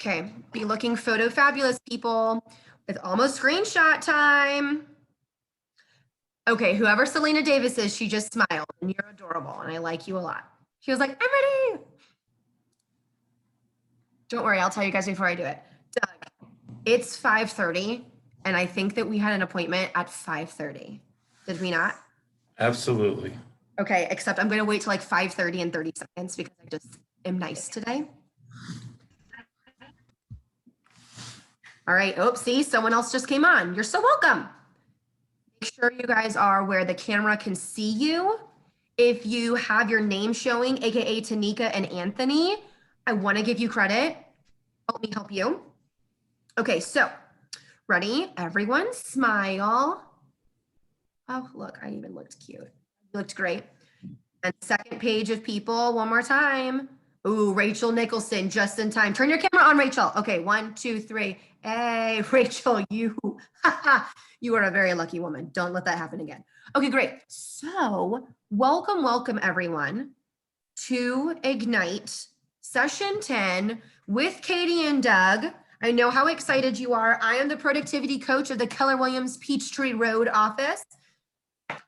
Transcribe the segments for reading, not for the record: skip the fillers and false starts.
Okay, be looking photo fabulous, people. It's almost screenshot time. Okay, whoever Selena Davis is, she just smiled and you're adorable and I like you a lot. She was like, I'm ready. Don't worry, I'll tell you guys before I do it. Doug, it's 5:30 and I think that we had an appointment at 5:30. Did we not? Absolutely. Okay, except I'm gonna wait till like 5:30 and 30 seconds because I just am nice today. All right, oh, see, someone else just came on. You're so welcome. Make sure you guys are where the camera can see you. If you have your name showing, AKA Tanika and Anthony, I wanna give you credit. Help me help you. Okay, so ready? Everyone smile. Oh, look, I even looked cute. You looked great. And second page of people, one more time. Ooh, Rachel Nicholson, just in time. Turn your camera on, Rachel. Okay, 1, 2, 3. Hey, Rachel, you are a very lucky woman. Don't let that happen again. Okay, great. So welcome everyone to Ignite session 10 with Katie and Doug. I know how excited you are. I am the productivity coach of the Keller Williams Peachtree Road office.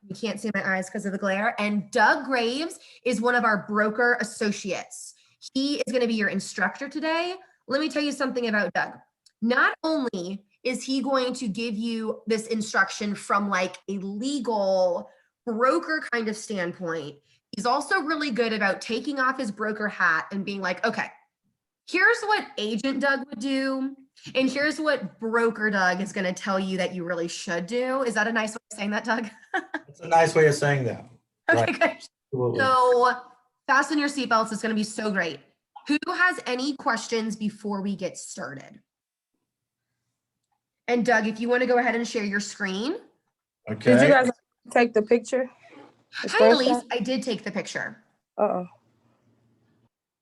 You can't see my eyes because of the glare. And Doug Graves is one of our broker associates. He is going to be your instructor today. Let me tell you something about Doug. Not only is he going to give you this instruction from like a legal broker kind of standpoint, he's also really good about taking off his broker hat and being like, okay, here's what agent Doug would do. And here's what broker Doug is going to tell you that you really should do. Is that a nice way of saying that, Doug? That's a nice way of saying that. Okay, Right. good. Absolutely. So fasten your seatbelts. It's going to be so great. Who has any questions before we get started? And Doug, if you want to go ahead and share your screen. Okay. Did you guys take the picture? Hi, Elise. I did take the picture. Uh-oh.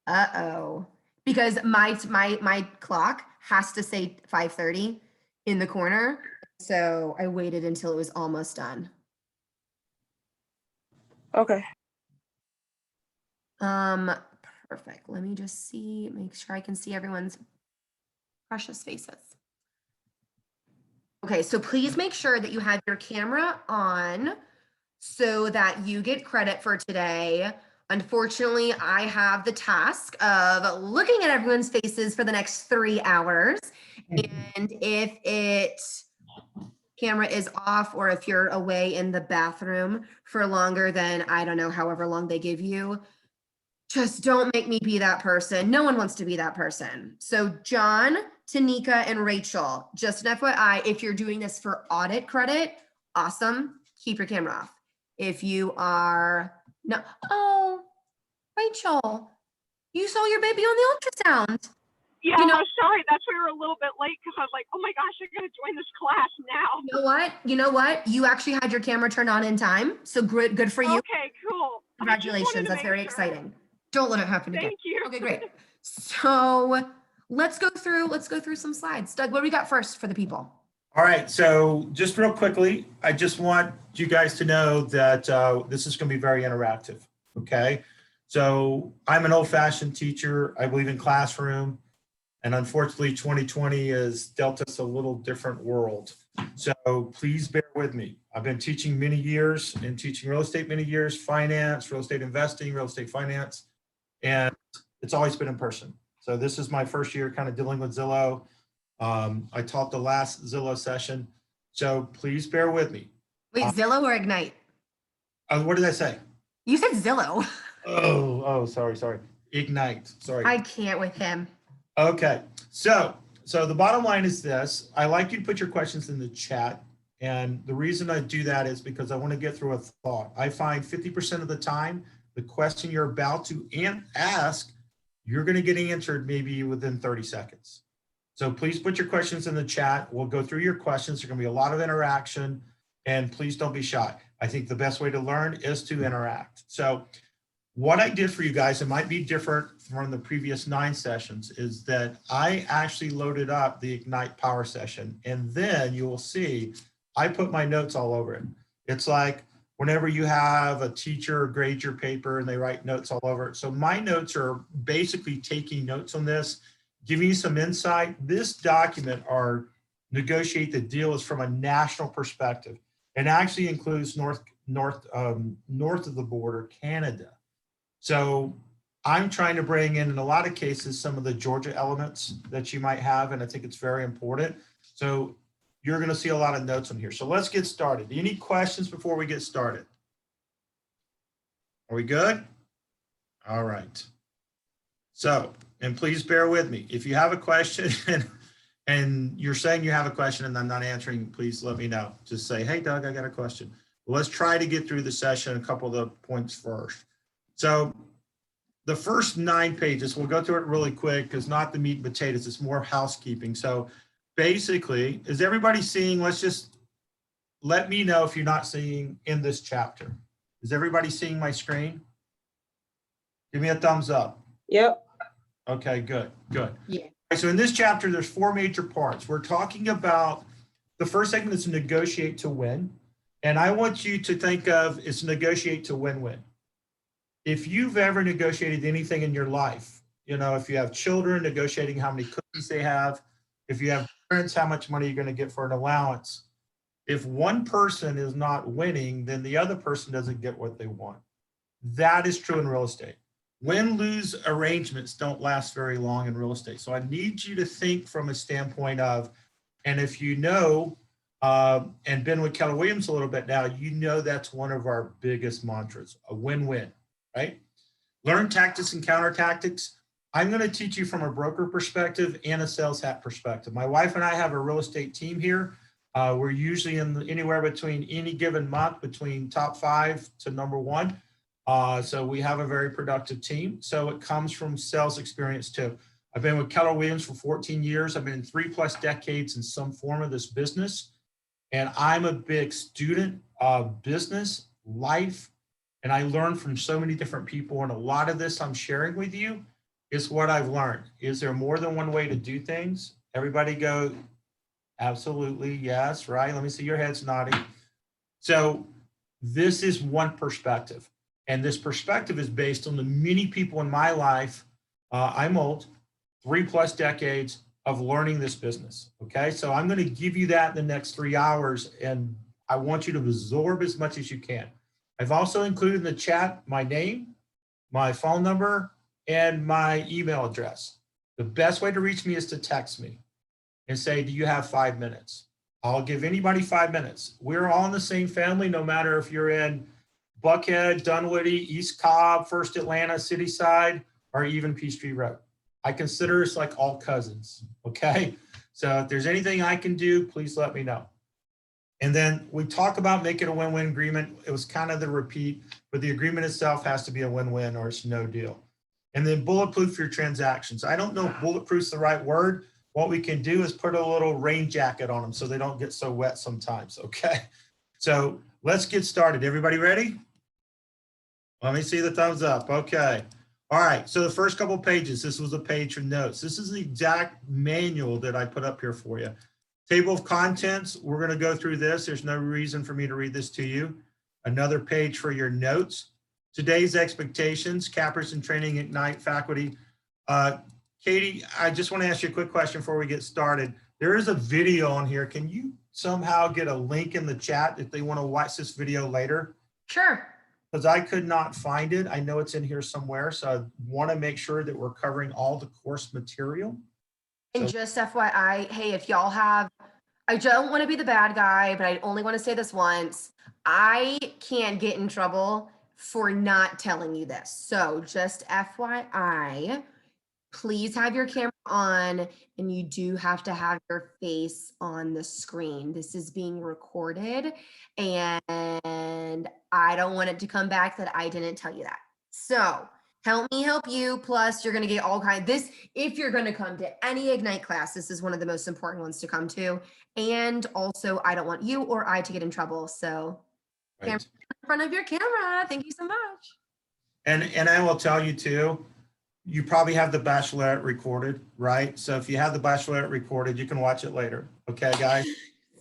Uh-oh. Because my clock has to say 5:30 in the corner. So I waited until it was almost done. Okay. Perfect. Let me just see, make sure I can see everyone's precious faces. Okay, so please make sure that you have your camera on so that you get credit for today. Unfortunately, I have the task of looking at everyone's faces for the next 3 hours. And if it camera is off or if you're away in the bathroom for longer than, I don't know, however long they give you, just don't make me be that person. No one wants to be that person. So John, Tanika, and Rachel, just an FYI, if you're doing this for audit credit, awesome, keep your camera off. If you are, no, oh, Rachel, you saw your baby on the ultrasound. Yeah, You know- I'm sorry. That's why we were a little bit late because I was like, oh my gosh, I got to join this class now. You know what? You know what? You actually had your camera turned on in time. So good for you. Okay, cool. Congratulations. That's very exciting. Don't let it happen again. Thank you. Okay, great. So let's go through some slides. Doug, what do we got first for the people? All right. So just real quickly, I just want you guys to know that this is going to be very interactive. Okay. So I'm an old-fashioned teacher. I believe in classroom. And unfortunately, 2020 has dealt us a little different world. So please bear with me. I've been teaching many years and teaching real estate many years, finance, real estate investing, real estate finance, and it's always been in person. So this is my first year kind of dealing with Zillow. I taught the last Zillow session. So please bear with me. Wait, Zillow or Ignite? What did I say? You said Zillow. Oh, sorry. Ignite, sorry. I can't with him. Okay, so the bottom line is this. I like you to put your questions in the chat. And the reason I do that is because I want to get through a thought. I find 50% of the time, the question you're about to ask, you're going to get answered maybe within 30 seconds. So please put your questions in the chat. We'll go through your questions. There's going to be a lot of interaction, and please don't be shy. I think the best way to learn is to interact. So what I did for you guys, it might be different from the previous 9 sessions, is that I actually loaded up the Ignite Power session, and then you will see I put my notes all over it. It's like whenever you have a teacher grade your paper and they write notes all over it. So my notes are basically taking notes on this giving you some insight. This document, our negotiate the deal, is from a national perspective and actually includes north of the border, Canada. So I'm trying to bring in a lot of cases, some of the Georgia elements that you might have, and I think it's very important. So you're going to see a lot of notes on here. So let's get started. Any questions before we get started? Are we good? All right. So, and please bear with me. If you have a question and you're saying you have a question and I'm not answering, please let me know. Just say, hey, Doug, I got a question. Well, let's try to get through the session, a couple of the points first. So the first 9 pages, we'll go through it really quick because not the meat and potatoes, it's more housekeeping. So basically, is everybody seeing, let's just let me know if you're not seeing in this chapter. Is everybody seeing my screen? Give me a thumbs up. Yep. Okay, good, good. Yeah. So in this chapter, there's 4 major parts. We're talking about, the first segment is to negotiate to win. And I want you to think of it's negotiate to win-win. If you've ever negotiated anything in your life, you know, if you have children, negotiating how many cookies they have, if you have parents, how much money you're going to get for an allowance. If one person is not winning, then the other person doesn't get what they want. That is true in real estate. Win-lose arrangements don't last very long in real estate. So I need you to think from a standpoint of, and if you know, and been with Keller Williams a little bit now, you know that's one of our biggest mantras, a win-win, right? Learn tactics and counter tactics. I'm going to teach you from a broker perspective and a sales hat perspective. My wife and I have a real estate team here. We're usually in anywhere between any given month, between top 5 to number 1. So we have a very productive team. So it comes from sales experience too. I've been with Keller Williams for 14 years. I've been in 3+ decades in some form of this business. And I'm a big student of business, life, and I learn from so many different people. And a lot of this I'm sharing with you is what I've learned. Is there more than one way to do things? Everybody go, absolutely, yes, right? Let me see your heads nodding. So this is one perspective. And this perspective is based on the many people in my life. I'm old, 3+ decades of learning this business. Okay, so I'm going to give you that in the next 3 hours, and I want you to absorb as much as you can. I've also included in the chat my name, my phone number, and my email address. The best way to reach me is to text me and say, do you have 5 minutes? I'll give anybody 5 minutes. We're all in the same family, no matter if you're in Buckhead, Dunwoody, East Cobb, First Atlanta, Cityside, or even Peachtree Road. I consider us like all cousins, okay? So if there's anything I can do, please let me know. And then we talk about making a win-win agreement. It was kind of the repeat, but the agreement itself has to be a win-win or it's no deal. And then bulletproof your transactions. I don't know if bulletproof's the right word. What we can do is put a little rain jacket on them so they don't get so wet sometimes, okay? So let's get started. Everybody ready? Let me see the thumbs up. Okay. All right. So the first couple pages, this was a page for notes. This is the exact manual that I put up here for you. Table of contents. We're going to go through this. There's no reason for me to read this to you. Another page for your notes. Today's expectations, Cappers and Training Ignite faculty. Katie, I just want to ask you a quick question before we get started. There is a video on here. Can you somehow get a link in the chat if they want to watch this video later? Sure. Because I could not find it. I know it's in here somewhere. So I want to make sure that we're covering all the course material. And So- just FYI, hey, if y'all have, I don't want to be the bad guy, but I only want to say this once. I can get in trouble for not telling you this. So just FYI, please have your camera on and you do have to have your face on the screen. This is being recorded and I don't want it to come back that I didn't tell you that. So help me help you. Plus you're going to get all kinds this. If you're going to come to any Ignite class, this is one of the most important ones to come to. And also I don't want you or I to get in trouble. So Right. in front of your camera. Thank you so much. And I will tell you too, you probably have the Bachelorette recorded, right? So if you have the Bachelorette recorded, you can watch it later. Okay, guys?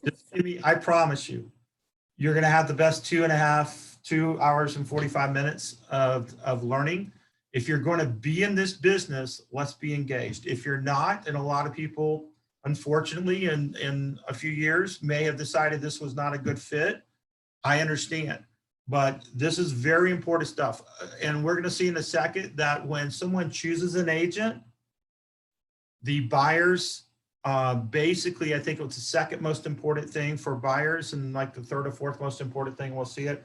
Just give me, I promise you, you're going to have the best 2 hours and 45 minutes of learning. If you're going to be in this business, let's be engaged. If you're not, and a lot of people, unfortunately, in a few years may have decided this was not a good fit, I understand. But this is very important stuff. And we're going to see in a second that when someone chooses an agent, the buyers, basically, I think it's the second most important thing for buyers, and like the third or fourth most important thing, we'll see it,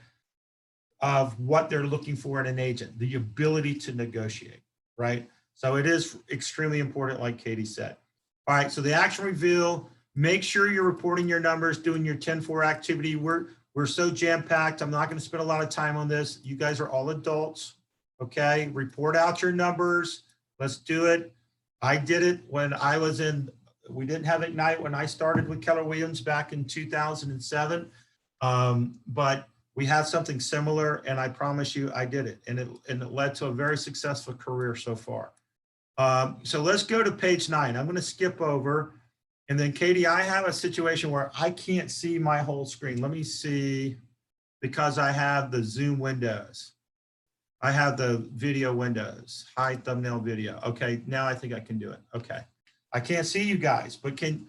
of what they're looking for in an agent, the ability to negotiate, right? So it is extremely important, like Katie said. All right, so the action reveal, make sure you're reporting your numbers, doing your 10-4 activity. We're so jam-packed. I'm not going to spend a lot of time on this. You guys are all adults, okay? Report out your numbers. Let's do it. I did it when I was we didn't have Ignite when I started with Keller Williams back in 2007. But we had something similar, and I promise you I did it. And it led to a very successful career so far. So let's go to page 9. I'm going to skip over. And then Katie, I have a situation where I can't see my whole screen. Let me see, because I have the Zoom windows. I have the video windows, hide thumbnail video. Okay, now I think I can do it. Okay. I can't see you guys, but can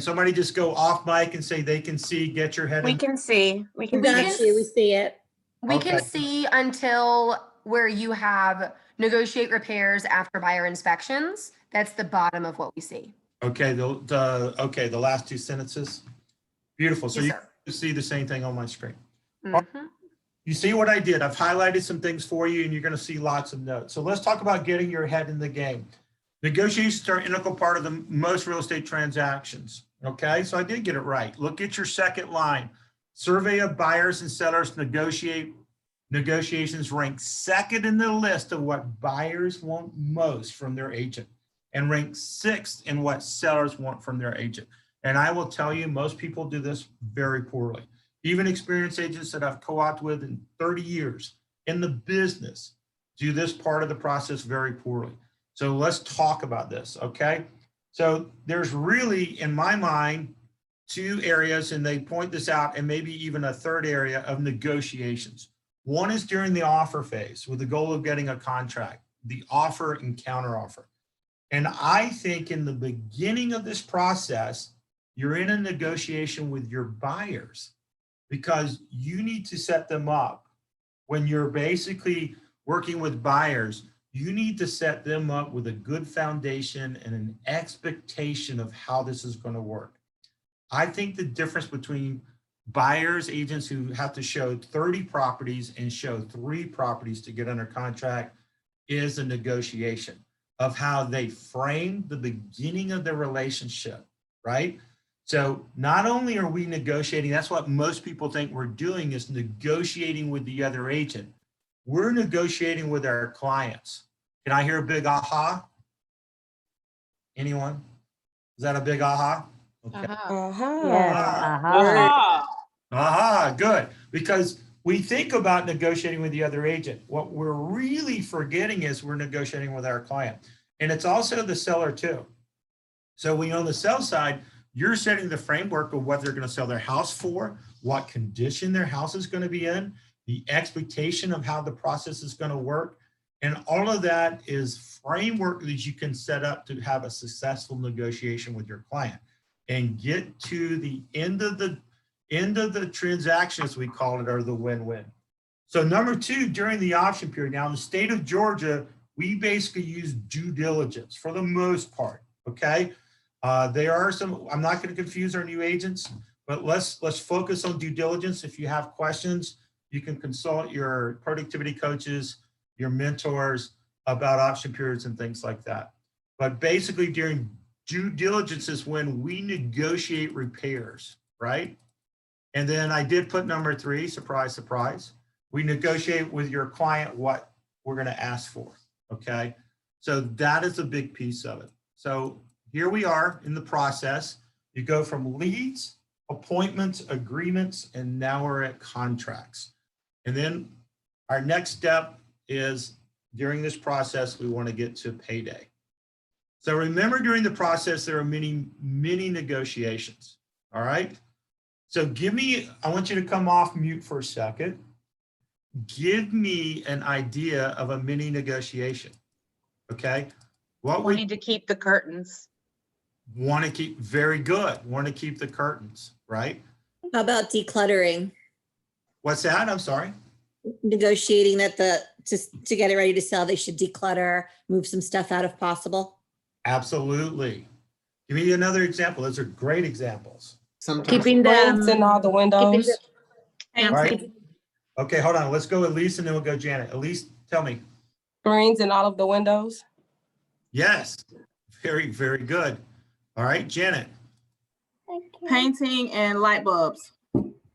somebody just go off mic and say they can see, get your head We in? can see. We can We see. can We see it. We can Okay. see until where you have negotiate repairs after buyer inspections. That's the bottom of what we see. Okay, the last 2 sentences. Beautiful. So Yes, you sir. can see the same thing on my screen. Mhm. You see what I did? I've highlighted some things for you, and you're going to see lots of notes. So let's talk about getting your head in the game. Negotiations are an integral part of the most real estate transactions. Okay, so I did get it right. Look at your second line. Survey of buyers and sellers negotiations rank second in the list of what buyers want most from their agent, and rank 6th in what sellers want from their agent. And I will tell you, most people do this very poorly. Even experienced agents that I've co-opted with in 30 years in the business do this part of the process very poorly. So let's talk about this, okay? So there's really, in my mind, 2 areas, and they point this out, and maybe even a third area of negotiations. One is during the offer phase with the goal of getting a contract, the offer and counteroffer. And I think in the beginning of this process, you're in a negotiation with your buyers, because you need to set them up. When you're basically working with buyers, you need to set them up with a good foundation and an expectation of how this is going to work. I think the difference between buyers, agents who have to show 30 properties and show 3 properties to get under contract is a negotiation of how they frame the beginning of the relationship, right? So not only are we negotiating, that's what most people think we're doing, is negotiating with the other agent. We're negotiating with our clients. Can I hear a big aha? Anyone? Is that a big aha? Okay. Uh-huh. Yes. Ah, Aha, good. Because we think about negotiating with the other agent. What we're really forgetting is we're negotiating with our client. And it's also the seller too. So when you're on the sell side, you're setting the framework of what they're going to sell their house for, what condition their house is going to be in, the expectation of how the process is going to work. And all of that is framework that you can set up to have a successful negotiation with your client and get to the end of the transaction, as we call it, or the win-win. So number 2, during the option period, now in the state of Georgia, we basically use due diligence for the most part, okay? There are some, I'm not going to confuse our new agents, but let's focus on due diligence. If you have questions, you can consult your productivity coaches, your mentors about option periods and things like that. But basically during due diligence is when we negotiate repairs, right? And then I did put number 3, surprise, surprise. We negotiate with your client what we're going to ask for, okay? So that is a big piece of it. So here we are in the process. You go from leads, appointments, agreements, and now we're at contracts. And then our next step is during this process, we want to get to payday. So remember, during the process, there are many, many negotiations. All right. So I want you to come off mute for a second. give me an idea of a mini negotiation. Okay. What we Wanting to keep the curtains. want to keep, very good. Want to keep the curtains, right? How about decluttering, What's that? I'm sorry. negotiating that to get it ready to sell, they should declutter, move some stuff out if possible. Absolutely. Give me another example. Those are great examples. Sometimes Keeping Screens in all the windows. All right. Okay, hold on. Let's go Elise and then we'll go Janet. Elise, tell me. Screens in all of the windows. Yes. Very, very good. All right, Janet. Painting and light bulbs.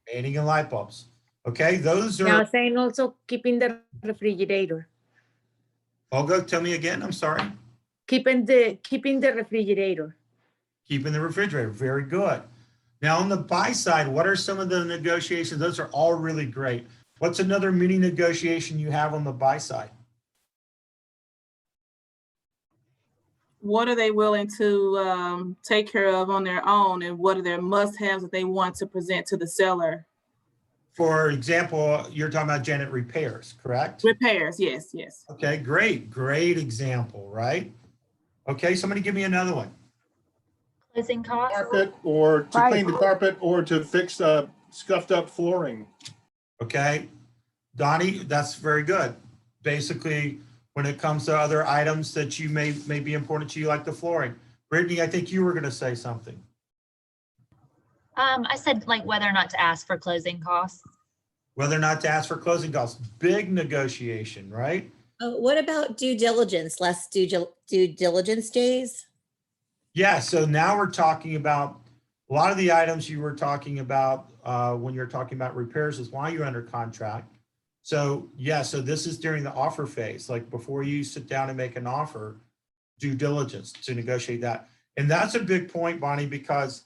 Painting and light bulbs. Okay, those Yeah, are, saying also keeping the refrigerator. Olga, tell me again. I'm sorry. Keeping the refrigerator. Keeping the refrigerator. Very good. Now on the buy side, what are some of the negotiations? Those are all really great. What's another mini negotiation you have on the buy side? What are they willing to take care of on their own, and what are their must-haves that they want to present to the seller? For example, you're talking about Janet repairs, correct? Repairs, yes, yes. Okay, great. Great example, right? Okay, somebody give me another one. Closing costs. Carpet, or to clean the carpet, or to fix scuffed up flooring. Okay, Donnie, that's very good. Basically, when it comes to other items that you may be important to you, like the flooring. Brittany, I think you were going to say something. I said like whether or not to ask for closing costs. Whether or not to ask for closing costs. Big negotiation, right? What about due diligence, less due diligence days? Yeah, so now we're talking about a lot of the items you were talking about when you're talking about repairs is while you're under contract. So yeah, so this is during the offer phase, like before you sit down and make an offer, due diligence to negotiate that. And that's a big point, Bonnie, because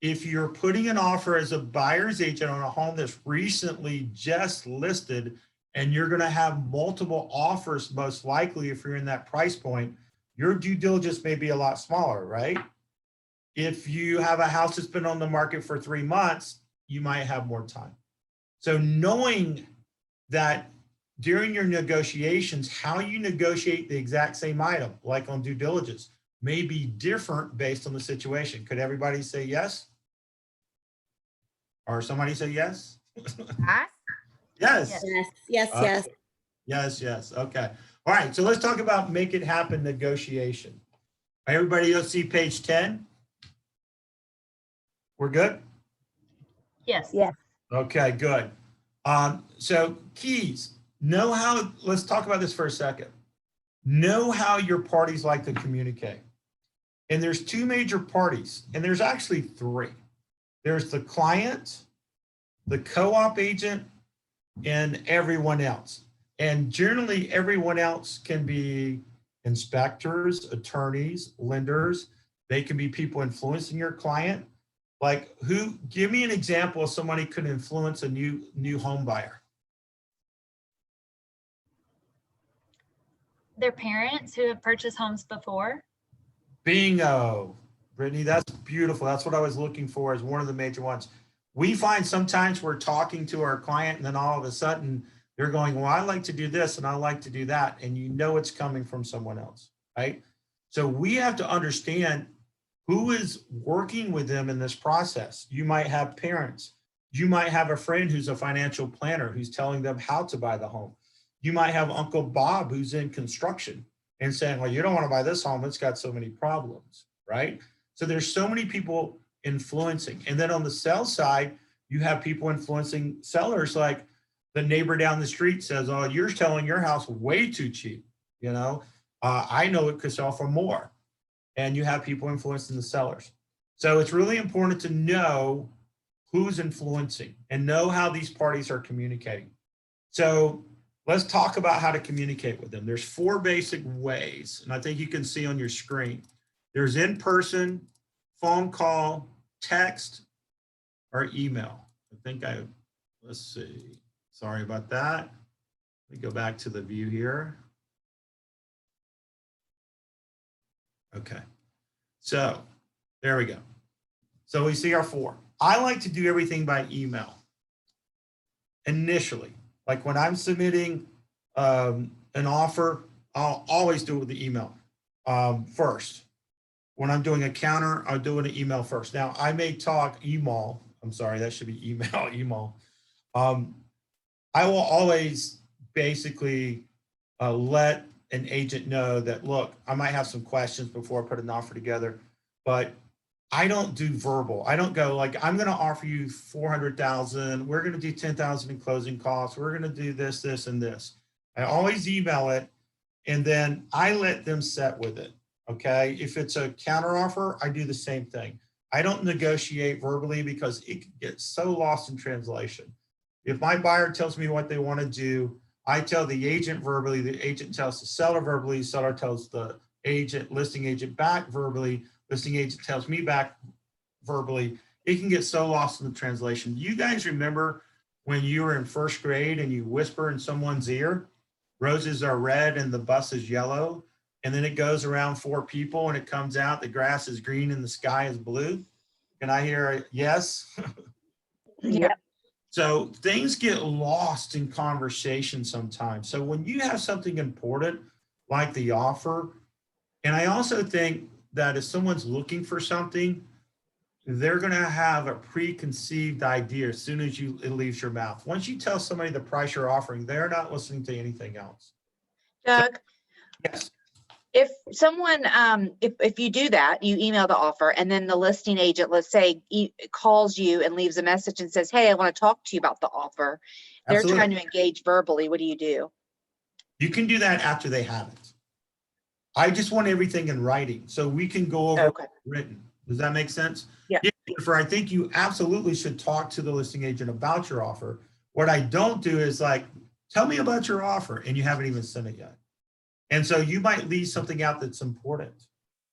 if you're putting an offer as a buyer's agent on a home that's recently just listed, and you're going to have multiple offers, most likely if you're in that price point, your due diligence may be a lot smaller, right? If you have a house that's been on the market for 3 months, you might have more time. So knowing that during your negotiations, how you negotiate the exact same item, like on due diligence, may be different based on the situation. Could everybody say yes? Or somebody say yes? Yes. Yes. Yes. Yes. Okay. All right. So let's talk about make it happen negotiation. Everybody else see page 10? We're good? Yes. Yeah. Okay, good. So keys, know how, let's talk about this for a second. Know how your parties like to communicate. And there's 2 major parties, and there's actually 3. There's the client, the co-op agent, and everyone else. And generally everyone else can be inspectors, attorneys, lenders. They can be people influencing your client. Like who, give me an example of somebody could influence a new home buyer. Their parents who have purchased homes before. Bingo, Brittany, that's beautiful. That's what I was looking for as one of the major ones. We find sometimes we're talking to our client and then all of a sudden they're going, well, I like to do this and I like to do that. And you know it's coming from someone else, right? So we have to understand who is working with them in this process. You might have parents. You might have a friend who's a financial planner who's telling them how to buy the home. You might have Uncle Bob who's in construction and saying, well, you don't want to buy this home. It's got so many problems, right? So there's so many people influencing. And then on the sell side, you have people influencing sellers, like the neighbor down the street says, oh, you're selling your house way too cheap. You know, I know it could sell for more. And you have people influencing the sellers. So it's really important to know who's influencing and know how these parties are communicating. So let's talk about how to communicate with them. There's 4 basic ways, and I think you can see on your screen. There's in-person, phone call, text, or email. Let's see. Sorry about that. Let me go back to the view here. Okay, so there we go. So we see our 4. I like to do everything by email initially. Like when I'm submitting an offer, I'll always do it with the email first. When I'm doing a counter, I'll do an email first. Now I may talk email. I'm sorry, that should be email, email. I will always basically let an agent know that, look, I might have some questions before I put an offer together, but I don't do verbal. I don't go like, I'm going to offer you 400,000. We're going to do 10,000 in closing costs. We're going to do this, this, and this. I always email it, and then I let them set with it. Okay. If it's a counter offer, I do the same thing. I don't negotiate verbally because it can get so lost in translation. If my buyer tells me what they want to do, I tell the agent verbally, the agent tells the seller verbally, seller tells the agent, listing agent back verbally, listing agent tells me back verbally. It can get so lost in the translation. You guys remember when you were in first grade and you whisper in someone's ear, roses are red and the bus is yellow, and then it goes around 4 people and it comes out, the grass is green and the sky is blue? Can I hear a yes? Yeah. So things get lost in conversation sometimes. So when you have something important like the offer, and I also think that if someone's looking for something, they're going to have a preconceived idea as soon as it leaves your mouth. Once you tell somebody the price you're offering, they're not listening to anything else. Doug, Yes. if someone, if you do that, you email the offer and then the listing agent, let's say, calls you and leaves a message and says, hey, I want to talk to you about the offer. They're Absolutely. trying to engage verbally. What do you do? You can do that after they have it. I just want everything in writing so we can go over Okay. written. Does that make sense? Yeah. Jennifer, I think you absolutely should talk to the listing agent about your offer. What I don't do is like, tell me about your offer, and you haven't even sent it yet. And so you might leave something out that's important.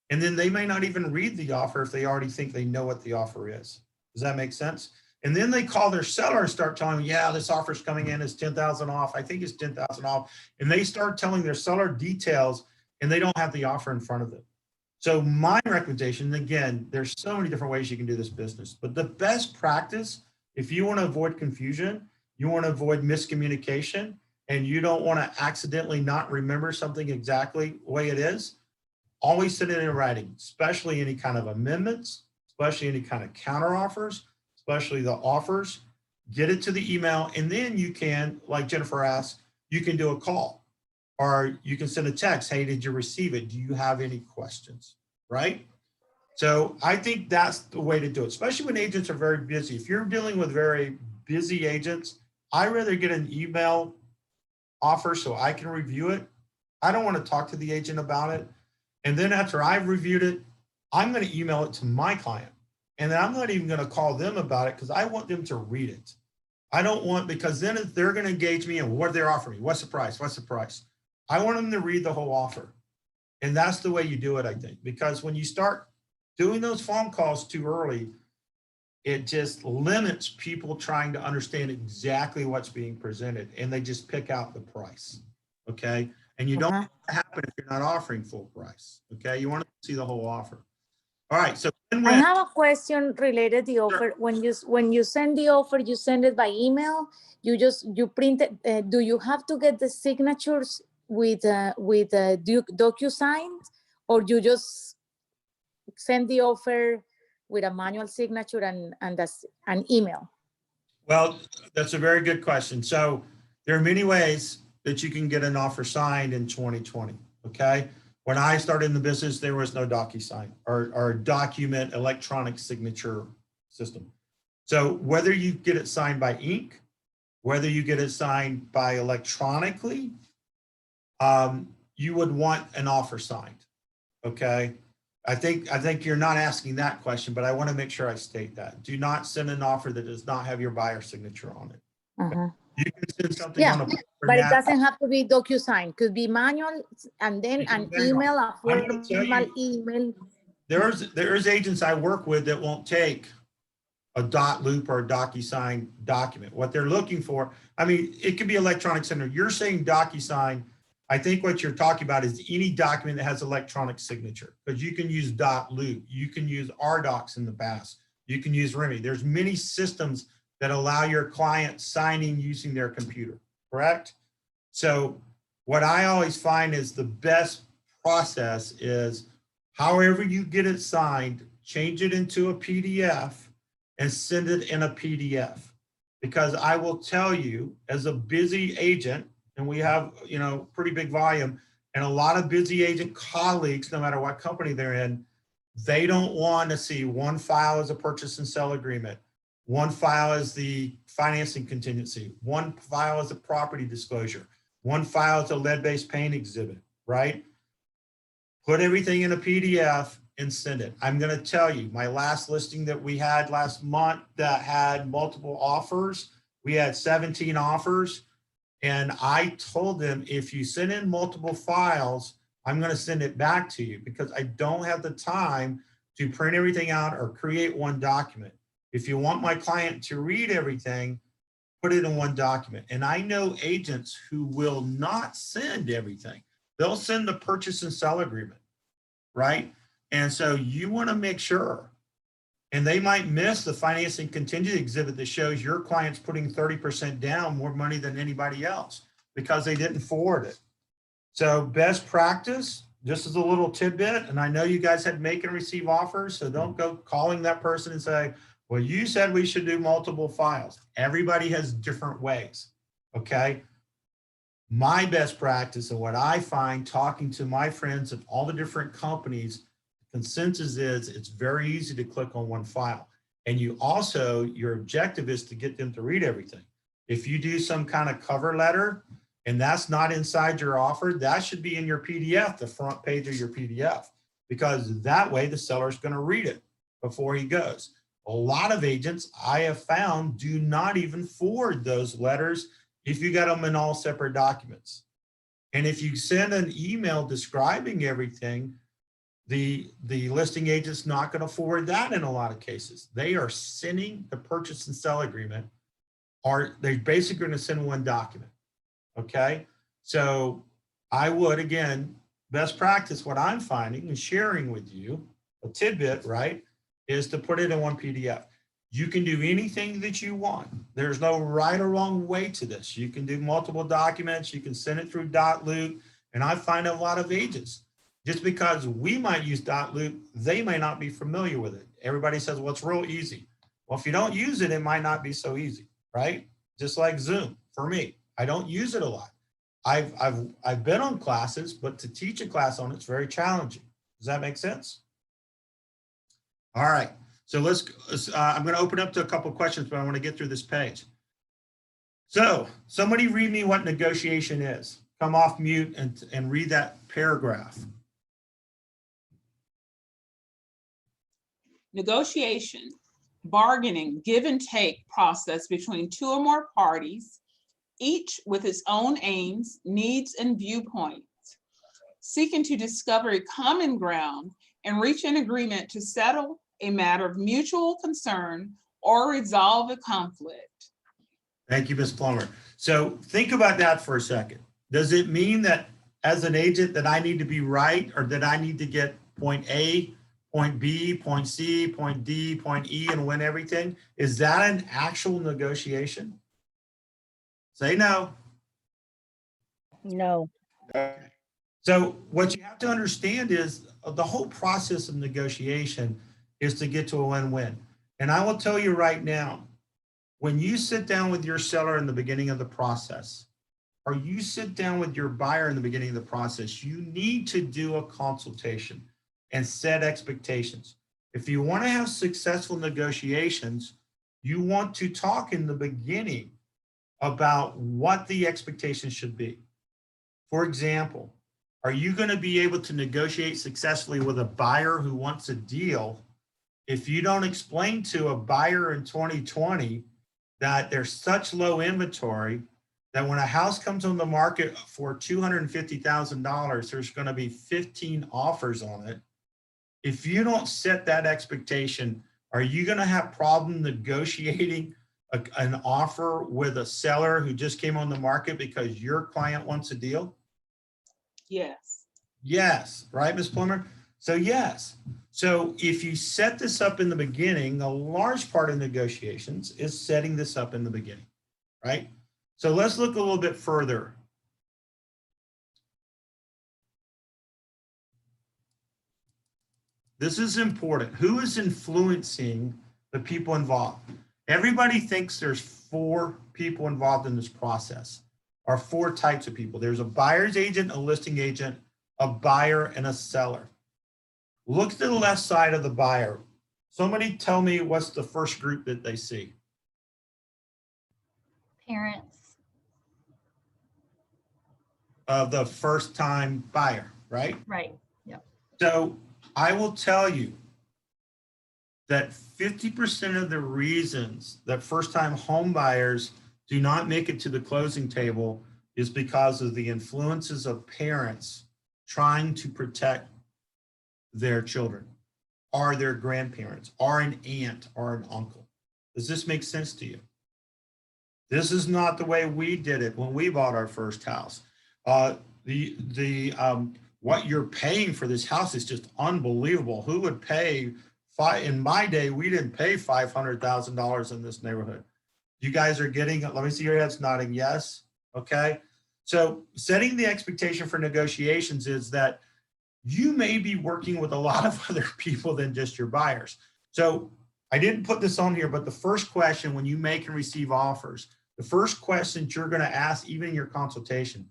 And then they may not even read the offer if they already think they know what the offer is. Does that make sense? And then they call their seller and start telling them, yeah, this offer's coming in, it's 10,000 off. I think it's 10,000 off. And they start telling their seller details and they don't have the offer in front of them. So my recommendation, again, there's so many different ways you can do this business, but the best practice, if you want to avoid confusion, you want to avoid miscommunication, and you don't want to accidentally not remember something exactly the way it is, always send it in writing, especially any kind of amendments, especially any kind of counter offers, especially the offers. Get it to the email, and then you can, like Jennifer asked, you can do a call. Or you can send a text, hey, did you receive it? Do you have any questions, right? So I think that's the way to do it, especially when agents are very busy. If you're dealing with very busy agents, I'd rather get an email offer so I can review it. I don't want to talk to the agent about it. And then after I've reviewed it, I'm going to email it to my client. And then I'm not even going to call them about it because I want them to read it. I don't want, because then they're going to engage me and what they're offering me. What's the price? What's the price? I want them to read the whole offer. And that's the way you do it, I think, because when you start doing those phone calls too early, it just limits people trying to understand exactly what's being presented, and they just pick out the price, okay? And you don't want it to happen if you're not offering full price, okay? You want to see the whole offer. All right, so I have a question related to the offer. When you send the offer, you send it by email. You print it. Do you have to get the signatures with DocuSign, or you just send the offer with a manual signature and that's an email? Well, that's a very good question. So there are many ways that you can get an offer signed in 2020, okay? When I started in the business, there was no DocuSign or document electronic signature system. So whether you get it signed by ink, whether you get it signed by electronically, you would want an offer signed, okay? I think you're not asking that question, but I want to make sure I state that. Do not send an offer that does not have your buyer signature on it. You can send something on a paper but it now. doesn't have to be DocuSign. Could be manual and then an email, a formal email. There's agents I work with that won't take a dot loop or a DocuSign document. What they're looking for, I mean, it could be electronic signature. You're saying DocuSign. I think what you're talking about is any document that has electronic signature, because you can use dot loop. You can use RDocs in the past. You can use Remedy. There's many systems that allow your client signing using their computer, correct? So what I always find is the best process is however you get it signed, change it into a PDF and send it in a PDF. Because I will tell you, as a busy agent, and we have, you know, pretty big volume, and a lot of busy agent colleagues, no matter what company they're in, they don't want to see one file as a purchase and sell agreement, one file as the financing contingency, one file as a property disclosure, one file as a lead-based paint exhibit, right? Put everything in a PDF and send it. I'm going to tell you, my last listing that we had last month that had multiple offers, we had 17 offers. And I told them, if you send in multiple files, I'm going to send it back to you because I don't have the time to print everything out or create one document. If you want my client to read everything, put it in one document. And I know agents who will not send everything. They'll send the purchase and sell agreement, right? And so you want to make sure, and they might miss the financing contingency exhibit that shows your client's putting 30% down, more money than anybody else, because they didn't forward it. So best practice, just as a little tidbit, and I know you guys had make and receive offers, so don't go calling that person and say, well, you said we should do multiple files. Everybody has different ways, okay? My best practice and what I find talking to my friends at all the different companies, consensus is it's very easy to click on one file. And you also, your objective is to get them to read everything. If you do some kind of cover letter and that's not inside your offer, that should be in your PDF, the front page of your PDF, because that way the seller's going to read it before he goes. A lot of agents I have found do not even forward those letters if you got them in all separate documents. And if you send an email describing everything, the listing agent's not going to forward that in a lot of cases. They are sending the purchase and sell agreement, or they're basically going to send one document. Okay. So I would, again, best practice, what I'm finding and sharing with you, a tidbit, right, is to put it in one PDF. You can do anything that you want. There's no right or wrong way to this. You can do multiple documents. You can send it through .loop. And I find a lot of agents, just because we might use .loop, they may not be familiar with it. Everybody says, well, it's real easy. Well, if you don't use it, it might not be so easy, right? Just like Zoom, for me, I don't use it a lot. I've been on classes, but to teach a class on it's very challenging. Does that make sense? All right, so I'm gonna open up to a couple of questions, but I wanna get through this page. So somebody read me what negotiation is. Come off mute and read that paragraph. Negotiation, bargaining, give and take process between two or more parties, each with its own aims, needs, and viewpoints, seeking to discover a common ground and reach an agreement to settle a matter of mutual concern or resolve a conflict. Thank you, Ms. Plummer. So think about that for a second. Does it mean that as an agent that I need to be right, or that I need to get point A, point B, point C, point D, point E, and win everything? Is that an actual negotiation? Say no. No. So what you have to understand is the whole process of negotiation is to get to a win-win. And I will tell you right now, when you sit down with your seller in the beginning of the process, or you sit down with your buyer in the beginning of the process, you need to do a consultation and set expectations. If you want to have successful negotiations, you want to talk in the beginning about what the expectations should be. For example, are you going to be able to negotiate successfully with a buyer who wants a deal if you don't explain to a buyer in 2020 that there's such low inventory that when a house comes on the market for $250,000, there's going to be 15 offers on it? If you don't set that expectation, are you going to have problem negotiating an offer with a seller who just came on the market because your client wants a deal? Yes. Yes, right, Ms. Plummer? So yes. So if you set this up in the beginning, a large part of negotiations is setting this up in the beginning, right? So let's look a little bit further. This is important. Who is influencing the people involved? Everybody thinks there's 4 people involved in this process, or 4 types of people. There's a buyer's agent, a listing agent, a buyer, and a seller. Look to the left side of the buyer. Somebody tell me what's the first group that they see. Parents. Of the first time buyer, right? Right. Yep. So I will tell you that 50% of the reasons that first-time home buyers do not make it to the closing table is because of the influences of parents trying to protect their children, or their grandparents, or an aunt, or an uncle. Does this make sense to you? This is not the way we did it when we bought our first house. What you're paying for this house is just unbelievable. Who would pay in my day, we didn't pay $500,000 in this neighborhood. You guys are getting, let me see your heads nodding, yes, okay? So setting the expectation for negotiations is that you may be working with a lot of other people than just your buyers. So I didn't put this on here, but the first question when you make and receive offers, the first question you're gonna ask, even in your consultation,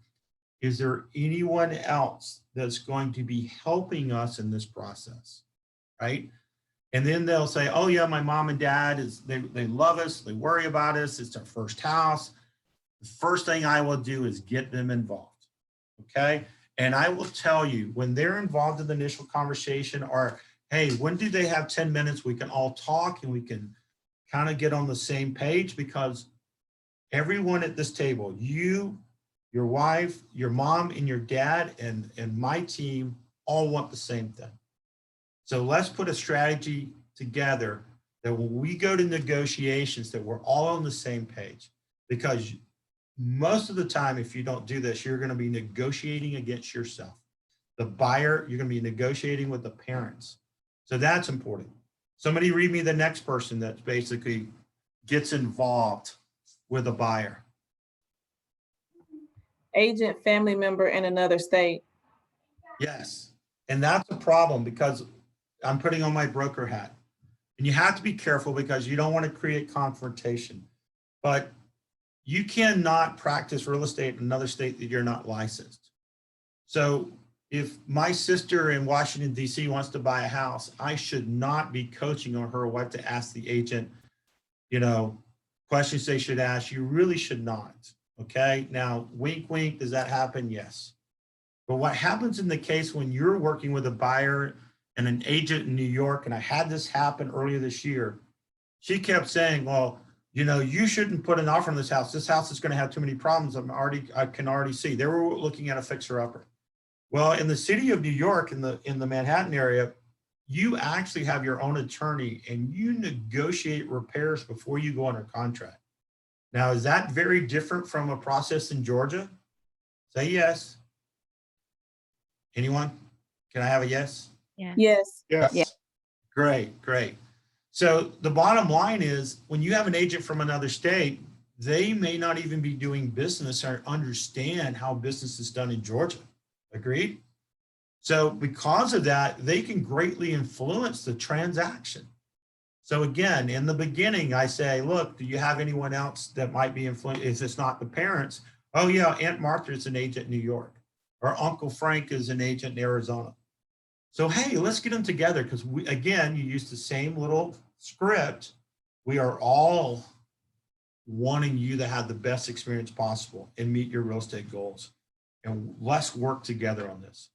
is there anyone else that's going to be helping us in this process, right? And then they'll say, oh yeah, my mom and dad, they love us, they worry about us, it's our first house. The first thing I will do is get them involved, okay? And I will tell you, when they're involved in the initial conversation, or hey, when do they have 10 minutes, we can all talk and we can kind of get on the same page, because everyone at this table, you, your wife, your mom, and your dad, and my team all want the same thing. So let's put a strategy together that when we go to negotiations, that we're all on the same page. Because most of the time, if you don't do this, you're going to be negotiating against yourself. The buyer, you're going to be negotiating with the parents. So that's important. Somebody read me the next person that basically gets involved with a buyer. Agent, family member in another state. Yes. And that's a problem, because I'm putting on my broker hat. And you have to be careful, because you don't want to create confrontation. But you cannot practice real estate in another state that you're not licensed. So if my sister in Washington, D.C. wants to buy a house, I should not be coaching on her what to ask the agent, questions they should ask. You really should not. Okay. Now, wink, wink, does that happen? Yes. But what happens in the case when you're working with a buyer and an agent in New York, and I had this happen earlier this year, she kept saying, well, you shouldn't put an offer on this house. This house is going to have too many problems. I can already see. They were looking at a fixer-upper. Well, in the city of New York, in the Manhattan area, you actually have your own attorney and you negotiate repairs before you go under contract. Now, is that very different from a process in Georgia? Say yes. Anyone? Can I have a yes? Yeah. Yes. Yes. Yeah. Great, great. So the bottom line is, when you have an agent from another state, they may not even be doing business or understand how business is done in Georgia. Agreed? So because of that, they can greatly influence the transaction. So again, in the beginning, I say, look, do you have anyone else that might be influenced? If it's not the parents, oh yeah, Aunt Martha is an agent in New York, or Uncle Frank is an agent in Arizona. So, hey, let's get them together, because again, you use the same little script. We are all wanting you to have the best experience possible and meet your real estate goals. And let's work together on this.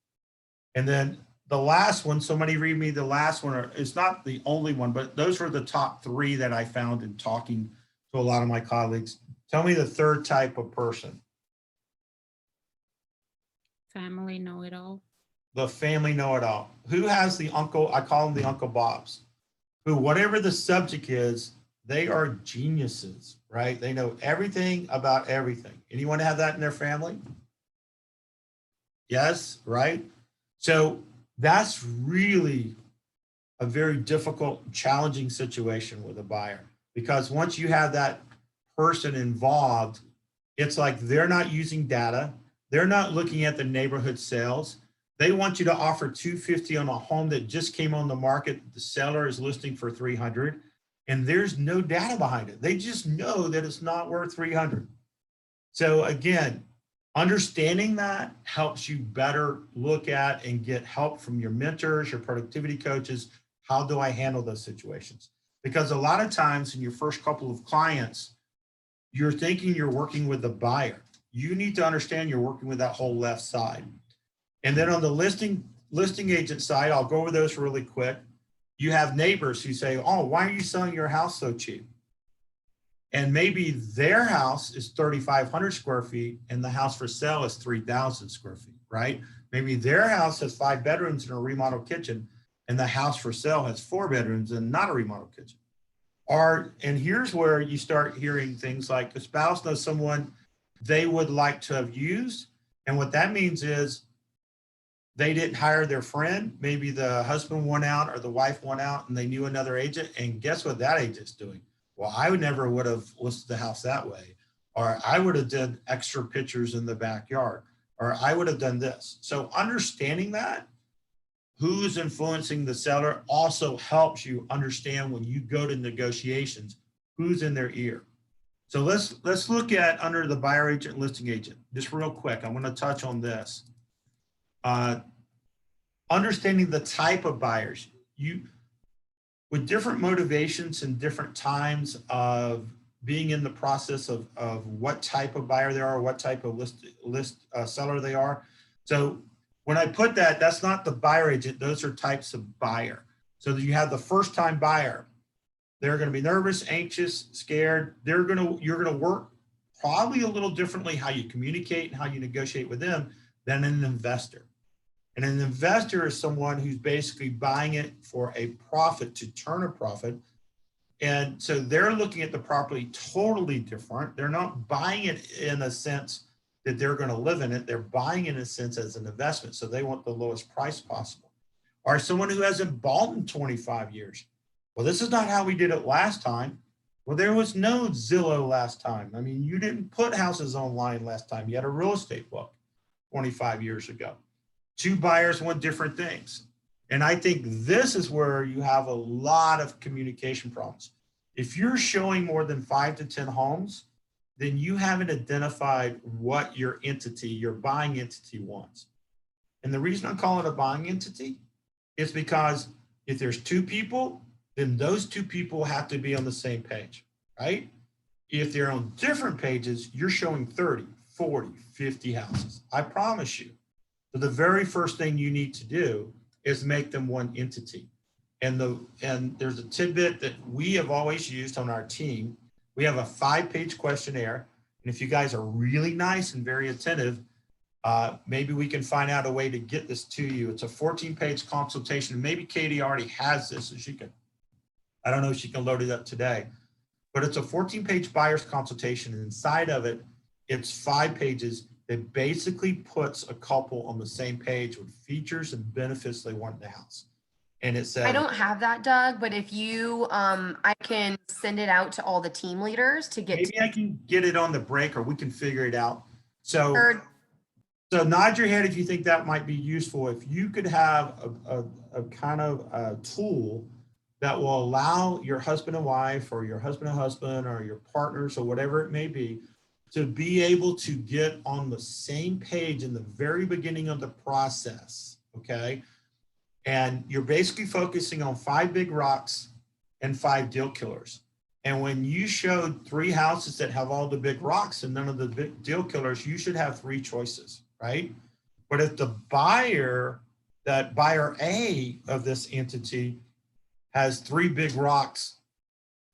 And then the last one, somebody read me the last one. It's not the only one, but those were the top 3 that I found in talking to a lot of my colleagues. Tell me the third type of person. Family know-it-all. The family know-it-all. Who has the uncle? I call them the Uncle Bobs, who, whatever the subject is, they are geniuses, right? They know everything about everything. Anyone have that in their family? Yes, right? So that's really a very difficult, challenging situation with a buyer, because once you have that person involved It's like they're not using data. They're not looking at the neighborhood sales. They want you to offer 250 on a home that just came on the market. The seller is listing for 300, and there's no data behind it. They just know that it's not worth 300. So again, understanding that helps you better look at and get help from your mentors, your productivity coaches. How do I handle those situations? Because a lot of times in your first couple of clients, you're thinking you're working with the buyer. You need to understand you're working with that whole left side. And then on the listing agent side, I'll go over those really quick. You have neighbors who say, oh, why are you selling your house so cheap? And maybe their house is 3,500 square feet and the house for sale is 3,000 square feet, right? Maybe their house has 5 bedrooms and a remodeled kitchen and the house for sale has 4 bedrooms and not a remodeled kitchen. And here's where you start hearing things like the spouse knows someone they would like to have used. And what that means is they didn't hire their friend. Maybe the husband went out or the wife went out and they knew another agent. And guess what that agent's doing? Well, I never would have listed the house that way. Or I would have done extra pictures in the backyard. Or I would have done this. So understanding that, who's influencing the seller also helps you understand when you go to negotiations, who's in their ear. So let's look at under the buyer agent, listing agent, just real quick. I'm going to touch on this. Understanding the type of buyers. With different motivations and different times of being in the process of what type of buyer they are, what type of seller they are. So when I put that, that's not the buyer agent. Those are types of buyer. So you have the first time buyer. They're going to be nervous, anxious, scared. You're going to work probably a little differently how you communicate and how you negotiate with them than an investor. And an investor is someone who's basically buying it for a profit, to turn a profit. And so they're looking at the property totally different. They're not buying it in a sense that they're going to live in it. They're buying it in a sense as an investment. So they want the lowest price possible. Or someone who hasn't bought in 25 years. Well, this is not how we did it last time. Well, there was no Zillow last time. I mean, you didn't put houses online last time. You had a real estate book 25 years ago. 2 buyers want different things. And I think this is where you have a lot of communication problems. If you're showing more than 5 to 10 homes, then you haven't identified what your entity, your buying entity wants. And the reason I call it a buying entity is because if there's 2 people, then those 2 people have to be on the same page, right? If they're on different pages, you're showing 30, 40, 50 houses. I promise you. So the very first thing you need to do is make them one entity. And there's a tidbit that we have always used on our team. We have a 5-page questionnaire. And if you guys are really nice and very attentive, maybe we can find out a way to get this to you. It's a 14-page consultation. Maybe Katie already has this, so she can, I don't know if she can load it up today, but it's a 14-page buyer's consultation. And inside of it, it's 5 pages that basically puts a couple on the same page with features and benefits they want in the house. And it says, I don't have that, Doug, but if you, I can send it out to all the team leaders to get. Maybe I can get it on the break or we can figure it out. So nod your head if you think that might be useful. If you could have a kind of a tool that will allow your husband and wife or your husband and husband or your partners or whatever it may be, to be able to get on the same page in the very beginning of the process, okay? And you're basically focusing on 5 big rocks and 5 deal killers. And when you showed 3 houses that have all the big rocks and none of the big deal killers, you should have 3 choices, right? But if the buyer, that buyer A of this entity has 3 big rocks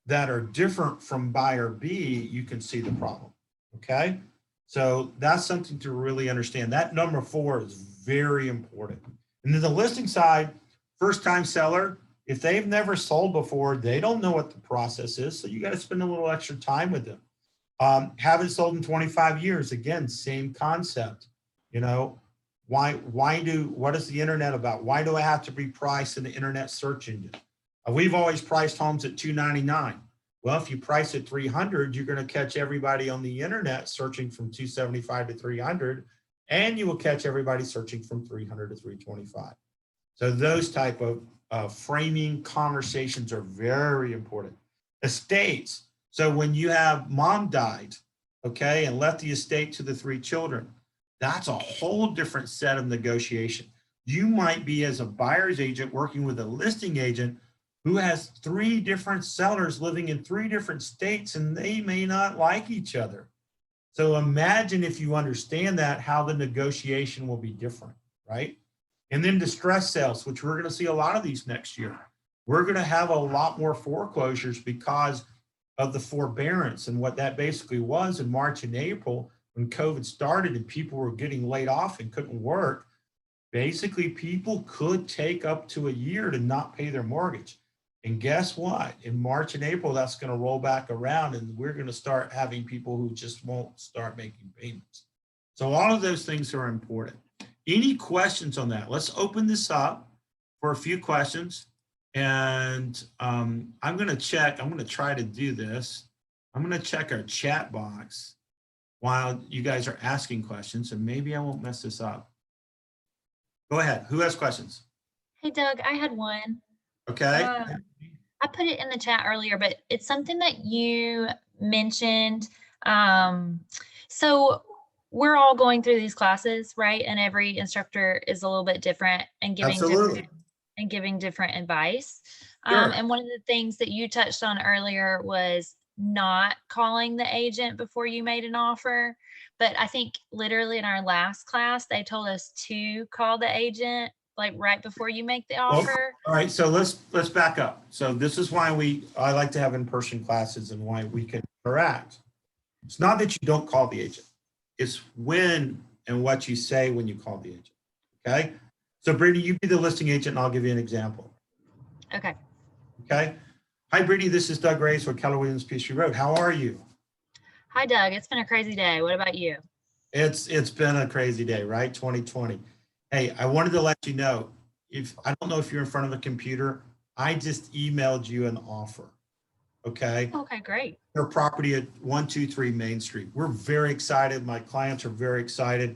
that are different from buyer B, you can see the problem. Okay, so that's something to really understand. That number 4 is very important. And then the listing side, first time seller, if they've never sold before, they don't know what the process is. So you got to spend a little extra time with them. Haven't sold in 25 years. Again, same concept. You know, what is the internet about? Why do I have to be priced in the internet search engine? We've always priced homes at $299. Well, if you price at 300, you're going to catch everybody on the internet searching from 275 to 300, and you will catch everybody searching from 300 to 325. So those type of framing conversations are very important. Estates. So when you have mom died, okay, and left the estate to the 3 children, that's a whole different set of negotiation. You might be, as a buyer's agent, working with a listing agent who has 3 different sellers living in 3 different states, and they may not like each other. So imagine, if you understand that, how the negotiation will be different, right? And then distress sales, which we're going to see a lot of these next year. We're going to have a lot more foreclosures because of the forbearance and what that basically was in March and April when COVID started and people were getting laid off and couldn't work. Basically, people could take up to a year to not pay their mortgage. And guess what? In March and April, that's going to roll back around, and we're going to start having people who just won't start making payments. So all of those things are important. Any questions on that? Let's open this up for a few questions. And I'm going to check. I'm going to try to do this. I'm going to check our chat box while you guys are asking questions, and maybe I won't mess this up. Go ahead. Who has questions? Hey, Doug, I had one. Okay. I put it in the chat earlier, but it's something that you mentioned. So we're all going through these classes, right? And every instructor is a little bit different and giving different advice. Sure. And one of the things that you touched on earlier was not calling the agent before you made an offer. But I think literally in our last class, they told us to call the agent like right before you make the offer. All right, so let's back up. So this is why I like to have in-person classes and why we can interact. It's not that you don't call the agent. It's when and what you say when you call the agent, okay? So Brittany, you be the listing agent and I'll give you an example. Okay. Okay. Hi, Brittany, this is Doug Reyes with Keller Williams Peachtree Road. How are you? Hi, Doug. It's been a crazy day. What about you? It's been a crazy day, right? 2020. Hey, I wanted to let you know, I don't know if you're in front of a computer, I just emailed you an offer, okay? Okay, great. Your property at 123 Main Street. We're very excited. My clients are very excited.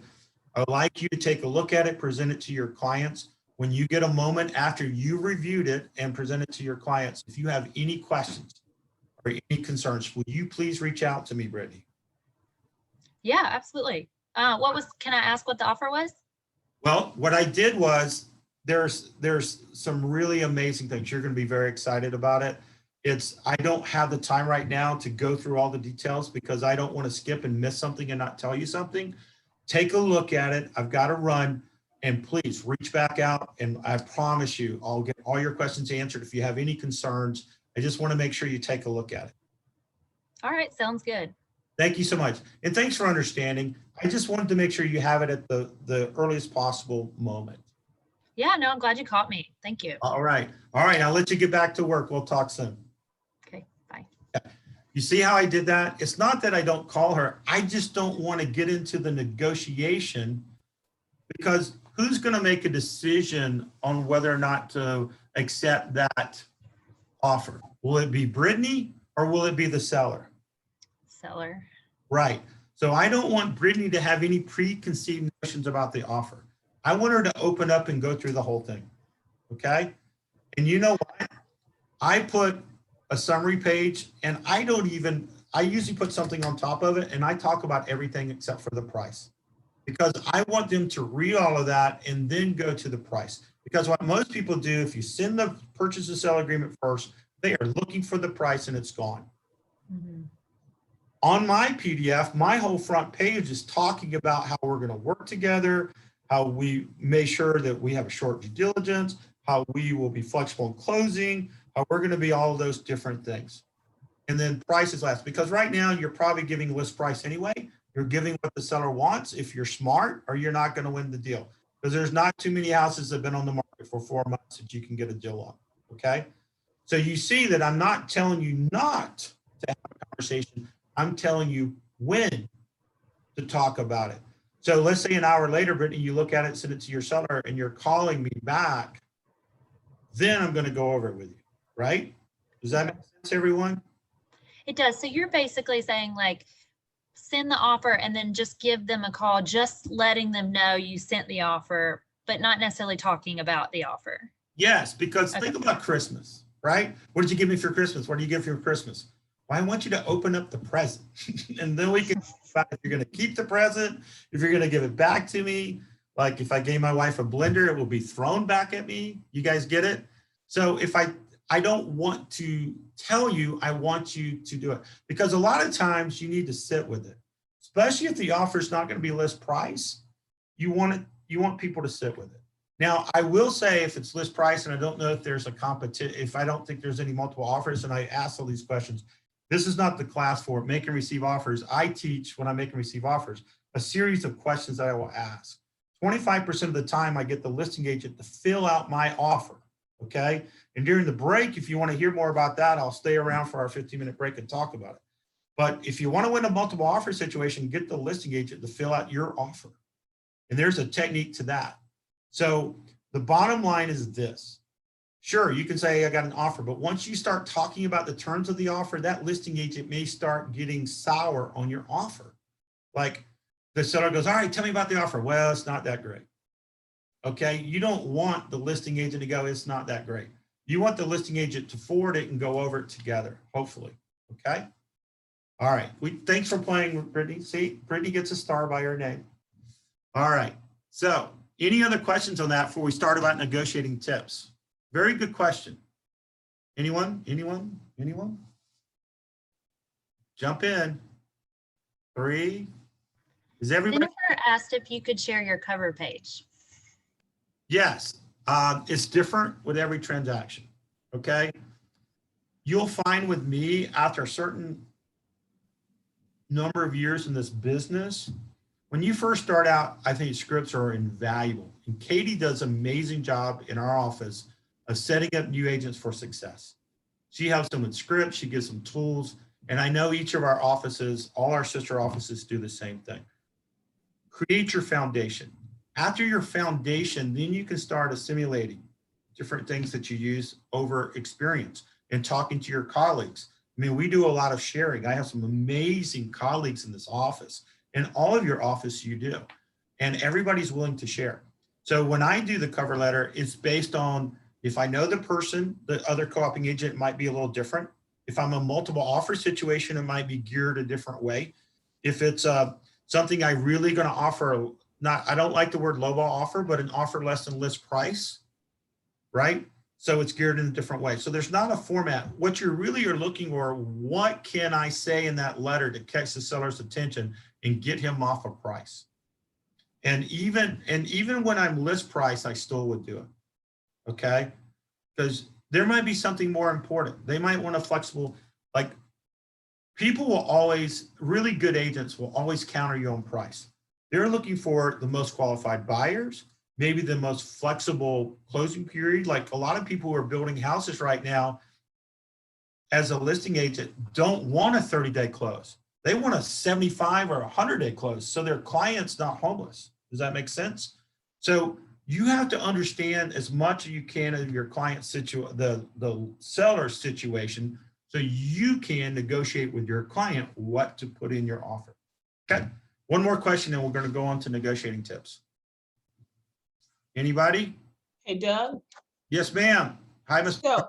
I'd like you to take a look at it, present it to your clients. When you get a moment after you reviewed it and present it to your clients, if you have any questions or any concerns, will you please reach out to me, Brittany? Yeah, absolutely. Can I ask what the offer was? Well, what I did was there's some really amazing things. You're going to be very excited about it. I don't have the time right now to go through all the details because I don't want to skip and miss something and not tell you something. Take a look at it. I've got to run, and please reach back out, and I promise you I'll get all your questions answered. If you have any concerns, I just want to make sure you take a look at it. All right, sounds good. Thank you so much. And thanks for understanding. I just wanted to make sure you have it at the earliest possible moment. Yeah, no, I'm glad you caught me. Thank you. All right. All right. I'll let you get back to work. We'll talk soon. Okay, bye. You see how I did that? It's not that I don't call her. I just don't want to get into the negotiation because who's going to make a decision on whether or not to accept that offer? Will it be Brittany or will it be the seller? Seller. Right. So I don't want Brittany to have any preconceived notions about the offer. I want her to open up and go through the whole thing. Okay. And you know what? I put a summary page and I usually put something on top of it and I talk about everything except for the price because I want them to read all of that and then go to the price. Because what most people do, if you send the purchase and sale agreement first, they are looking for the price and it's gone. Mm-hmm. On my PDF, my whole front page is talking about how we're going to work together, how we make sure that we have a short due diligence, how we will be flexible in closing, how we're going to be all of those different things. And then price is last, because right now you're probably giving list price anyway. You're giving what the seller wants if you're smart, or you're not going to win the deal. Because there's not too many houses that have been on the market for 4 months that you can get a deal on, okay? So you see that I'm not telling you not to have a conversation. I'm telling you when to talk about it. So let's say an hour later, Brittany, you look at it, send it to your seller, and you're calling me back. Then I'm going to go over it with you, right? Does that make sense, everyone? It does. So you're basically saying like, send the offer and then just give them a call, just letting them know you sent the offer, but not necessarily talking about the offer. Yes, because Okay. think about Christmas, right? What did you give me for Christmas? What do you give for Christmas? Well, I want you to open up the present. And then we can decide if you're going to keep the present, if you're going to give it back to me. Like if I gave my wife a blender, it will be thrown back at me. You guys get it? So if I don't want to tell you, I want you to do it. Because a lot of times you need to sit with it, especially if the offer is not going to be list price. You want people to sit with it. Now, I will say if it's list price and I don't know if there's a competition, if I don't think there's any multiple offers and I ask all these questions, this is not the class for make and receive offers. I teach when I make and receive offers, a series of questions that I will ask. 25% of the time I get the listing agent to fill out my offer, okay? And during the break, if you want to hear more about that, I'll stay around for our 15-minute break and talk about it. But if you want to win a multiple offer situation, get the listing agent to fill out your offer. And there's a technique to that. So the bottom line is this. Sure, you can say I got an offer, but once you start talking about the terms of the offer, that listing agent may start getting sour on your offer. Like the seller goes, all right, tell me about the offer. Well, it's not that great. Okay, you don't want the listing agent to go, it's not that great. You want the listing agent to forward it and go over it together, hopefully, okay? All right, thanks for playing with Brittany. See, Brittany gets a star by her name. All right, so any other questions on that before we start about negotiating tips? Very good question. Anyone? Jump in. 3. Is everybody? Jennifer asked if you could share your cover page. Yes, it's different with every transaction, okay? You'll find with me after a certain number of years in this business, when you first start out, I think scripts are invaluable. And Katie does an amazing job in our office of setting up new agents for success. She helps them with scripts, she gives them tools, and I know each of our offices, all our sister offices do the same thing. Create your foundation. After your foundation, then you can start assimilating different things that you use over experience and talking to your colleagues. I mean, we do a lot of sharing. I have some amazing colleagues in this office, and all of your office you do, and everybody's willing to share. So when I do the cover letter, it's based on if I know the person, the other co-oping agent might be a little different. If I'm a multiple offer situation, it might be geared a different way. If it's something I really going to offer, I don't like the word lowball offer, but an offer less than list price, right? So it's geared in a different way. So there's not a format. What you really are looking for, what can I say in that letter to catch the seller's attention and get him off a price? And even when I'm list price, I still would do it, okay? Because there might be something more important. They might want a flexible, like people will always, really good agents will always counter you on price. They're looking for the most qualified buyers, maybe the most flexible closing period. Like a lot of people who are building houses right now as a listing agent don't want a 30-day close. They want a 75 or 100-day close. So their client's not homeless. Does that make sense? So you have to understand as much as you can of your client's the seller's situation, so you can negotiate with your client what to put in your offer. Okay, one more question and we're going to go on to negotiating tips. Anybody? Hey, Doug. Yes, ma'am. Hi, Ms. So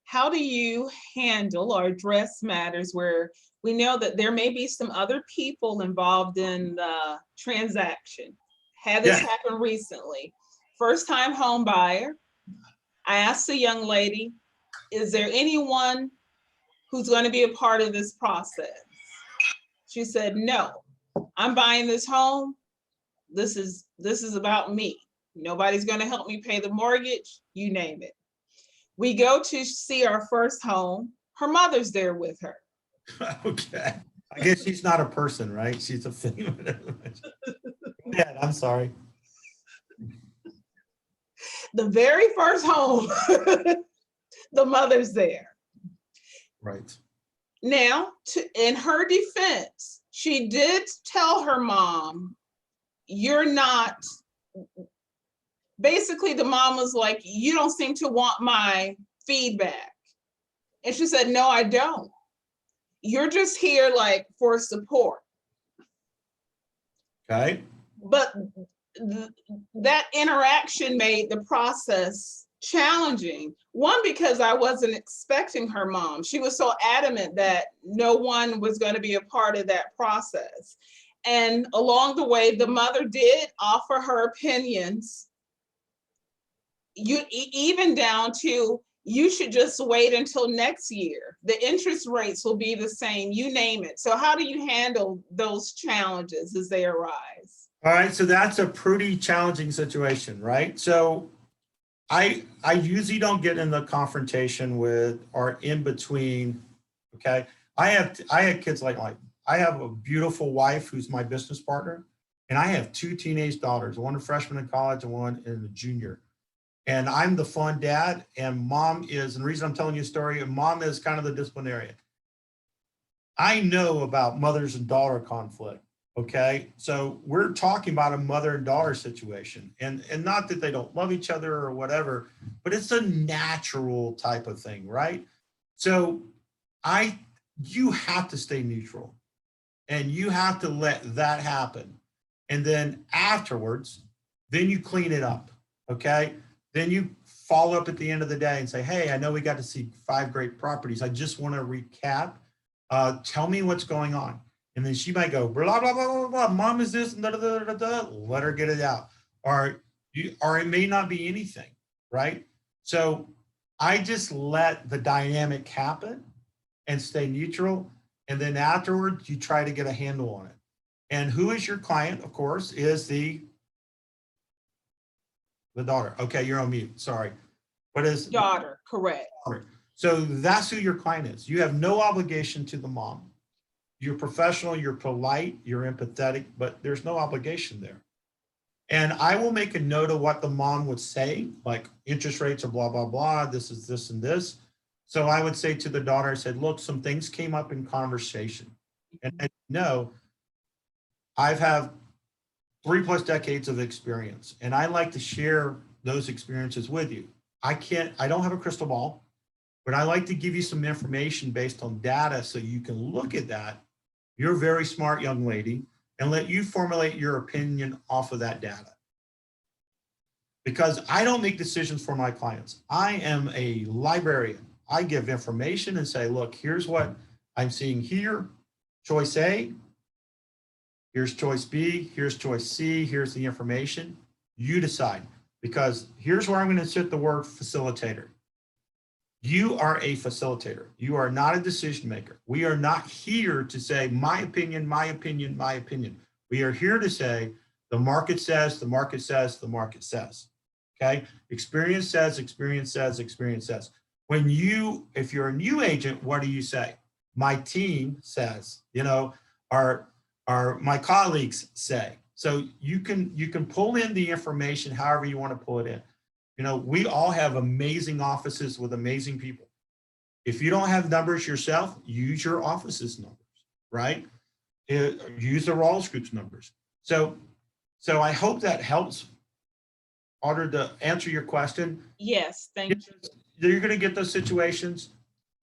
how do you handle or address matters where we know that there may be some other people involved in the transaction? Had this happen recently. First time home buyer. I asked the young lady, is there anyone who's going to be a part of this process? She said, no, I'm buying this home. This is about me. Nobody's going to help me pay the mortgage, you name it. We go to see our first home. Her mother's there with her. Okay. I guess she's not a person, right? She's a thing. Yeah, I'm sorry. The very first home, the mother's there. Right. Now, in her defense, she did tell her mom, you're not, basically the mom was like, you don't seem to want my feedback. And she said, no, I don't. you're just here like for support. Okay. But that interaction made the process challenging. One, because I wasn't expecting her mom. She was so adamant that no one was going to be a part of that process. And along the way, the mother did offer her opinions, even down to, you should just wait until next year. The interest rates will be the same, you name it. So how do you handle those challenges as they arise? All right, so that's a pretty challenging situation, right? So I usually don't get in the confrontation with or in between, okay? I had kids like I have a beautiful wife who's my business partner, and I have 2 teenage daughters, one a freshman in college and one in a junior. And I'm the fun dad, and mom is, and the reason I'm telling you a story, and mom is kind of the disciplinarian. I know about mothers and daughter conflict, okay? So we're talking about a mother and daughter situation, and not that they don't love each other or whatever, but it's a natural type of thing, right? So you have to stay neutral, and you have to let that happen. And then afterwards, then you clean it up, okay? Then you follow up at the end of the day and say, hey, I know we got to see 5 great properties. I just want to recap. Tell me what's going on. And then she might go, blah, blah, blah, blah, blah. Mom is this, and da, da, da, da, da. Let her get it out. Or it may not be anything, right? So I just let the dynamic happen and stay neutral. And then afterwards, you try to get a handle on it. And who is your client, of course, is the daughter. Okay, you're on mute, sorry. What is? Daughter, correct. So that's who your client is. You have no obligation to the mom. You're professional, you're polite, you're empathetic, but there's no obligation there. And I will make a note of what the mom would say, like interest rates are blah, blah, blah, this is this and this. So I would say to the daughter, I said, look, some things came up in conversation. And I know I've had 3+ decades of experience, and I like to share those experiences with you. I don't have a crystal ball, but I like to give you some information based on data so you can look at that. You're a very smart young lady, and let you formulate your opinion off of that data. Because I don't make decisions for my clients. I am a librarian. I give information and say, look, here's what I'm seeing here, choice A, here's choice B, here's choice C, here's the information. You decide, because here's where I'm going to insert the word facilitator. You are a facilitator. You are not a decision maker. We are not here to say my opinion, my opinion, my opinion. We are here to say the market says, the market says, the market says. Okay? Experience says, experience says, experience says. If you're a new agent, what do you say? My team says, my colleagues say. So you can pull in the information however you want to pull it in. We all have amazing offices with amazing people. If you don't have numbers yourself, use your office's numbers, right? Use the Rawls Group's numbers. So I hope that helps, Audra, to answer your question. Yes, thank you. You're going to get those situations.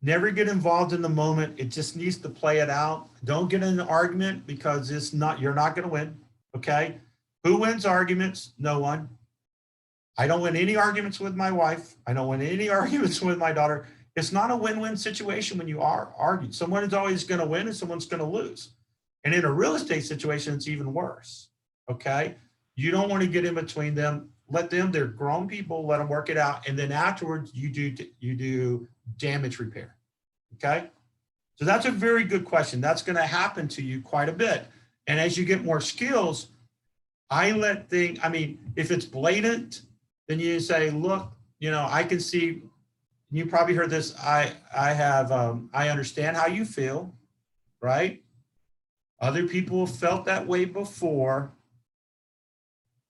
Never get involved in the moment. It just needs to play it out. Don't get in an argument, because you're not going to win, okay? Who wins arguments? No one. I don't win any arguments with my wife. I don't win any arguments with my daughter. It's not a win-win situation when you are arguing. Someone is always going to win and someone's going to lose. And in a real estate situation, it's even worse, okay? You don't want to get in between them. Let them, they're grown people, let them work it out. And then afterwards, you do damage repair, okay? So that's a very good question. That's going to happen to you quite a bit. And as you get more skills, if it's blatant, then you say, look, I can see, you probably heard this, I understand how you feel, right? Other people have felt that way before.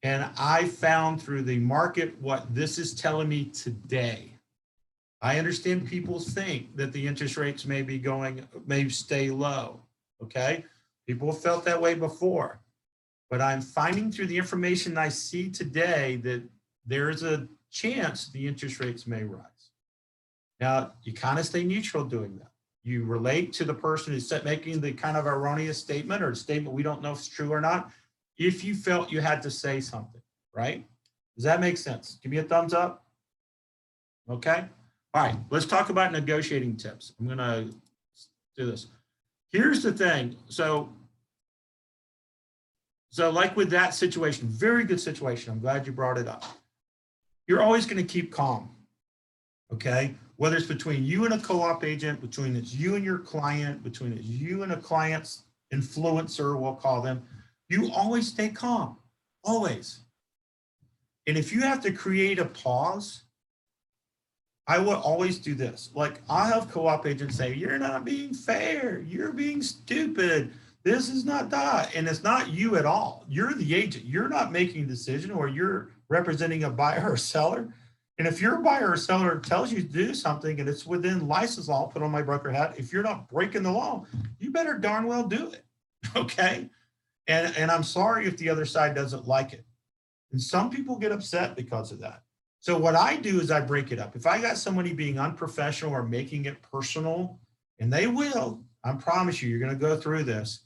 And I found through the market what this is telling me today. I understand people think that the interest rates may stay low, okay? People have felt that way before. But I'm finding through the information I see today that there's a chance the interest rates may rise. Now, you kind of stay neutral doing that. you relate to the person who's making the kind of erroneous statement or statement we don't know if it's true or not, if you felt you had to say something, right? Does that make sense? Give me a thumbs up. Okay. All right, let's talk about negotiating tips. I'm gonna do this. Here's the thing. So like with that situation, very good situation. I'm glad you brought it up. You're always going to keep calm. Okay. Whether it's between you and a co-op agent, between it's you and your client, between it's you and a client's influencer, we'll call them, you always stay calm, always. And if you have to create a pause, I will always do this. Like I have co-op agents say, you're not being fair. You're being stupid. This is not that. And it's not you at all. You're the agent. You're not making a decision, or you're representing a buyer or seller. And if your buyer or seller tells you to do something and it's within license law, I'll put on my broker hat, if you're not breaking the law, you better darn well do it. Okay. And I'm sorry if the other side doesn't like it. And some people get upset because of that. So what I do is I break it up. If I got somebody being unprofessional or making it personal, and they will, I promise you, you're going to go through this,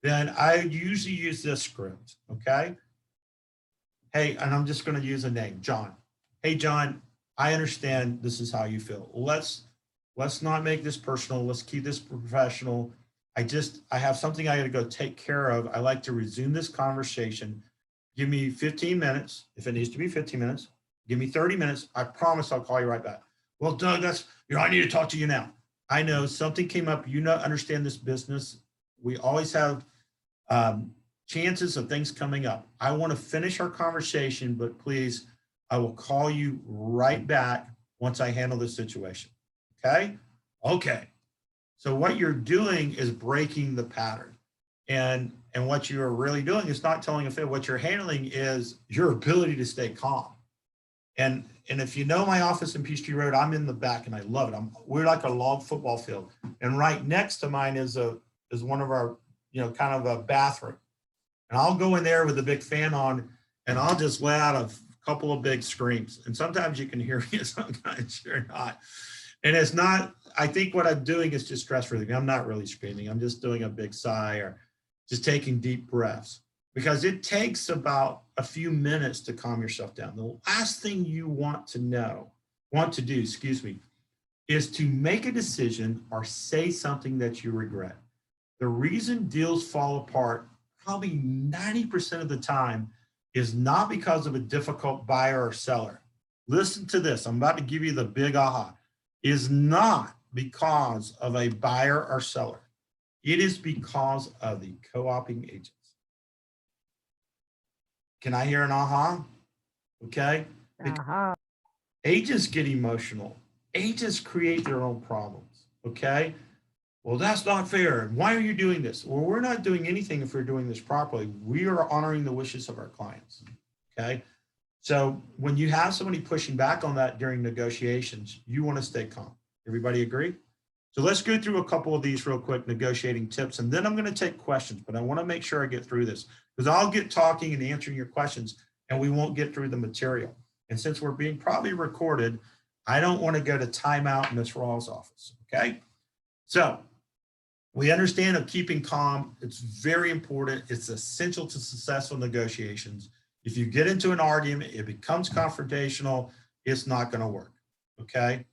then I usually use this script, okay? Hey, and I'm just going to use a name, John. Hey, John, I understand this is how you feel. Let's not make this personal. Let's keep this professional. I have something I got to go take care of. I like to resume this conversation. Give me 15 minutes. If it needs to be 15 minutes, give me 30 minutes. I promise I'll call you right back. Well, Doug, I need to talk to you now. I know something came up. You understand this business. We always have chances of things coming up. I want to finish our conversation, but please, I will call you right back once I handle this situation. Okay? Okay. So what you're doing is breaking the pattern. And what you're really doing is not telling a fib. What you're handling is your ability to stay calm. And if you know my office in Peachtree Road, I'm in the back and I love it. We're like a log football field. And right next to mine is one of our, kind of a bathroom. And I'll go in there with a big fan on and I'll just let out a couple of big screams. And sometimes you can hear me, sometimes you're not. And it's not, I think what I'm doing is just stress relieving. I'm not really screaming. I'm just doing a big sigh or just taking deep breaths, because it takes about a few minutes to calm yourself down. The last thing you want to do, is to make a decision or say something that you regret. The reason deals fall apart probably 90% of the time is not because of a difficult buyer or seller. Listen to this. I'm about to give you the big aha. Is not because of a buyer or seller. It is because of the co-oping agents. Can I hear an aha? Okay. Agents get emotional. Agents create their own problems. Okay. Well, that's not fair. Why are you doing this? Well, we're not doing anything if we're doing this properly. We are honoring the wishes of our clients. Okay. So when you have somebody pushing back on that during negotiations, you want to stay calm. Everybody agree? So let's go through a couple of these real quick negotiating tips, and then I'm going to take questions, but I want to make sure I get through this because I'll get talking and answering your questions and we won't get through the material. And since we're being probably recorded, I don't want to go to timeout in Ms. Rawls' office. Okay. So we understand of keeping calm. It's very important. It's essential to successful negotiations. If you get into an argument, it becomes confrontational, it's not going to work. Okay.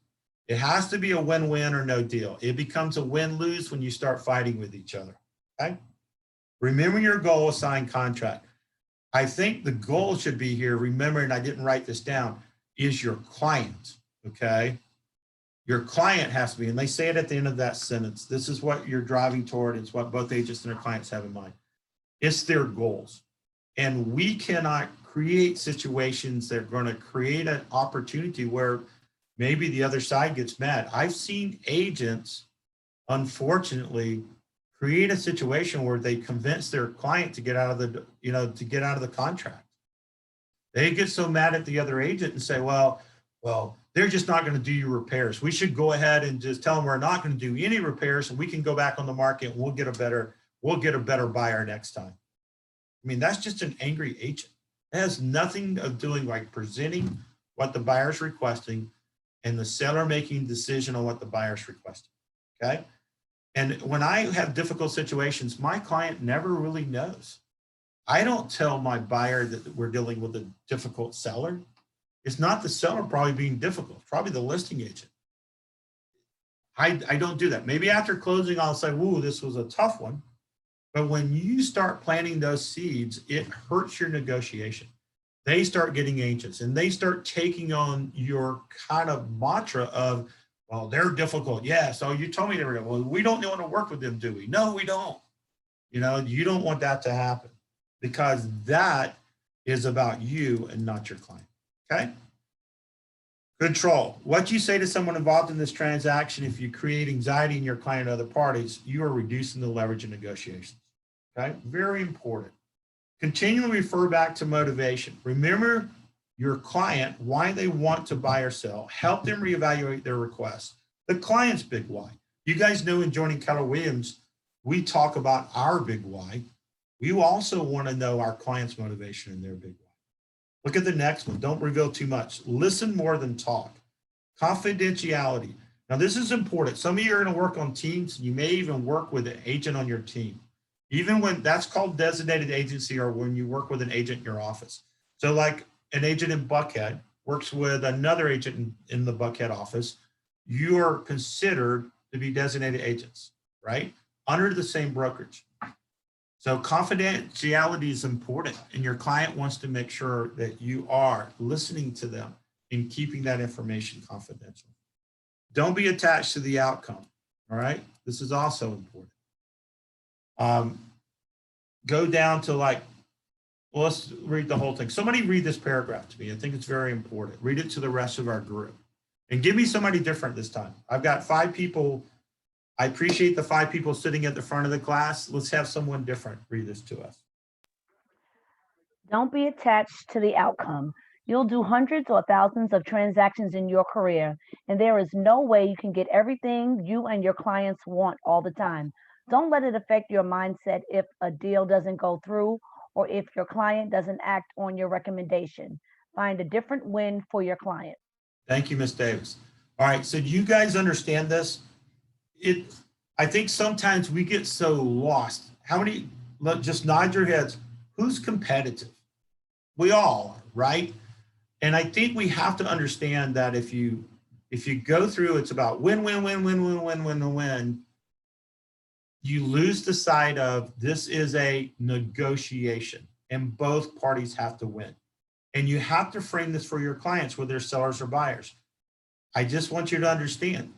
It has to be a win-win or no deal. It becomes a win-lose when you start fighting with each other. Okay. Remember your goal, assign contract. I think the goal should be here, remembering I didn't write this down, is your client. Okay. Your client has to be, and they say it at the end of that sentence. This is what you're driving toward. It's what both agents and their clients have in mind. It's their goals. And we cannot create situations that are going to create an opportunity where maybe the other side gets mad. I've seen agents, unfortunately, create a situation where they convince their client to get out of the contract. They get so mad at the other agent and say, well, they're just not going to do your repairs. We should go ahead and just tell them we're not going to do any repairs and we can go back on the market and we'll get a better buyer next time. I mean, that's just an angry agent. It has nothing of doing like presenting what the buyer's requesting and the seller making a decision on what the buyer's requesting. Okay. And when I have difficult situations, my client never really knows. I don't tell my buyer that we're dealing with a difficult seller. It's not the seller probably being difficult, it's probably the listing agent. I don't do that. Maybe after closing, I'll say, "Woo, this was a tough one." But when you start planting those seeds, it hurts your negotiation. They start getting anxious and they start taking on your kind of mantra of, well, they're difficult. Yeah, so you told me they were, well, we don't want to work with them, do we? No, we don't. You know, you don't want that to happen because that is about you and not your client, okay? Control. What you say to someone involved in this transaction, if you create anxiety in your client and other parties, you are reducing the leverage in negotiations, okay? Very important. Continually refer back to motivation. Remember your client, why they want to buy or sell. Help them reevaluate their requests. The client's big why. You guys know in joining Keller Williams, we talk about our big why. We also want to know our client's motivation and their big why. Look at the next one. Don't reveal too much. Listen more than talk. Confidentiality. Now, this is important. Some of you are going to work on teams. You may even work with an agent on your team. Even when that's called designated agency or when you work with an agent in your office. So like an agent in Buckhead works with another agent in the Buckhead office, you are considered to be designated agents, right? Under the same brokerage. So confidentiality is important and your client wants to make sure that you are listening to them and keeping that information confidential. Don't be attached to the outcome, all right? This is also important. Go down to like, well, let's read the whole thing. Somebody read this paragraph to me. I think it's very important. Read it to the rest of our group and give me somebody different this time. I've got 5 people. I appreciate the 5 people sitting at the front of the class. Let's have someone different read this to us. Don't be attached to the outcome. You'll do hundreds or thousands of transactions in your career, and there is no way you can get everything you and your clients want all the time. Don't let it affect your mindset if a deal doesn't go through or if your client doesn't act on your recommendation. Find a different win for your client. Thank you, Ms. Davis. All right, so do you guys understand this? I think sometimes we get so lost. How many, just nod your heads, who's competitive? We all are, right? And I think we have to understand that if you go through, it's about win, win, win, win, win, win, win, win. You lose the sight of this is a negotiation and both parties have to win. And you have to frame this for your clients, whether they're sellers or buyers. I just want you to understand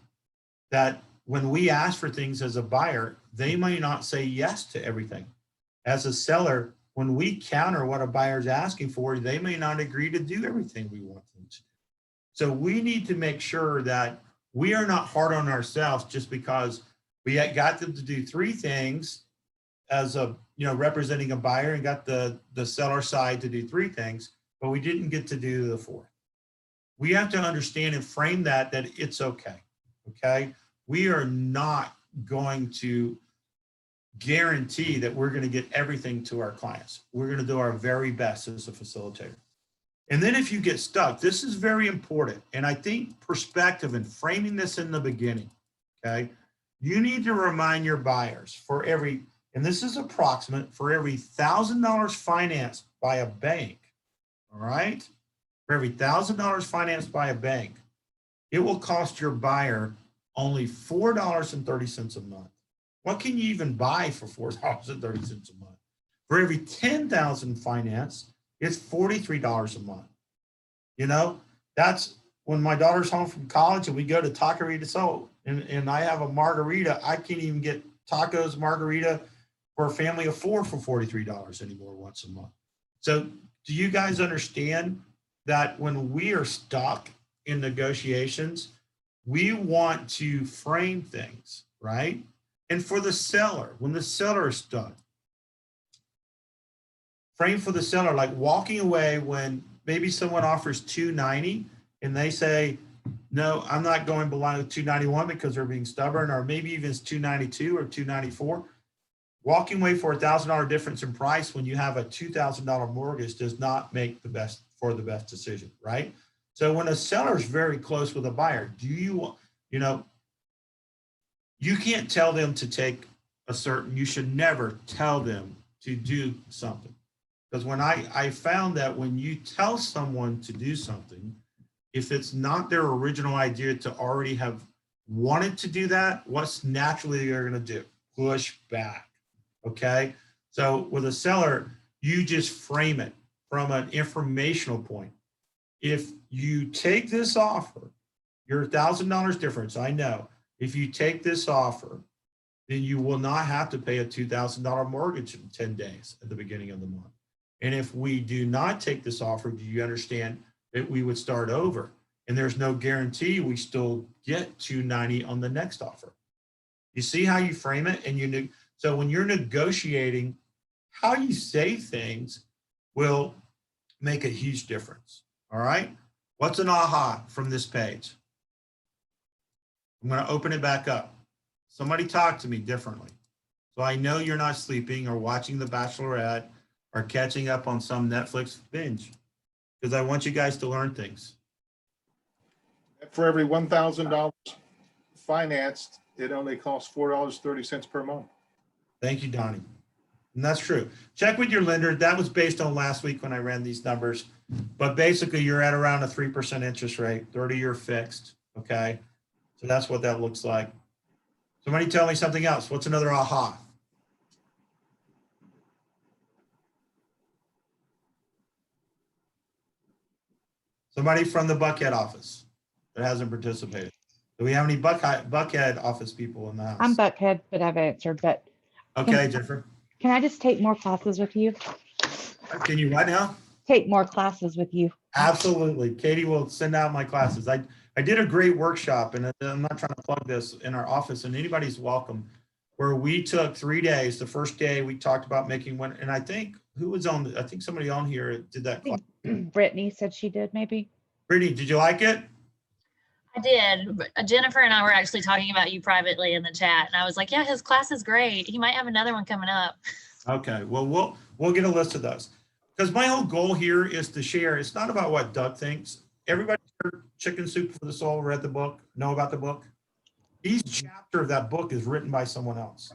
that when we ask for things as a buyer, they may not say yes to everything. As a seller, when we counter what a buyer's asking for, they may not agree to do everything we want them to do. So we need to make sure that we are not hard on ourselves just because we got them to do 3 things as a, representing a buyer and got the seller side to do 3 things, but we didn't get to do the 4th. We have to understand and frame that it's okay, okay? We are not going to guarantee that we're going to get everything to our clients. We're going to do our very best as a facilitator. And then if you get stuck, this is very important. And I think perspective and framing this in the beginning, okay? You need to remind your buyers for every, and this is approximate, for every $1,000 financed by a bank, all right? For every $1,000 financed by a bank, it will cost your buyer only $4.30 a month. What can you even buy for $4.30 a month? For every $10,000 finance, it's $43 a month. That's when my daughter's home from college and we go to Taqueria del Sol and I have a margarita. I can't even get tacos, margarita for a family of 4 for $43 anymore once a month. So do you guys understand that when we are stuck in negotiations, we want to frame things, right? And for the seller, when the seller is stuck, frame for the seller, like walking away when maybe someone offers $290 and they say, no, I'm not going below $291 because they're being stubborn, or maybe even it's $292 or $294. Walking away for $1,000 difference in price when you have a $2,000 mortgage does not make the best decision, right? So when a seller is very close with a buyer, do you you can't tell them to take a certain, you should never tell them to do something. Because when I found that when you tell someone to do something, if it's not their original idea to already have wanted to do that, what's naturally they're going to do? Push back. Okay. So with a seller, you just frame it from an informational point. If you take this offer, your $1,000 difference, I know. If you take this offer, then you will not have to pay a $2,000 mortgage in 10 days at the beginning of the month. And if we do not take this offer, do you understand that we would start over? And there's no guarantee we still get $290 on the next offer. You see how you frame it? And so when you're negotiating, how you say things will make a huge difference. All right. What's an aha from this page? I'm going to open it back up. Somebody talk to me differently. So I know you're not sleeping or watching The Bachelorette or catching up on some Netflix binge, because I want you guys to learn things. For every $1,000 financed, it only costs $4.30 per month. Thank you, Donnie. And that's true. Check with your lender. That was based on last week when I ran these numbers. But basically, you're at around a 3% interest rate, 30-year fixed. Okay. So that's what that looks like. Somebody tell me something else. What's another aha? Somebody from the Buckhead office that hasn't participated. Do we have any Buckhead office people in the house? I'm Buckhead, but I've answered, but. Okay, Jennifer. Can I just take more classes with you? Can you what now? Take more classes with you. Absolutely. Katie will send out my classes. I did a great workshop, and I'm not trying to plug this, in our office, and anybody's welcome, where we took 3 days. The first day we talked about making one, and I think I think somebody on here did that class. Brittany said she did, maybe. Brittany, did you like it? I did. But Jennifer and I were actually talking about you privately in the chat, and I was like, yeah, his class is great. He might have another one coming up. Okay, well, we'll get a list of those. Because my whole goal here is to share. It's not about what Doug thinks. Everybody heard Chicken Soup for the Soul, read the book, know about the book? Each chapter of that book is written by someone else.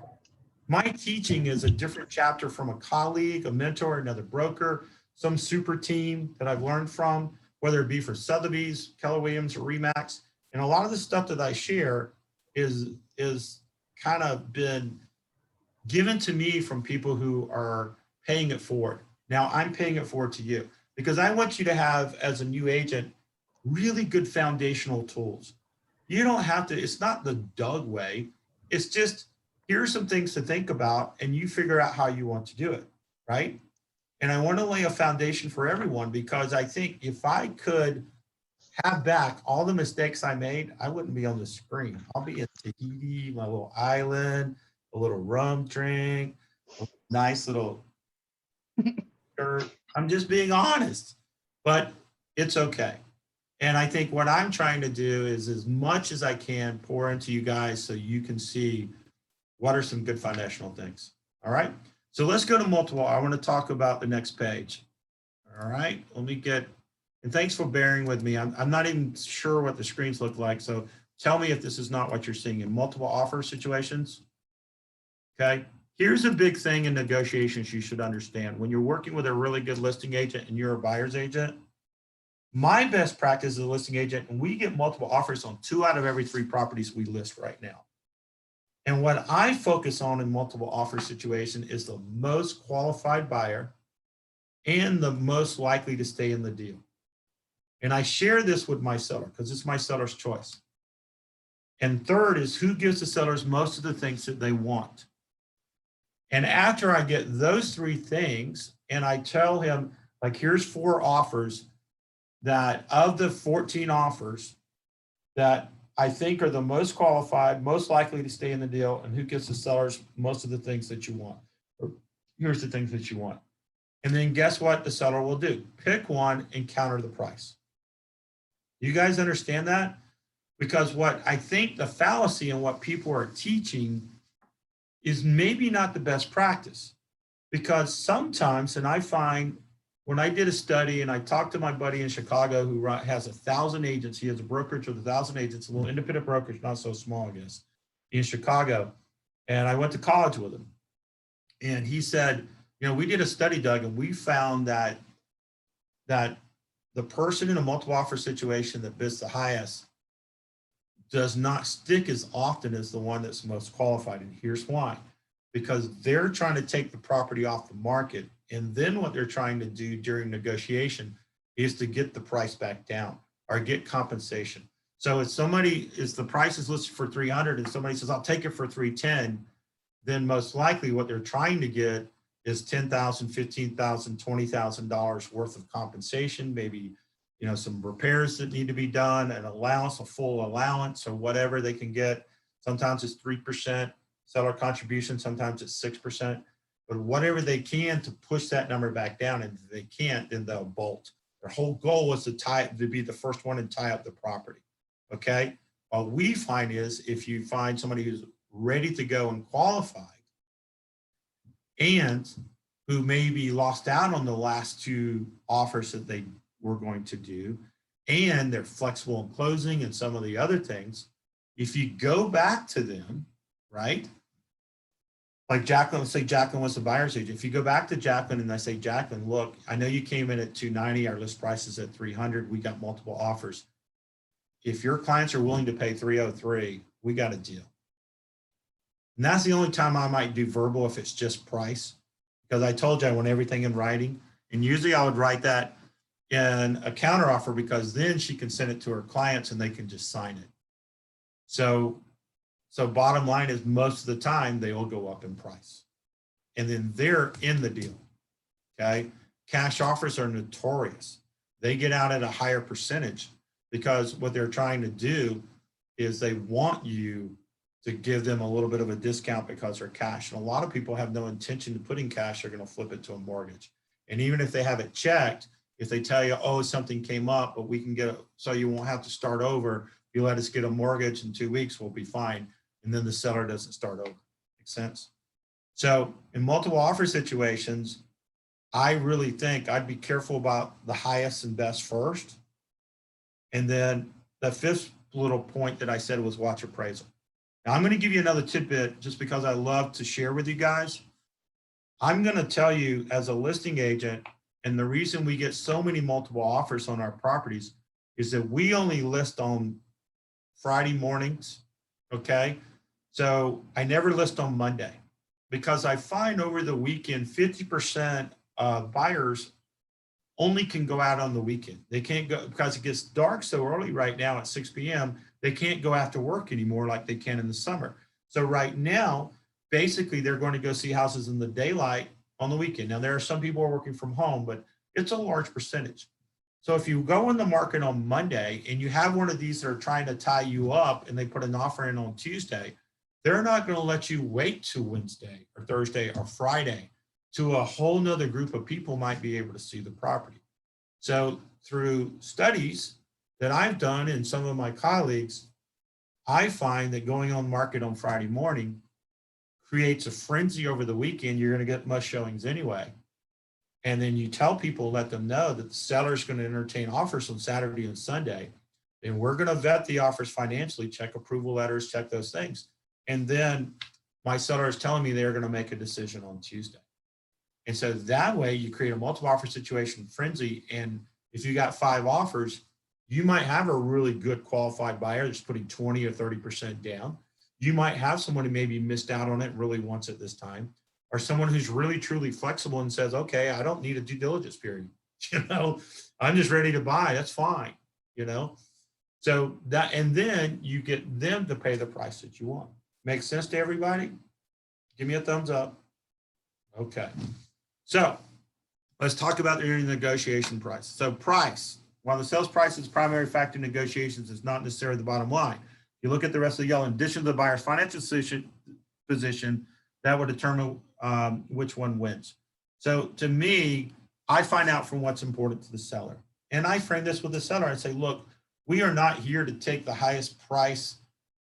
My teaching is a different chapter from a colleague, a mentor, another broker, some super team that I've learned from, whether it be for Sotheby's, Keller Williams, or Remax. And a lot of the stuff that I share is kind of been given to me from people who are paying it forward. Now I'm paying it forward to you because I want you to have, as a new agent, really good foundational tools. You don't have to, it's not the Doug way. It's just, here's some things to think about and you figure out how you want to do it, right? And I want to lay a foundation for everyone because I think if I could have back all the mistakes I made, I wouldn't be on the screen. I'll be in Tahiti, my little island, a little rum drink, a nice little shirt. I'm just being honest, but it's okay. And I think what I'm trying to do is as much as I can pour into you guys so you can see what are some good foundational things. All right. So let's go to multiple. I want to talk about the next page. All right. Let me get, and thanks for bearing with me. I'm not even sure what the screens look like. So tell me if this is not what you're seeing in multiple offer situations. Okay. Here's a big thing in negotiations you should understand. When you're working with a really good listing agent and you're a buyer's agent, my best practice as a listing agent, and we get multiple offers on 2 out of every 3 properties we list right now. And what I focus on in multiple offer situation is the most qualified buyer and the most likely to stay in the deal. And I share this with my seller because it's my seller's choice. And third is who gives the sellers most of the things that they want. And after I get those 3 things and I tell him, like, here's 4 offers that of the 14 offers that I think are the most qualified, most likely to stay in the deal, and who gets the sellers most of the things that you want. Or here's the things that you want. And then guess what the seller will do? Pick one and counter the price. You guys understand that? Because what I think the fallacy and what people are teaching is maybe not the best practice. Because sometimes, and I find when I did a study and I talked to my buddy in Chicago who has 1,000 agents, he has a brokerage with 1,000 agents, a little independent brokerage, not so small, I guess. in Chicago. And I went to college with him. And he said, you know, we did a study, Doug, and we found that the person in a multiple offer situation that bids the highest does not stick as often as the one that's most qualified. And here's why. Because they're trying to take the property off the market. And then what they're trying to do during negotiation is to get the price back down or get compensation. So if the price is listed for 300 and somebody says, I'll take it for 310, then most likely what they're trying to get is $10,000, $15,000, $20,000 worth of compensation, maybe, you know, some repairs that need to be done, an allowance, a full allowance or whatever they can get. Sometimes it's 3% seller contribution, sometimes it's 6%, but whatever they can to push that number back down. And if they can't, then they'll bolt. Their whole goal was to be the first one and tie up the property. Okay. What we find is if you find somebody who's ready to go and qualified and who maybe lost out on the last two offers that they were going to do, and they're flexible in closing and some of the other things, if you go back to them, right? Like Jacqueline, let's say Jacqueline was the buyer's agent. If you go back to Jacqueline and I say, Jacqueline, look, I know you came in at 290, our list price is at 300, we got multiple offers. If your clients are willing to pay 303, we got a deal. And that's the only time I might do verbal if it's just price, because I told you I want everything in writing. And usually I would write that in a counteroffer because then she can send it to her clients and they can just sign it. So bottom line is most of the time they will go up in price and then they're in the deal. Okay. Cash offers are notorious. They get out at a higher percentage because what they're trying to do is they want you to give them a little bit of a discount because they're cash. And a lot of people have no intention of putting cash. They're going to flip it to a mortgage. And even if they have it checked, if they tell you, oh, something came up, but we can get it, so you won't have to start over. If you let us get a mortgage in 2 weeks, we'll be fine. And then the seller doesn't start over. Makes sense? So in multiple offer situations, I really think I'd be careful about the highest and best first. And then the fifth little point that I said was watch appraisal. Now I'm going to give you another tidbit just because I love to share with you guys. I'm going to tell you as a listing agent, and the reason we get so many multiple offers on our properties is that we only list on Friday mornings. Okay. So I never list on Monday because I find over the weekend, 50% of buyers only can go out on the weekend. They can't go because it gets dark so early right now at 6 p.m. They can't go after work anymore like they can in the summer. So right now, basically they're going to go see houses in the daylight on the weekend. Now there are some people who are working from home, but it's a large percentage. So if you go in the market on Monday and you have one of these that are trying to tie you up and they put an offer in on Tuesday, they're not going to let you wait to Wednesday or Thursday or Friday to a whole nother group of people might be able to see the property. So through studies that I've done and some of my colleagues, I find that going on market on Friday morning creates a frenzy over the weekend. You're going to get most showings anyway. And then you tell people, let them know that the seller is going to entertain offers on Saturday and Sunday. And we're going to vet the offers financially, check approval letters, check those things. And then my seller is telling me they're going to make a decision on Tuesday. And so that way you create a multiple offer situation frenzy. And if you got 5 offers, you might have a really good qualified buyer that's putting 20 or 30% down. You might have someone who maybe missed out on it, really wants it this time, or someone who's really truly flexible and says, okay, I don't need a due diligence period. You know, I'm just ready to buy. That's fine. You know, so that, and then you get them to pay the price that you want. Make sense to everybody? Give me a thumbs up. Okay. So let's talk about the negotiation price. So price, while the sales price is primary factor in negotiations, it's not necessarily the bottom line. You look at the rest of the yellow, in addition to the buyer's financial position, that will determine which one wins. So to me, I find out from what's important to the seller. And I frame this with the seller. I say, look, we are not here to take the highest price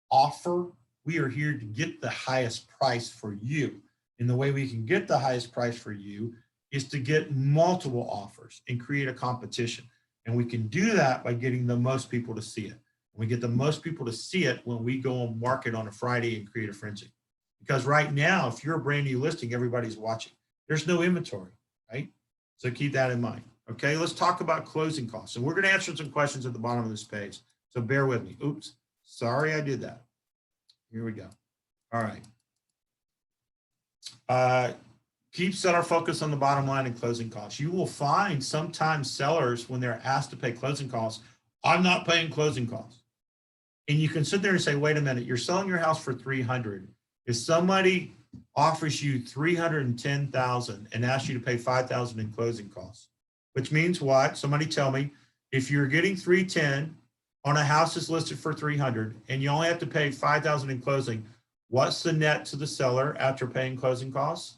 offer. We are here to get the highest price for you. And the way we can get the highest price for you is to get multiple offers and create a competition. And we can do that by getting the most people to see it. We get the most people to see it when we go on market on a Friday and create a frenzy. Because right now, if you're a brand new listing, everybody's watching. There's no inventory, right? So keep that in mind. Okay, let's talk about closing costs. And we're going to answer some questions at the bottom of this page. So bear with me. Oops, sorry I did that. Here we go. All right. Keep seller focus on the bottom line and closing costs. You will find sometimes sellers, when they're asked to pay closing costs, I'm not paying closing costs. And you can sit there and say, wait a minute, you're selling your house for 300. If somebody offers you 310,000 and asks you to pay 5,000 in closing costs, which means what? Somebody tell me, if you're getting 310 on a house that's listed for 300 and you only have to pay 5,000 in closing, what's the net to the seller after paying closing costs?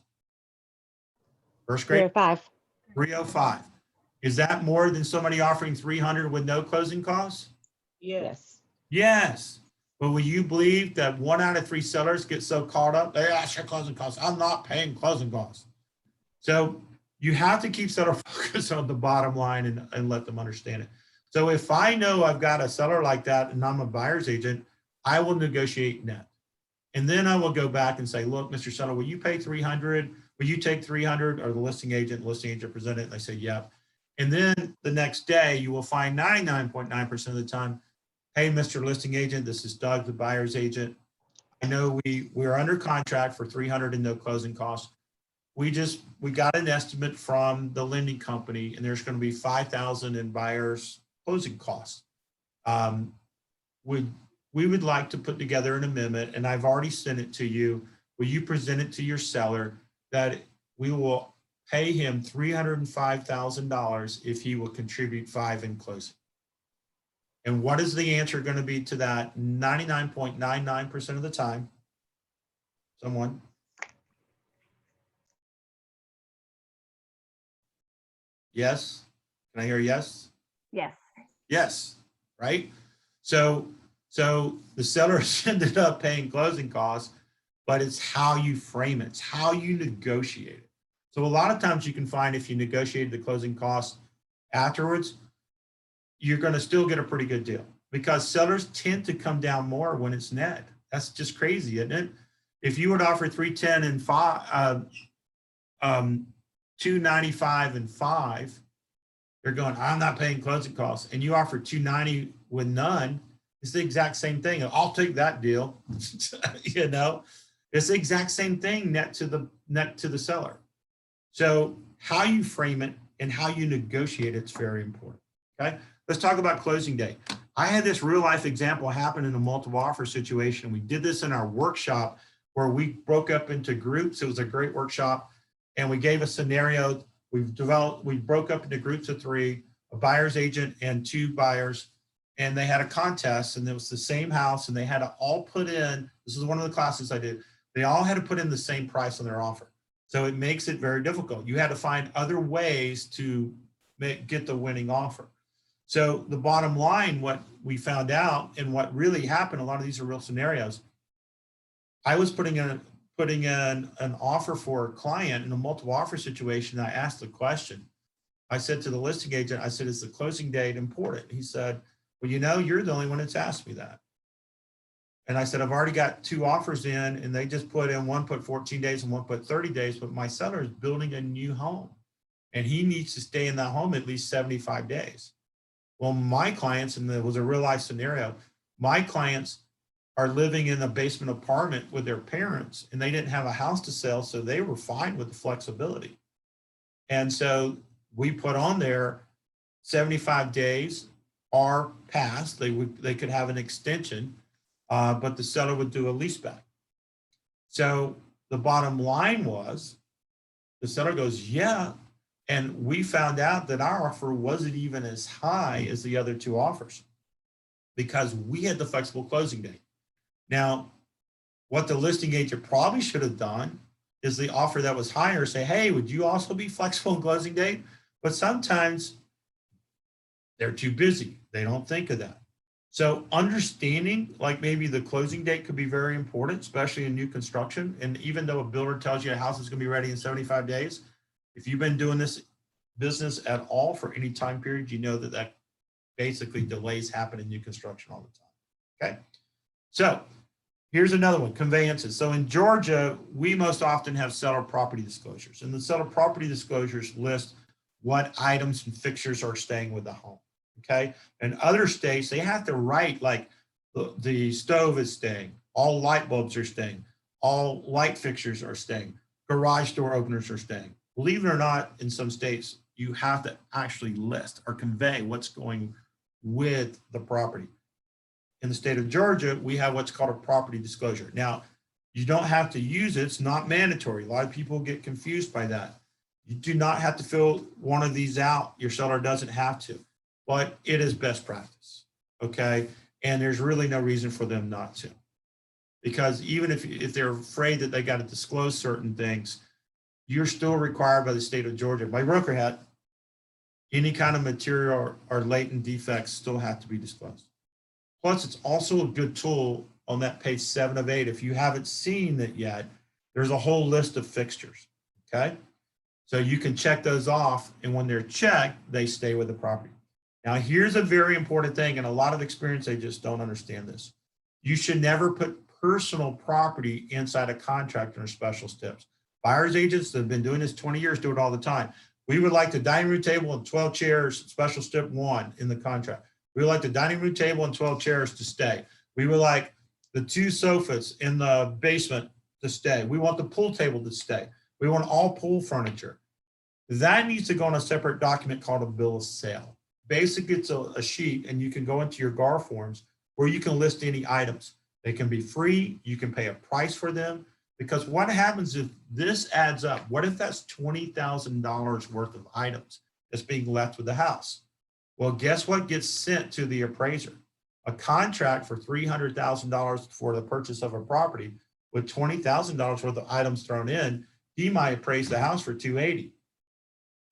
First grade? 305. 305. Is that more than somebody offering 300 with no closing costs? Yes. Yes. But will you believe that 1 out of 3 sellers get so caught up? They ask your closing costs. I'm not paying closing costs. So you have to keep seller focus on the bottom line and let them understand it. So if I know I've got a seller like that and I'm a buyer's agent, I will negotiate net. And then I will go back and say, look, Mr. Seller, will you pay 300? Will you take 300? Or the listing agent present it, and they say, yeah. And then the next day you will find 99.9% of the time, hey, Mr. Listing Agent, this is Doug, the buyer's agent. I know we're under contract for 300 and no closing costs. We got an estimate from the lending company, and there's going to be 5,000 in buyer's closing costs. We would like to put together an amendment, and I've already sent it to you. Will you present it to your seller that we will pay him $305,000 if he will contribute 5 in closing? And what is the answer going to be to that 99.99% of the time? Someone? Yes? Can I hear yes? Yes. Yes, right? So the sellers ended up paying closing costs, but it's how you frame it. It's how you negotiate it. So a lot of times you can find if you negotiate the closing costs afterwards, you're going to still get a pretty good deal because sellers tend to come down more when it's net. That's just crazy, isn't it? If you would offer 310 and 295 and 5, they're going, I'm not paying closing costs. And you offer 290 with none, it's the exact same thing. I'll take that deal. You know, it's the exact same thing net to the seller. So how you frame it and how you negotiate it's very important. Okay. Let's talk about closing date. I had this real life example happen in a multiple offer situation. We did this in our workshop where we broke up into groups. It was a great workshop, and we gave a scenario. We broke up into groups of 3, a buyer's agent and 2 buyers, and they had a contest, and it was the same house, and they had to all put in, this is one of the classes I did, they all had to put in the same price on their offer. So it makes it very difficult. You had to find other ways to get the winning offer. So the bottom line, what we found out and what really happened, a lot of these are real scenarios. I was putting in an offer for a client in a multiple offer situation. I asked the question. I said to the listing agent, I said, is the closing date important? He said, well, you know, you're the only one that's asked me that. And I said, I've already got 2 offers in, and they just put in, one put 14 days and one put 30 days, but my seller is building a new home and he needs to stay in that home at least 75 days. Well, my clients, and it was a real life scenario, my clients are living in a basement apartment with their parents, and they didn't have a house to sell, so they were fine with the flexibility. And so we put on there 75 days are passed. They could have an extension, but the seller would do a leaseback. So the bottom line was the seller goes, yeah. And we found out that our offer wasn't even as high as the other 2 offers because we had the flexible closing date. Now, what the listing agent probably should have done is the offer that was higher say, hey, would you also be flexible in closing date? But sometimes they're too busy. They don't think of that. So understanding like maybe the closing date could be very important, especially in new construction. And even though a builder tells you a house is going to be ready in 75 days, if you've been doing this business at all for any time period, you know that basically delays happen in new construction all the time. Okay. So here's another one, conveyances. So in Georgia, we most often have seller property disclosures, and the seller property disclosures list what items and fixtures are staying with the home. Okay. In other states, they have to write like the stove is staying, all light bulbs are staying, all light fixtures are staying, garage door openers are staying. Believe it or not, in some states, you have to actually list or convey what's going with the property. In the state of Georgia, we have what's called a property disclosure. Now, you don't have to use it. It's not mandatory. A lot of people get confused by that. You do not have to fill one of these out. Your seller doesn't have to, but it is best practice, okay? And there's really no reason for them not to. Because even if they're afraid that they got to disclose certain things, you're still required by the state of Georgia, by broker hat, any kind of material or latent defects still have to be disclosed. Plus, it's also a good tool on that page 7 of 8. If you haven't seen it yet, there's a whole list of fixtures, okay? So you can check those off, and when they're checked, they stay with the property. Now, here's a very important thing, and a lot of experience, they just don't understand this. You should never put personal property inside a contract or special steps. Buyers agents that have been doing this 20 years do it all the time. We would like the dining room table and 12 chairs, special step 1 in the contract. We would like the dining room table and 12 chairs to stay. We would like the 2 sofas in the basement to stay. We want the pool table to stay. We want all pool furniture. That needs to go on a separate document called a bill of sale. Basically, it's a sheet, and you can go into your GAR forms where you can list any items. They can be free. You can pay a price for them. Because what happens if this adds up? What if that's $20,000 worth of items that's being left with the house? Well, guess what gets sent to the appraiser? A contract for $300,000 for the purchase of a property with $20,000 worth of items thrown in. He might appraise the house for $280,000.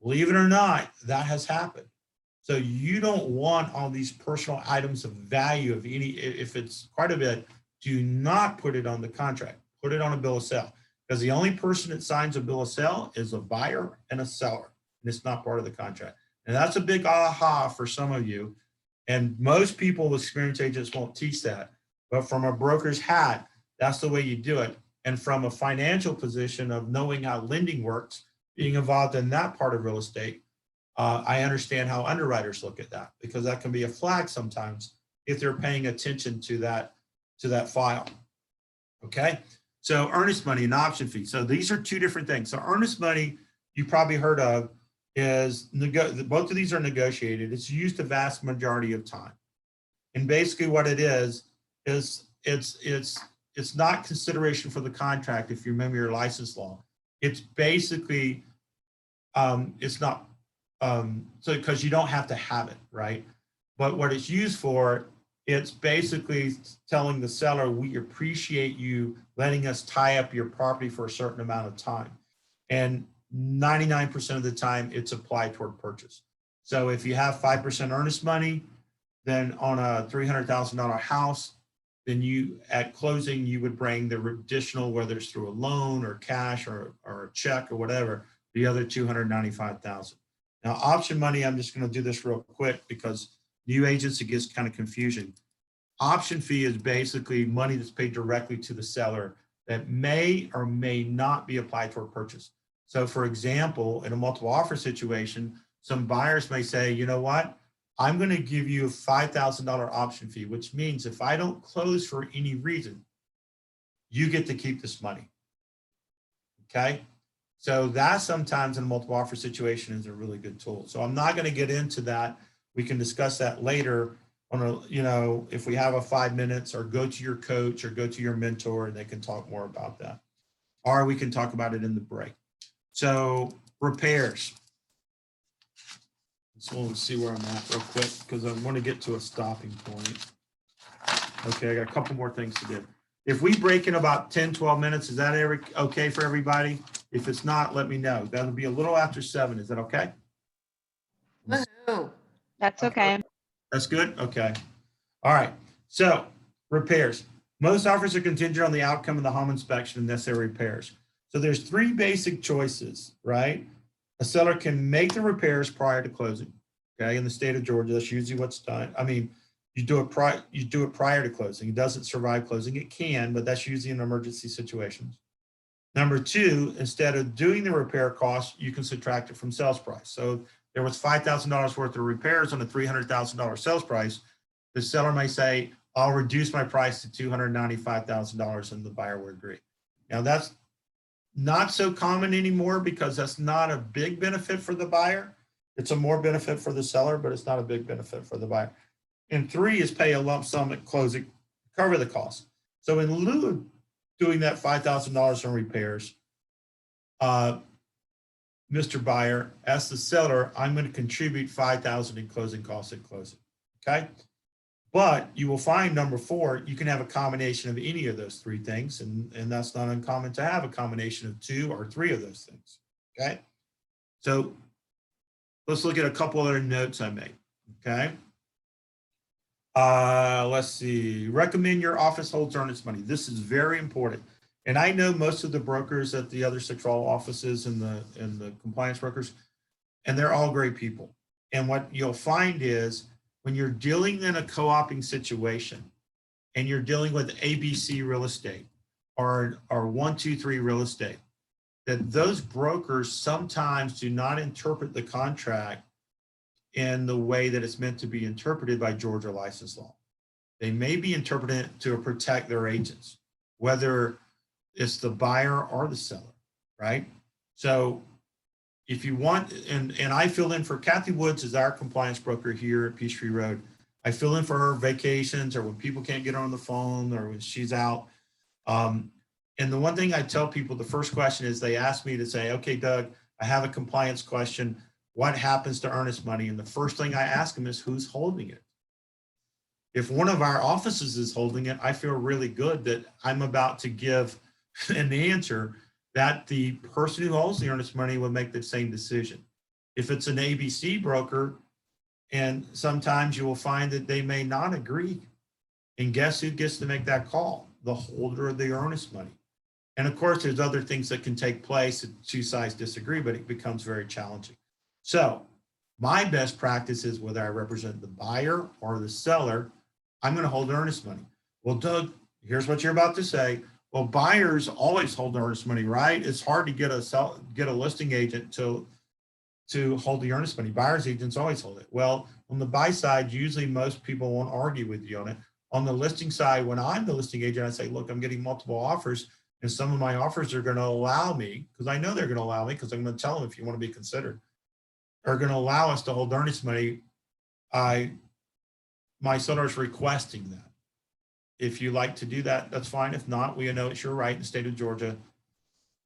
Believe it or not, that has happened. So you don't want all these personal items of value of any, if it's quite a bit, do not put it on the contract. Put it on a bill of sale, because the only person that signs a bill of sale is a buyer and a seller, and it's not part of the contract. And that's a big aha for some of you. And most people with experienced agents won't teach that, but from a broker's hat, that's the way you do it. And from a financial position of knowing how lending works, being involved in that part of real estate, I understand how underwriters look at that, because that can be a flag sometimes if they're paying attention to that file. Okay. So earnest money and option fee. So these are 2 different things. So earnest money, you probably heard of, is both of these are negotiated. It's used the vast majority of time. And basically what it is it's not consideration for the contract. If you remember your license law, it's basically, it's not, so because you don't have to have it, right? But what it's used for, it's basically telling the seller, we appreciate you letting us tie up your property for a certain amount of time. And 99% of the time it's applied toward purchase. So if you have 5% earnest money, then on a $300,000 house, then you, at closing, you would bring the additional, whether it's through a loan or cash or a check or whatever, the other $295,000. Now option money, I'm just going to do this real quick because new agents, it gets kind of confusion. Option fee is basically money that's paid directly to the seller that may or may not be applied for a purchase. So for example, in a multiple offer situation, some buyers may say, you know what, I'm going to give you a $5,000 option fee, which means if I don't close for any reason, you get to keep this money. Okay. So that sometimes in a multiple offer situation is a really good tool. So I'm not going to get into that. We can discuss that later on a, you know, if we have 5 minutes, or go to your coach or go to your mentor and they can talk more about that. Or we can talk about it in the break. So repairs. So let's see where I'm at real quick because I want to get to a stopping point. Okay, I got a couple more things to do. If we break in about 10, 12 minutes, is that okay for everybody? If it's not, let me know. That'll be a little after 7. Is that okay? Woohoo. That's okay. That's good? Okay. All right. So repairs. Most offers are contingent on the outcome of the home inspection and necessary repairs. So there's 3 basic choices, right? A seller can make the repairs prior to closing. Okay. In the state of Georgia, that's usually what's done. I mean, You do it prior to closing. It doesn't survive closing. It can, but that's usually in emergency situations. Number two, instead of doing the repair cost, you can subtract it from sales price. So there was $5,000 worth of repairs on a $300,000 sales price. The seller may say, I'll reduce my price to $295,000 and the buyer will agree. Now that's not so common anymore because that's not a big benefit for the buyer. It's a more benefit for the seller, but it's not a big benefit for the buyer. And three is pay a lump sum at closing, cover the cost. So in lieu of doing that $5,000 in repairs, Mr. Buyer, as the seller, I'm going to contribute $5,000 in closing costs at closing, okay? But you will find number four, you can have a combination of any of those three things, and that's not uncommon to have a combination of two or three of those things, okay? So let's look at a couple other notes I made, okay? Let's see, recommend your office holds earnest money. This is very important. And I know most of the brokers at the other sectoral offices and the compliance brokers, and they're all great people. And what you'll find is when you're dealing in a co-oping situation and you're dealing with ABC real estate or 123 real estate, that those brokers sometimes do not interpret the contract in the way that it's meant to be interpreted by Georgia license law. They may be interpreted to protect their agents, whether it's the buyer or the seller, right? So if you want, and I fill in for Kathy Woods is our compliance broker here at Peachtree Road. I fill in for her vacations or when people can't get her on the phone or when she's out. And the one thing I tell people, the first question is they ask me to say, okay, Doug, I have a compliance question. What happens to earnest money? And the first thing I ask them is who's holding it? If one of our offices is holding it, I feel really good that I'm about to give an answer that the person who holds the earnest money will make the same decision. If it's an ABC broker, and sometimes you will find that they may not agree. And guess who gets to make that call? The holder of the earnest money. And of course, there's other things that can take place if two sides disagree, but it becomes very challenging. So my best practice is whether I represent the buyer or the seller, I'm going to hold earnest money. Well, Doug, here's what you're about to say. Well, buyers always hold earnest money, right? It's hard to get a listing agent to hold the earnest money. Buyers agents always hold it. Well, on the buy side, usually most people won't argue with you on it. On the listing side, when I'm the listing agent, I say, look, I'm getting multiple offers, and some of my offers are going to allow me, because I know they're going to allow me, because I'm going to tell them if you want to be considered, are going to allow us to hold earnest money. My seller is requesting that. If you like to do that, that's fine. If not, we know it's your right in the state of Georgia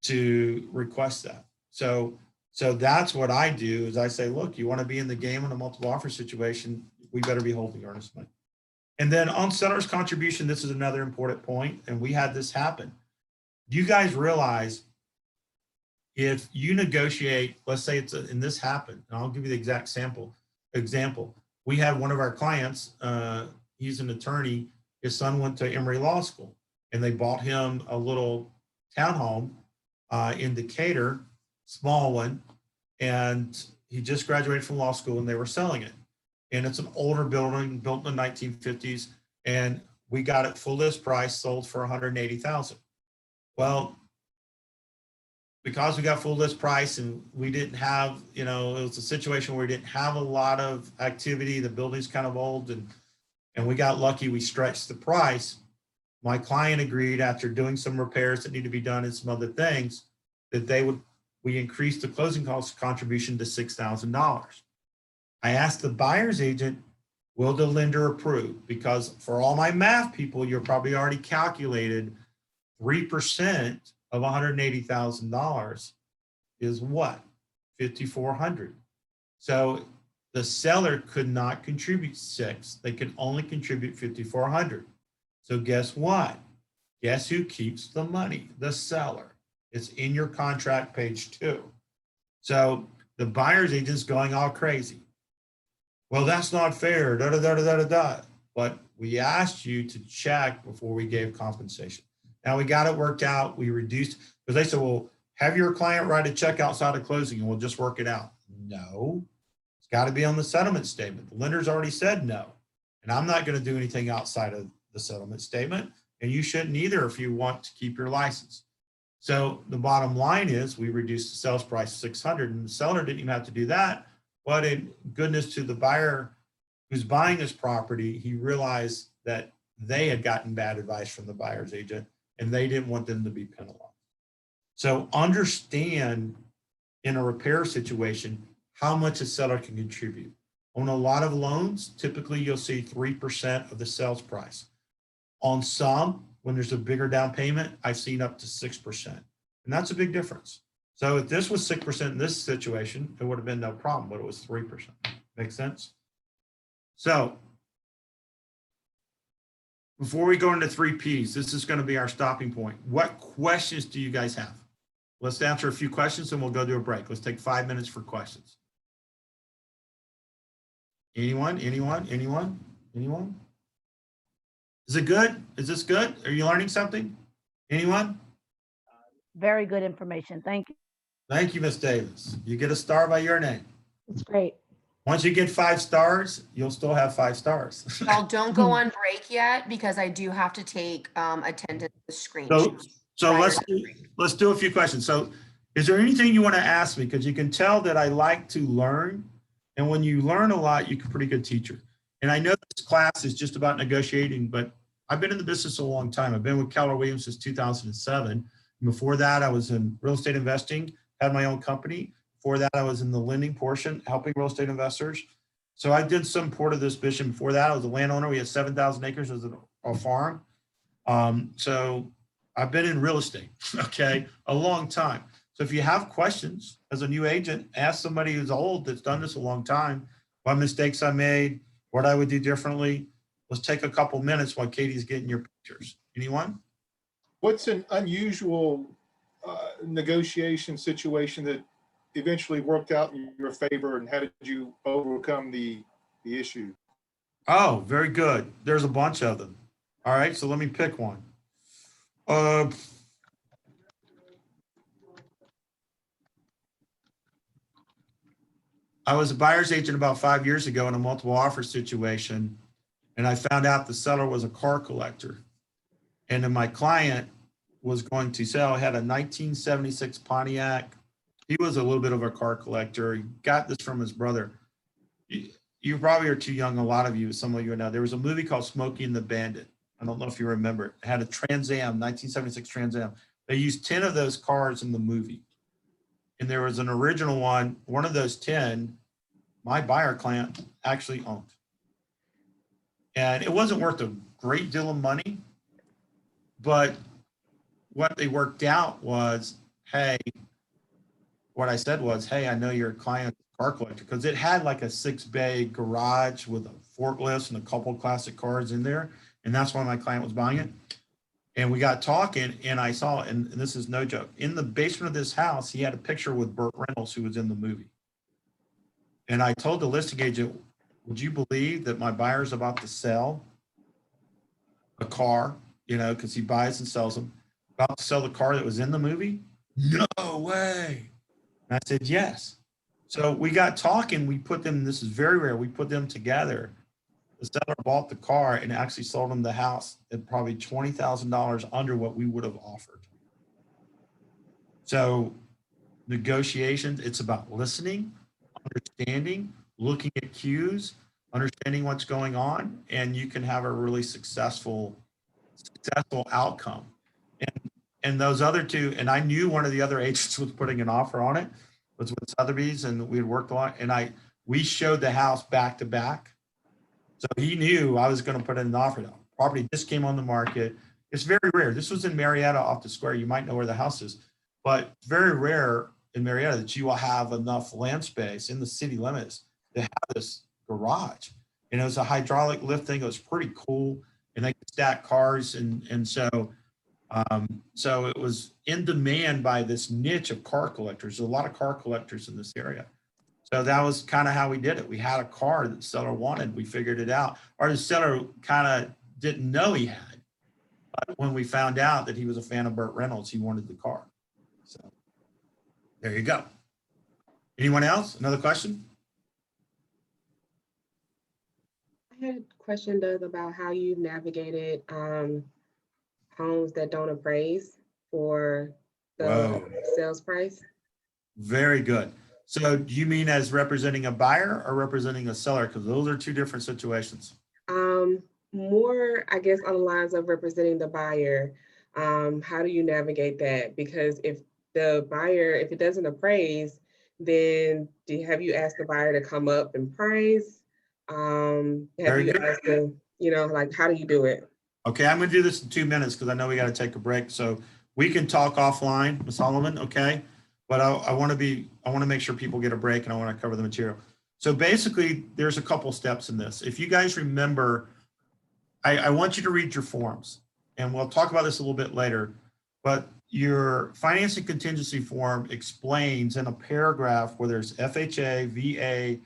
to request that. So that's what I do is I say, look, you want to be in the game in a multiple offer situation, we better be holding earnest money. And then on seller's contribution, this is another important point, and we had this happen. You guys realize if you negotiate, let's say and this happened, and I'll give you the exact example. We had one of our clients, he's an attorney, his son went to Emory Law School, and they bought him a little townhome in Decatur, small one, and he just graduated from law school and they were selling it. And it's an older building built in the 1950s, and we got it full list price, sold for $180,000. Well, because we got full list price and we didn't have, it was a situation where we didn't have a lot of activity. The building's kind of old, and we got lucky. We stretched the price. My client agreed after doing some repairs that need to be done and some other things that we increased the closing cost contribution to $6,000. I asked the buyer's agent, will the lender approve? Because for all my math people, you're probably already calculated 3% of $180,000 is what? $5,400. So the seller could not contribute $6,000. They could only contribute $5,400. So guess what? Guess who keeps the money? The seller. It's in your contract, page 2. So the buyer's agent's going all crazy. Well, that's not fair, da, da, da, da, da, da. But we asked you to check before we gave compensation. Now we got it worked out. We reduced, because they said, well, have your client write a check outside of closing and we'll just work it out. No, it's got to be on the settlement statement. The lender's already said no. And I'm not going to do anything outside of the settlement statement. And you shouldn't either if you want to keep your license. So the bottom line is we reduced the sales price to 600 and the seller didn't even have to do that. But in goodness to the buyer who's buying this property, he realized that they had gotten bad advice from the buyer's agent and they didn't want them to be penalized. So understand in a repair situation, how much a seller can contribute. On a lot of loans, typically you'll see 3% of the sales price. On some, when there's a bigger down payment, I've seen up to 6%. And that's a big difference. So if this was 6% in this situation, it would have been no problem, but it was 3%. Make sense? So before we go into 3 Ps, this is going to be our stopping point. What questions do you guys have? Let's answer a few questions and we'll go to a break. Let's take 5 minutes for questions. Anyone? Is it good? Is this good? Are you learning something? Anyone? Very good information. Thank you. Thank you, Ms. Davis. You get a star by your name. It's great. Once you get 5 stars, you'll still have 5 stars. Well, don't go on break yet because I do have to take attendance screen. So let's do a few questions. So is there anything you want to ask me? Because you can tell that I like to learn. And when you learn a lot, you're a pretty good teacher. And I know this class is just about negotiating, but I've been in the business a long time. I've been with Keller Williams since 2007. And before that, I was in real estate investing, had my own company. Before that, I was in the lending portion, helping real estate investors. So I did some part of this vision. Before that, I was a landowner. We had 7,000 acres as a farm. So I've been in real estate, okay, a long time. So if you have questions as a new agent, ask somebody who's old that's done this a long time, what mistakes I made, what I would do differently. Let's take a couple minutes while Katie's getting your pictures. Anyone? What's an unusual negotiation situation that eventually worked out in your favor, and how did you overcome the issue? Oh, very good. There's a bunch of them. All right, so let me pick one. I was a buyer's agent about 5 years ago in a multiple offer situation, and I found out the seller was a car collector. And then my client was going to sell, had a 1976 Pontiac. He was a little bit of a car collector. He got this from his brother. You probably are too young, a lot of you, some of you know. There was a movie called Smokey and the Bandit. I don't know if you remember it. It had a Trans Am, 1976 Trans Am. They used 10 of those cars in the movie. And there was an original one of those 10, my buyer client actually owned. And it wasn't worth a great deal of money, but what they worked out was, hey, what I said was, hey, I know you're a client car collector, because it had like a 6-bay garage with a forklift and a couple classic cars in there. And that's why my client was buying it. And we got talking and I saw, and this is no joke, in the basement of this house, he had a picture with Burt Reynolds, who was in the movie. And I told the listing agent, would you believe that my buyer's about to sell a car, you know, because he buys and sells them, about to sell the car that was in the movie? No way. And I said, yes. So we got talking, we put them, this is very rare, we put them together. The seller bought the car and actually sold him the house at probably $20,000 under what we would have offered. So negotiations, it's about listening, understanding, looking at cues, understanding what's going on, and you can have a really successful outcome. And those other two, and I knew one of the other agents was putting an offer on it, was with Sotheby's, and we had worked a lot, and we showed the house back to back. So he knew I was going to put in an offer. The property just came on the market. It's very rare. This was in Marietta off the square. You might know where the house is, but very rare in Marietta that you will have enough land space in the city limits to have this garage. And it was a hydraulic lift thing. It was pretty cool. And they could stack cars. And so it was in demand by this niche of car collectors. There's a lot of car collectors in this area. So that was kind of how we did it. We had a car that the seller wanted. We figured it out. Or the seller kind of didn't know he had. But when we found out that he was a fan of Burt Reynolds, he wanted the car. So there you go. Anyone else? Another question? I had a question, Doug, about how you've navigated homes that don't appraise for the Whoa, sales price. very good. So do you mean as representing a buyer or representing a seller? Because those are two different situations. More, I guess, on the lines of representing the buyer. How do you navigate that? Because if the buyer, if it doesn't appraise, then have you asked the buyer to come up in price? Have Very you good. asked them, you know, like, how do you do it? Okay, I'm gonna do this in 2 minutes because I know we got to take a break. So we can talk offline, Ms. Solomon, okay? But I want to make sure people get a break and I want to cover the material. So basically, there's a couple steps in this. If you guys remember, I want you to read your forms, and we'll talk about this a little bit later, but your financing contingency form explains in a paragraph whether it's FHA, VA,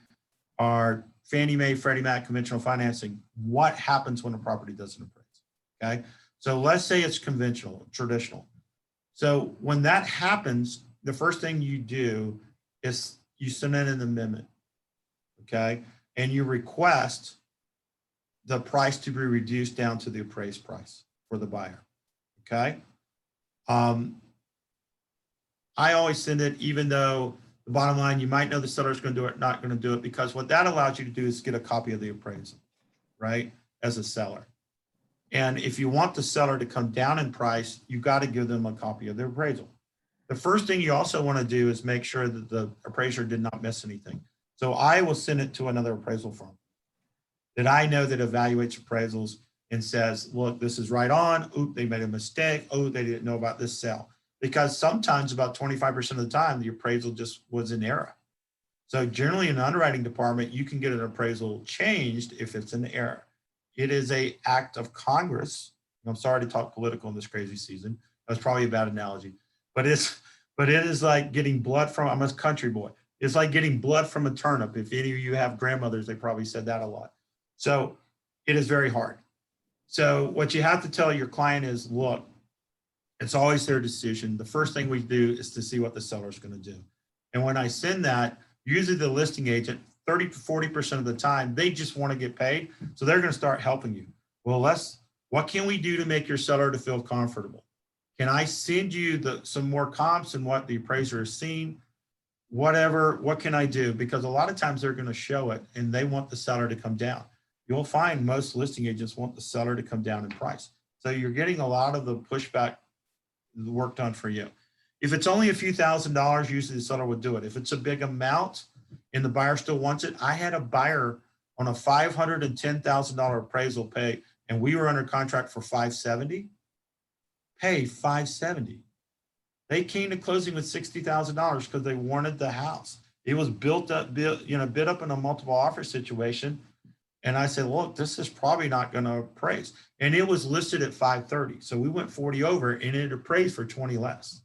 or Fannie Mae, Freddie Mac, conventional financing, what happens when a property doesn't appraise, okay? So let's say it's conventional, traditional. So when that happens, the first thing you do is you send in an amendment, okay? And you request the price to be reduced down to the appraised price for the buyer, okay? I always send it, even though the bottom line, you might know the seller's going to do it, not going to do it, because what that allows you to do is get a copy of the appraisal, right? As a seller. And if you want the seller to come down in price, you got to give them a copy of their appraisal. The first thing you also want to do is make sure that the appraiser did not miss anything. So I will send it to another appraisal firm that I know that evaluates appraisals and says, look, this is right on. Oop, they made a mistake. Oh, they didn't know about this sale. Because sometimes about 25% of the time, the appraisal just was in error. So generally in the underwriting department, you can get an appraisal changed if it's an error. It is an act of Congress. I'm sorry to talk political in this crazy season. That's probably a bad analogy, but it is like getting blood from, I'm a country boy. It's like getting blood from a turnip. If any of you have grandmothers, they probably said that a lot. So it is very hard. So what you have to tell your client is, look, it's always their decision. The first thing we do is to see what the seller is going to do. And when I send that, usually the listing agent, 30 to 40% of the time, they just want to get paid. So they're going to start helping you. Well, what can we do to make your seller to feel comfortable? Can I send you some more comps and what the appraiser has seen? Whatever, what can I do? Because a lot of times they're going to show it and they want the seller to come down. You'll find most listing agents want the seller to come down in price. So you're getting a lot of the pushback, the work done for you. If it's only a few $1,000s, usually the seller would do it. If it's a big amount and the buyer still wants it, I had a buyer on a $510,000 appraisal pay, and we were under contract for $570, pay $570. They came to closing with $60,000 because they wanted the house. It was bid up in a multiple offer situation. And I said, look, this is probably not going to appraise. And it was listed at 530. So we went 40 over and it appraised for 20 less.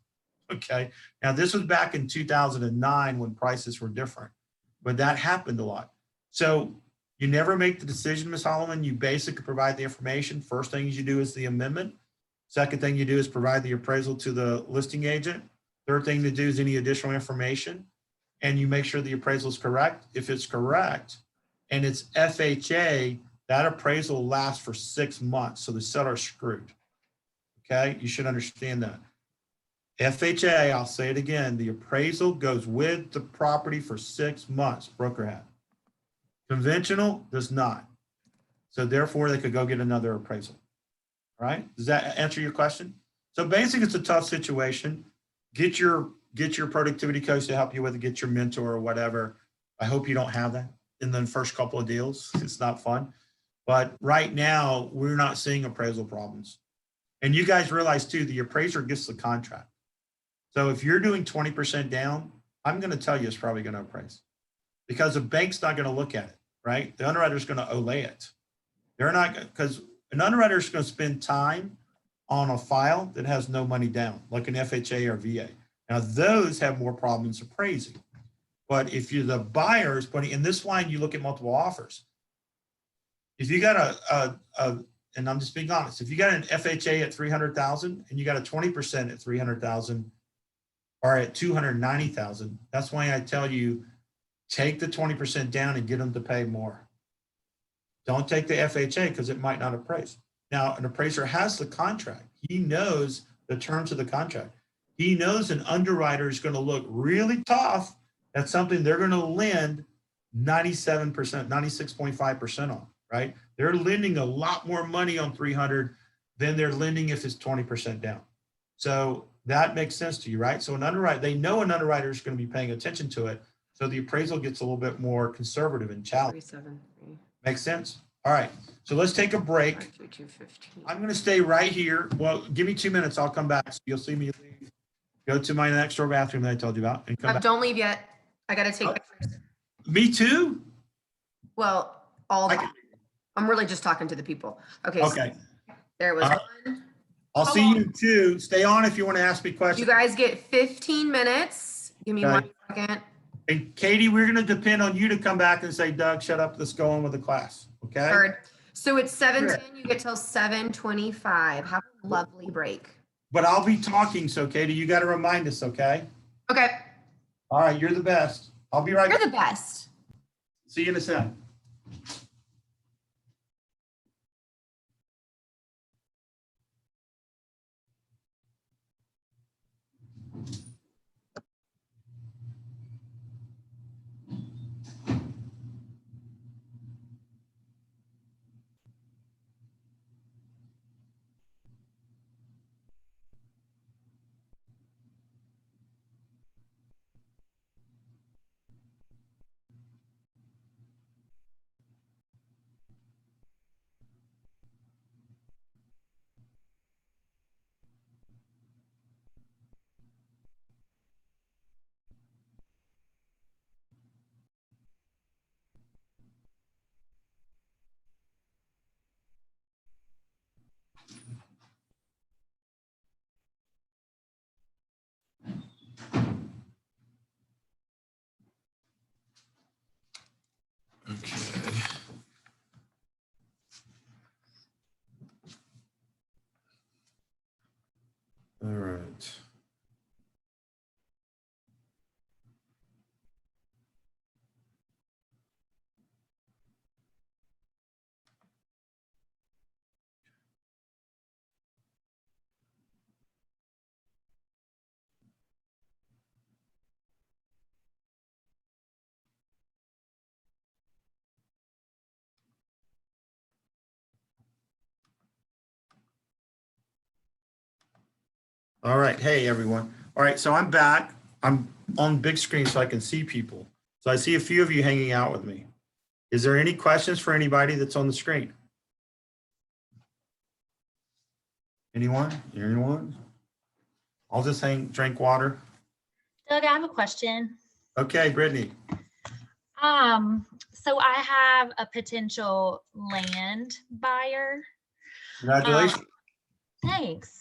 Okay. Now this was back in 2009 when prices were different, but that happened a lot. So you never make the decision, Ms. Holloman. You basically provide the information. First thing you do is the amendment. Second thing you do is provide the appraisal to the listing agent. Third thing to do is any additional information. And you make sure the appraisal is correct. If it's correct, and it's FHA, that appraisal lasts for 6 months. So the seller's screwed. Okay, you should understand that. FHA, I'll say it again, the appraisal goes with the property for 6 months, broker hat. Conventional does not. So therefore they could go get another appraisal. All right, does that answer your question? So basically it's a tough situation. Get your productivity coach to help you with it, get your mentor or whatever. I hope you don't have that in the first couple of deals. It's not fun. But right now, we're not seeing appraisal problems. And you guys realize too, the appraiser gets the contract. So if you're doing 20% down, I'm going to tell you it's probably going to appraise because the bank's not going to look at it, right? The underwriter's going to OLay it. They're not, because an underwriter is going to spend time on a file that has no money down, like an FHA or VA. Now those have more problems appraising. But if you're the buyers, but in this line, you look at multiple offers. If you got and I'm just being honest, if you got an FHA at 300,000 and you got a 20% at 300,000 or at 290,000, that's why I tell you, take the 20% down and get them to pay more. Don't take the FHA because it might not appraise. Now, an appraiser has the contract. He knows the terms of the contract. He knows an underwriter is going to look really tough at something they're going to lend 97%, 96.5% on, right? They're lending a lot more money on 300 than they're lending if it's 20% down. So that makes sense to you, right? So an underwriter, they know an underwriter is going to be paying attention to it. So the appraisal gets a little bit more conservative and challenging. Makes sense? All right. So let's take a break. I'm going to stay right here. Well, give me 2 minutes. I'll come back. So you'll see me leave. Go to my next door bathroom that I told you about and come back. Don't leave yet. I got to take pictures. Me too? Well, I'm really just talking to the people. Okay. Okay. So there was one. I'll see you too. Stay on if you want to ask me questions. You guys get 15 minutes. Give me 1 second. And Katie, we're going to depend on you to come back and say, Doug, shut up. Let's go on with the class. Okay. Heard. So it's 7:10. You get till 7:25. Have a lovely break. But I'll be talking. So Katie, you got to remind us. Okay. Okay. All right. You're the best. I'll be right back. You're the best. See you in a second. Okay. All right. All right. Hey, everyone. All right. So I'm back. I'm on big screen so I can see people. So I see a few of you hanging out with me. Is there any questions for anybody that's on the screen? Anyone? Anyone? I'll just drink water. Doug, I have a question. Okay, Brittany. So I have a potential land buyer. Congratulations. Thanks.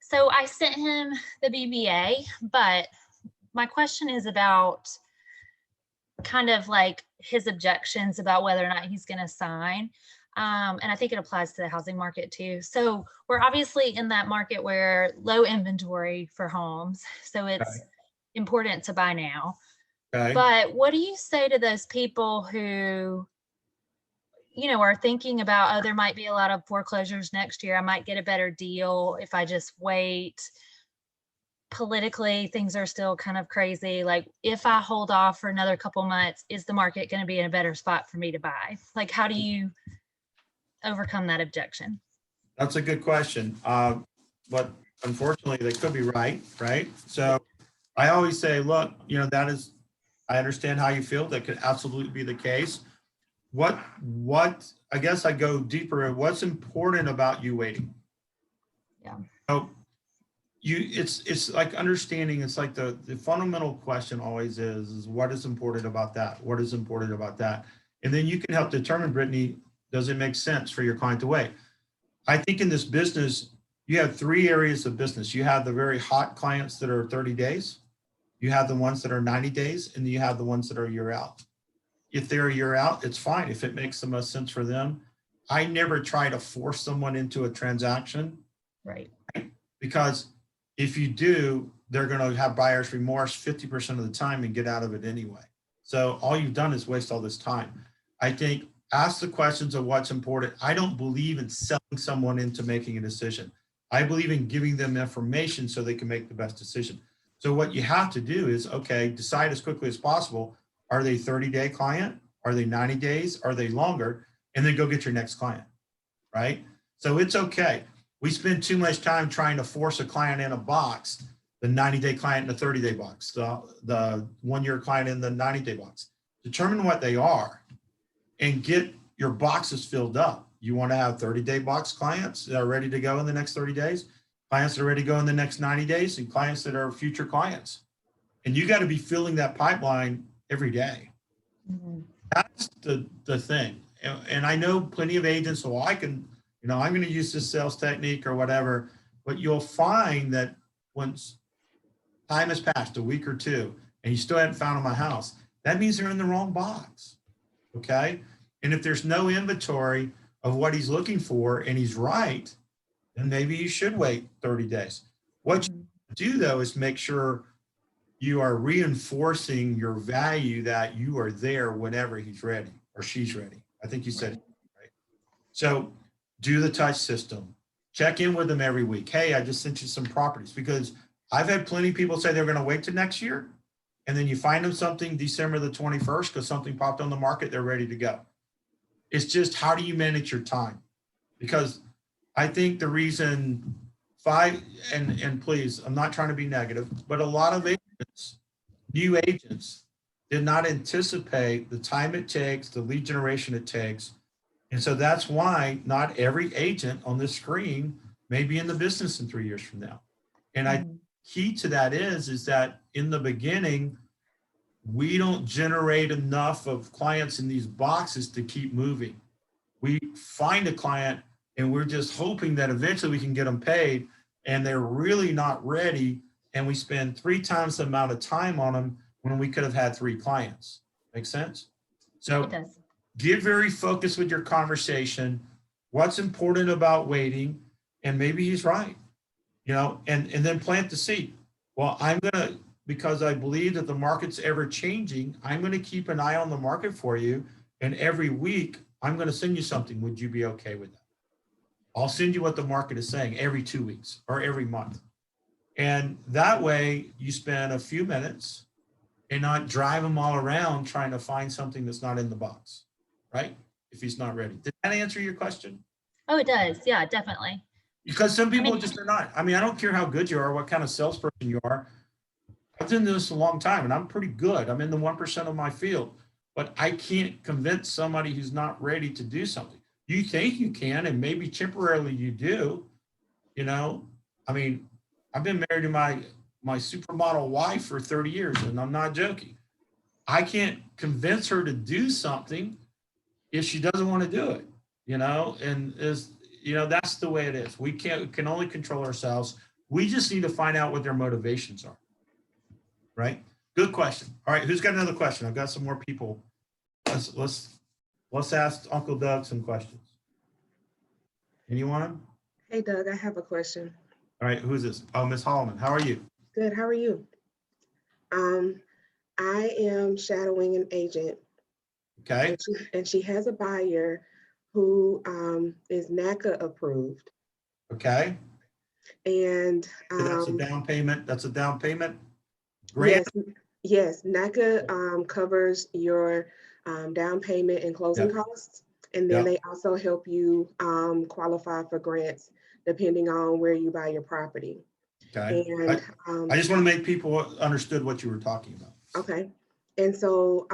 So I sent him the BBA, but my question is about kind of like his objections about whether or not he's going to sign. And I think it applies to the housing market too. So we're obviously in that market where low inventory for homes. So it's important to buy now. Okay. But what do you say to those people who, you know, are thinking about, oh, there might be a lot of foreclosures next year. I might get a better deal if I just wait. Politically, things are still kind of crazy. Like, if I hold off for another couple months, is the market going to be in a better spot for me to buy? Like, how do you overcome that objection? That's a good question. But unfortunately, they could be right? So I always say, look, you know, I understand how you feel. That could absolutely be the case. What I guess I go deeper at what's important about you waiting. Yeah. So it's like understanding. It's like the fundamental question always is what is important about that? What is important about that? And then you can help determine, Brittany, does it make sense for your client to wait? I think in this business, you have 3 areas of business. You have the very hot clients that are 30 days. You have the ones that are 90 days, and you have the ones that are a year out. If they're a year out, it's fine. If it makes the most sense for them. I never try to force someone into a transaction. Right. Because if you do, they're going to have buyer's remorse 50% of the time and get out of it anyway. So all you've done is waste all this time. I think ask the questions of what's important. I don't believe in selling someone into making a decision. I believe in giving them information so they can make the best decision. So what you have to do is, okay, decide as quickly as possible. Are they 30-day client? Are they 90 days? Are they longer? And then go get your next client, right? So it's okay. We spend too much time trying to force a client in a box, the 90-day client in the 30-day box, the 1-year client in the 90-day box. Determine what they are and get your boxes filled up. You want to have 30-day box clients that are ready to go in the next 30 days, clients that are ready to go in the next 90 days, and clients that are future clients. And you got to be filling that pipeline every day. That's the thing. And I know plenty of agents, so I can, I'm going to use this sales technique or whatever, but you'll find that once time has passed, a week or two, and you still haven't found them a house, that means they're in the wrong box. Okay. And if there's no inventory of what he's looking for and he's right, then maybe you should wait 30 days. What you do though is make sure you are reinforcing your value that you are there whenever he's ready or she's ready. I think you said, right? So do the touch system, check in with them every week. Hey, I just sent you some properties, because I've had plenty of people say they're going to wait till next year. And then you find them something December the 21st because something popped on the market, they're ready to go. It's just, how do you manage your time? Because I think the reason and please, I'm not trying to be negative, but a lot of agents, new agents, did not anticipate the time it takes, the lead generation it takes. And so that's why not every agent on this screen may be in the business in 3 years from now. And key to that is that in the beginning, we don't generate enough of clients in these boxes to keep moving. We find a client and we're just hoping that eventually we can get them paid, and they're really not ready. And we spend 3 times the amount of time on them when we could have had 3 clients. Make sense? So get very focused with your conversation. What's important about waiting? And maybe he's right, and then plant the seed. Well, because I believe that the market's ever changing, I'm going to keep an eye on the market for you. And every week I'm going to send you something. Would you be okay with that? I'll send you what the market is saying every 2 weeks or every month. And that way you spend a few minutes and not drive them all around trying to find something that's not in the box, right? If he's not ready. Did that answer your question? Oh, it does. Yeah, definitely. Because some people just are not. I don't care how good you are, what kind of salesperson you are. I've done this a long time and I'm pretty good. I'm in the 1% of my field, but I can't convince somebody who's not ready to do something. You think you can, and maybe temporarily you do, I've been married to my supermodel wife for 30 years, and I'm not joking. I can't convince her to do something if she doesn't want to do it, and that's the way it is. We can only control ourselves. We just need to find out what their motivations are, right? Good question. All right, who's got another question? I've got some more people. Let's ask Uncle Doug some questions. Anyone? Hey, Doug, I have a question. All right, who's this? Oh, Miss Holloman, how are you? Good, how are you? I am shadowing an agent. Okay. And she has a buyer who is NACA approved. Okay. And that's a down payment. That's a down payment grant? Yes, NACA covers your down payment and closing costs. And then they also help you qualify for grants depending on where you buy your property. Okay. And I just want to make people understood what you were talking about. Okay. And so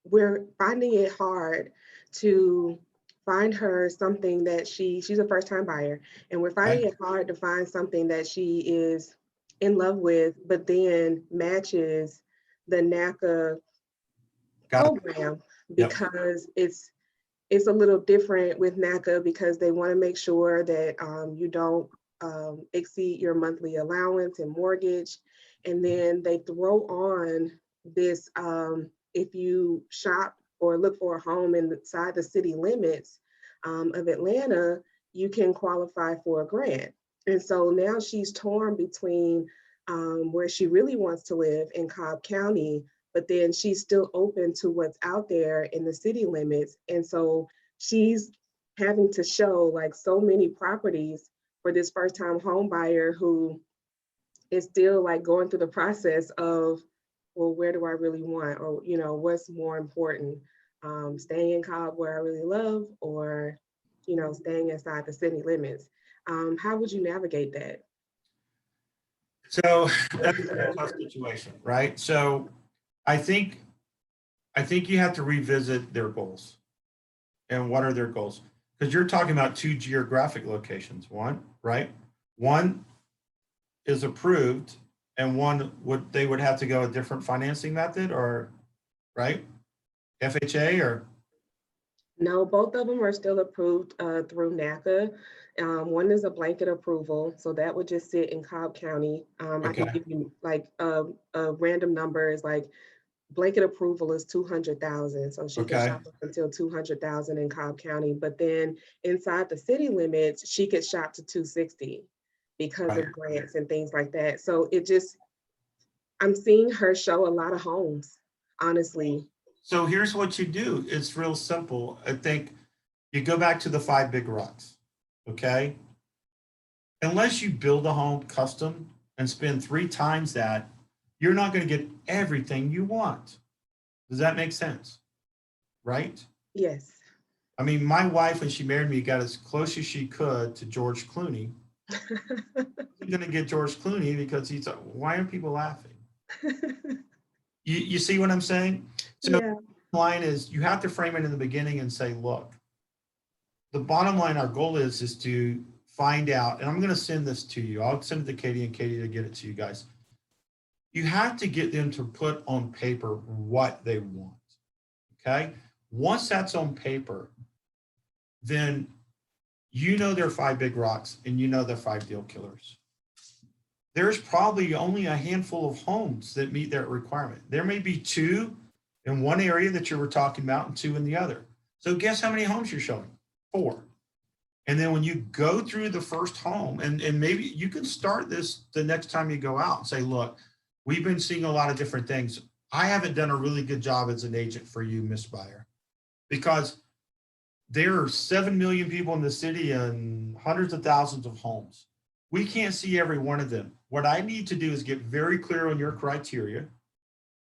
we're finding it hard to find her something that she's a first-time buyer, and we're finding it hard to find something that she is in love with, but then matches the NACA program, because it's a little different with NACA, because they want to make sure that you don't exceed your monthly allowance and mortgage. And then they throw on this, if you shop or look for a home inside the city limits of Atlanta, you can qualify for a grant. And so now she's torn between where she really wants to live in Cobb County but then she's still open to what's out there in the city limits. And so she's having to show like so many properties for this first time home buyer who is still like going through the process of, well, where do I really want? Or, you know, what's more important? Staying in Cobb where I really love, or, you know, staying inside the city limits. How would you navigate that? So that's a tough situation, right? So I think you have to revisit their goals. And what are their goals? Because you're talking about two geographic locations. One, right? One is approved, and one they would have to go a different financing method, or right? FHA or? No, both of them are still approved through NACA. One is a blanket approval, so that would just sit in Cobb County. I can give you like a random number is like blanket approval is 200,000, so she can shop up until 200,000 in Cobb County. But then inside the city limits, she could shop to 260 because of grants and things like that. So it just, I'm seeing her show a lot of homes, honestly. So here's what you do. It's real simple. I think you go back to the 5 big rocks, okay? Unless you build a home custom and spend 3 times that, you're not going to get everything you want. Does that make sense? Right? Yes. I mean, my wife, when she married me, got as close as she could to George Clooney. She's going to get George Clooney because he's, why are people laughing? You see what I'm saying? So yeah. The line is you have to frame it in the beginning and say, look, the bottom line, our goal is to find out, and I'm going to send this to you. I'll send it to Katie and Katie to get it to you guys. You have to get them to put on paper what they want, okay? Once that's on paper, then you know there are 5 big rocks and you know there are 5 deal killers. There's probably only a handful of homes that meet that requirement. There may be 2 in one area that you were talking about and 2 in the other. So guess how many homes you're showing? 4. And then when you go through the first home, and maybe you can start this the next time you go out and say, look, we've been seeing a lot of different things. I haven't done a really good job as an agent for you, Miss Buyer, because there are 7 million people in the city and hundreds of thousands of homes. We can't see every one of them. What I need to do is get very clear on your criteria.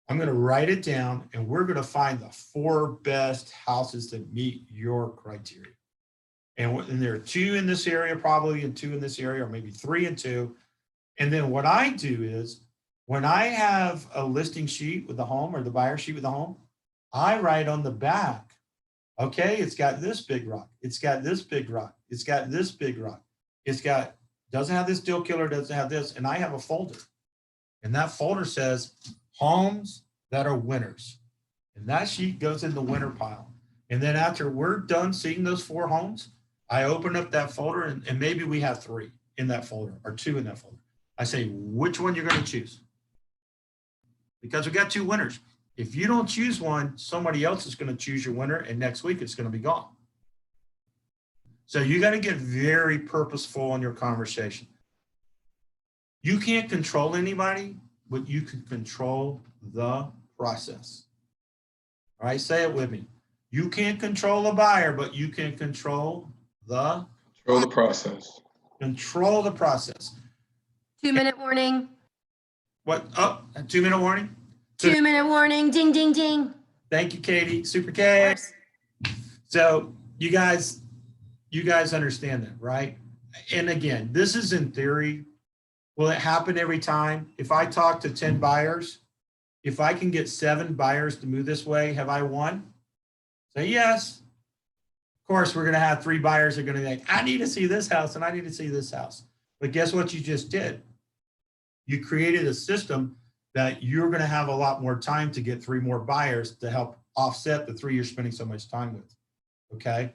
I'm going to write it down, and we're going to find the 4 best houses that meet your criteria. And there are 2 in this area probably, and 2 in this area, or maybe 3 and 2. And then what I do is when I have a listing sheet with the home or the buyer sheet with the home, I write on the back, okay, it's got this big rock. It's got this big rock. It's got this big rock. It's got, doesn't have this deal killer, doesn't have this. And I have a folder. And that folder says homes that are winners. And that sheet goes in the winner pile. And then after we're done seeing those 4 homes, I open up that folder and maybe we have 3 in that folder or 2 in that folder. I say, which one you're going to choose? Because we got 2 winners. If you don't choose one, somebody else is going to choose your winner, and next week it's going to be gone. So you got to get very purposeful in your conversation. You can't control anybody, but you can control the process. All right, say it with me. You can't control a buyer, but you can control the process. Control the process. 2-minute warning. What? Oh, a 2-minute warning? 2-minute warning. Ding, ding, ding. Thank you, Katie. Super K. So you guys understand that, right? And again, this is in theory. Will it happen every time? If I talk to 10 buyers, if I can get 7 buyers to move this way, have I won? Say yes. Of course, we're going to have 3 buyers that are going to be like, I need to see this house and I need to see this house. But guess what you just did? You created a system that you're going to have a lot more time to get 3 more buyers to help offset the 3 you're spending so much time with. Okay.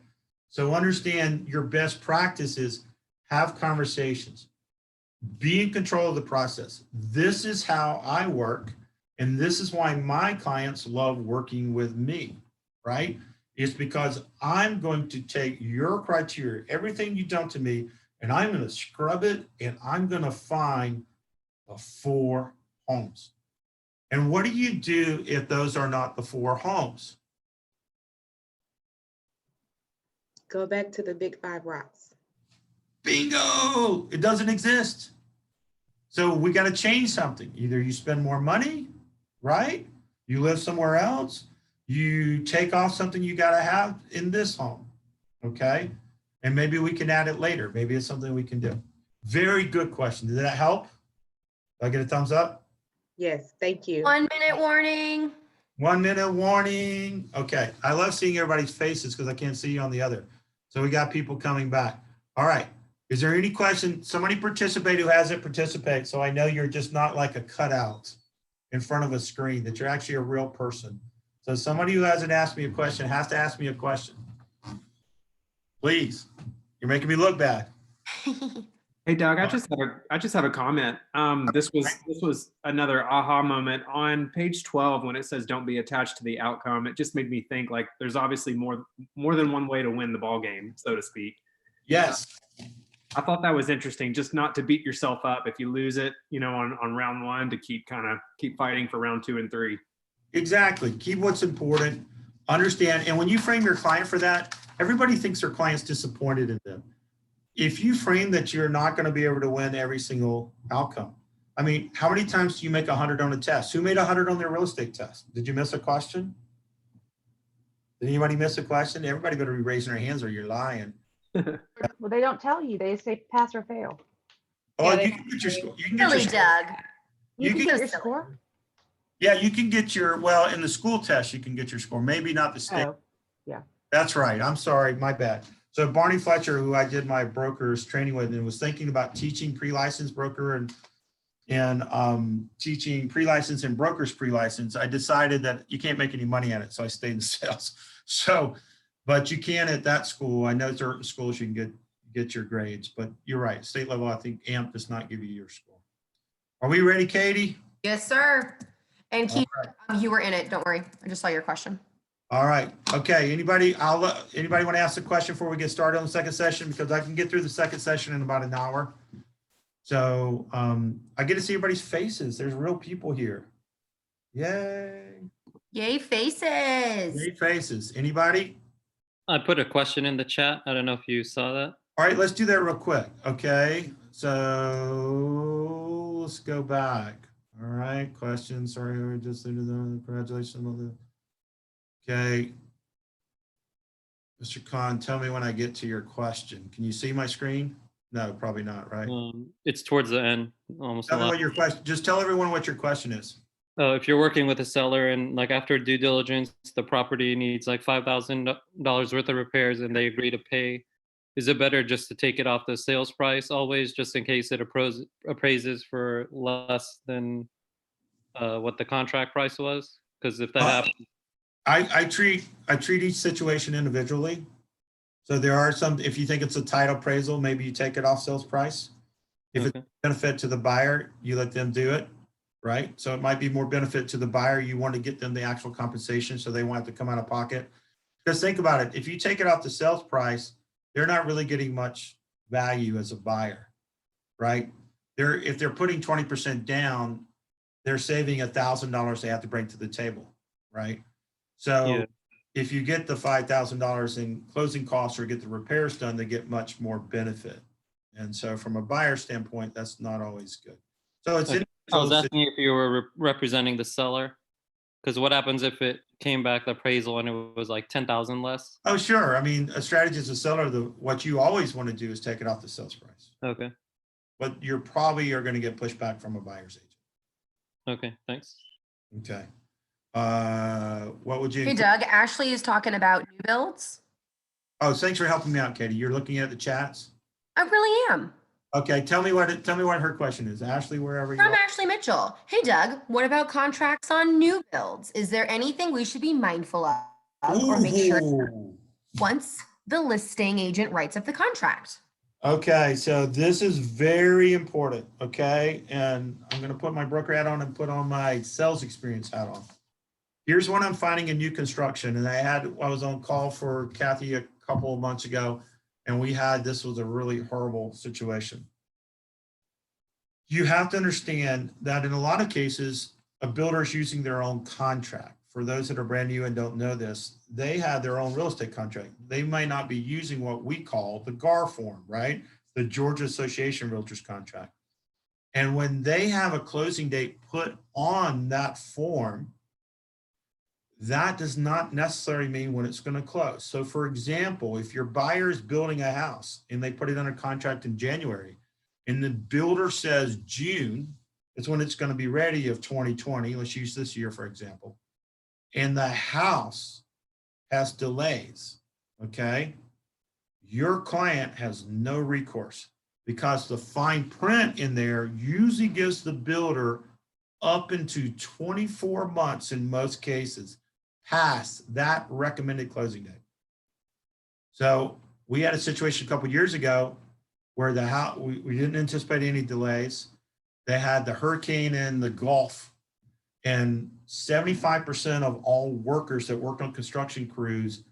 So understand your best practice is have conversations, be in control of the process. This is how I work. And this is why my clients love working with me, right? It's because I'm going to take your criteria, everything you've done to me, and I'm going to scrub it and I'm going to find the 4 homes. And what do you do if those are not the 4 homes? Go back to the big 5 rocks. Bingo! It doesn't exist. So we got to change something. Either you spend more money, right? You live somewhere else. You take off something you got to have in this home. Okay. And maybe we can add it later. Maybe it's something we can do. Very good question. Did that help? Do I get a thumbs up? Yes, thank you. 1 minute warning. 1 minute warning. Okay. I love seeing everybody's faces because I can't see you on the other. So we got people coming back. All right. Is there any question? Somebody participate who hasn't participated. So I know you're just not like a cutout in front of a screen, that you're actually a real person. So somebody who hasn't asked me a question has to ask me a question. Please. You're making me look bad. Hey Doug, I just have a comment. This was another aha moment on page 12 when it says don't be attached to the outcome. It just made me think like there's obviously more than one way to win the ball game, so to speak. Yes. I thought that was interesting, just not to beat yourself up if you lose it, on round 1, to keep fighting for round 2 and 3. Exactly. Keep what's important. Understand. And when you frame your client for that, everybody thinks their client's disappointed in them. If you frame that you're not going to be able to win every single outcome. I mean, how many times do you make 100 on a test? Who made 100 on their real estate test? Did you miss a question? Did anybody miss a question? Everybody better be raising their hands or you're lying. Well, they don't tell you. They say pass or fail. Oh, Yeah, you can get your score. You can get your score. Doug. You can can- get your score? Yeah, you can get your, well, in the school test, you can get your score. Maybe not the state. Oh, yeah. That's right. I'm sorry. My bad. So Barney Fletcher, who I did my brokers training with, and was thinking about teaching pre-licensed broker and teaching pre-license and brokers pre-license, I decided that you can't make any money at it. So I stayed in sales. So, but you can at that school. I know certain schools you can get your grades, but you're right. State level, I think AMP does not give you your score. Are we ready, Katie? Yes, sir. And All keep, right. you were in it. Don't worry. I just saw your question. All right. Okay. Anybody want to ask a question before we get started on the second session? Because I can get through the second session in about an hour. So I get to see everybody's faces. There's real people here. Yay. Yay, faces. Yay, faces. Anybody? I put a question in the chat. I don't know if you saw that. All right. Let's do that real quick. Okay. So let's go back. All right. Questions. Sorry, we just did the congratulations on the. Okay. Mr. Khan, tell me when I get to your question. Can you see my screen? No, probably not, right? It's towards the end, almost. Tell me what your question, just tell everyone what your question is. If you're working with a seller and like after due diligence, the property needs like $5,000 worth of repairs and they agree to pay, is it better just to take it off the sales price always, just in case it appraises for less than what the contract price was? Because if that happens. I treat each situation individually. So there are some, if you think it's a title appraisal, maybe you take it off sales price. If it's a benefit to the buyer, you let them do it, right? So it might be more benefit to the buyer. You want to get them the actual compensation so they won't have to come out of pocket. Because think about it, if you take it off the sales price, they're not really getting much value as a buyer, right? If they're putting 20% down, they're saving $1,000 they have to bring to the table, right? So if you get the $5,000 in closing costs or get the repairs done, they get much more benefit. And so from a buyer standpoint, that's not always good. So it's I was asking if you were representing the seller, because what happens if it came back the appraisal and it was like 10,000 less? Oh, sure. I mean, a strategy as a seller, what you always want to do is take it off the sales price. Okay. But you're probably are going to get pushback from a buyer's agent. Okay, thanks. Okay. What would you? Hey, Doug, Ashley is talking about new builds. Oh, thanks for helping me out, Katie. You're looking at the chats. I really am. Okay, tell me what her question is. Ashley, wherever you From are. Ashley Mitchell. Hey, Doug, what about contracts on new builds? Is there anything we should be mindful of or make sure once the listing agent writes up the contract? Okay, so this is very important, okay? And I'm gonna put my broker hat on and put on my sales experience hat on. Here's what I'm finding in new construction. And I was on call for Kathy a couple of months ago, and this was a really horrible situation. You have to understand that in a lot of cases, a builder is using their own contract. For those that are brand new and don't know this, they have their own real estate contract. They might not be using what we call the GAR form, right? The Georgia Association Realtors contract. And when they have a closing date put on that form, that does not necessarily mean when it's going to close. So for example, if your buyer is building a house and they put it under contract in January and the builder says June is when it's going to be ready of 2020, let's use this year, for example, and the house has delays, okay, your client has no recourse because the fine print in there usually gives the builder up into 24 months in most cases past that recommended closing date. So we had a situation a couple of years ago where the house, we didn't anticipate any delays. They had the hurricane in the Gulf, and 75% of all workers that work on construction crews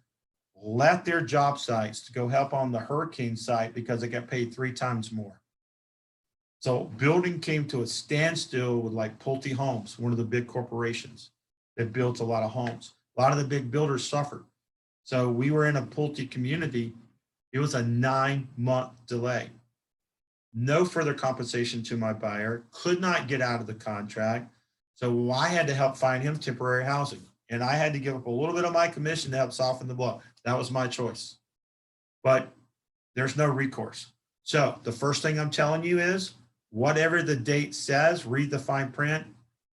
left their job sites to go help on the hurricane site because they got paid 3 times more. So building came to a standstill with like Pulte Homes, one of the big corporations that built a lot of homes. A lot of the big builders suffered. So we were in a Pulte community. It was a 9-month delay. No further compensation to my buyer, could not get out of the contract. So I had to help find him temporary housing. And I had to give up a little bit of my commission to help soften the blow. That was my choice. But there's no recourse. So the first thing I'm telling you is whatever the date says, read the fine print.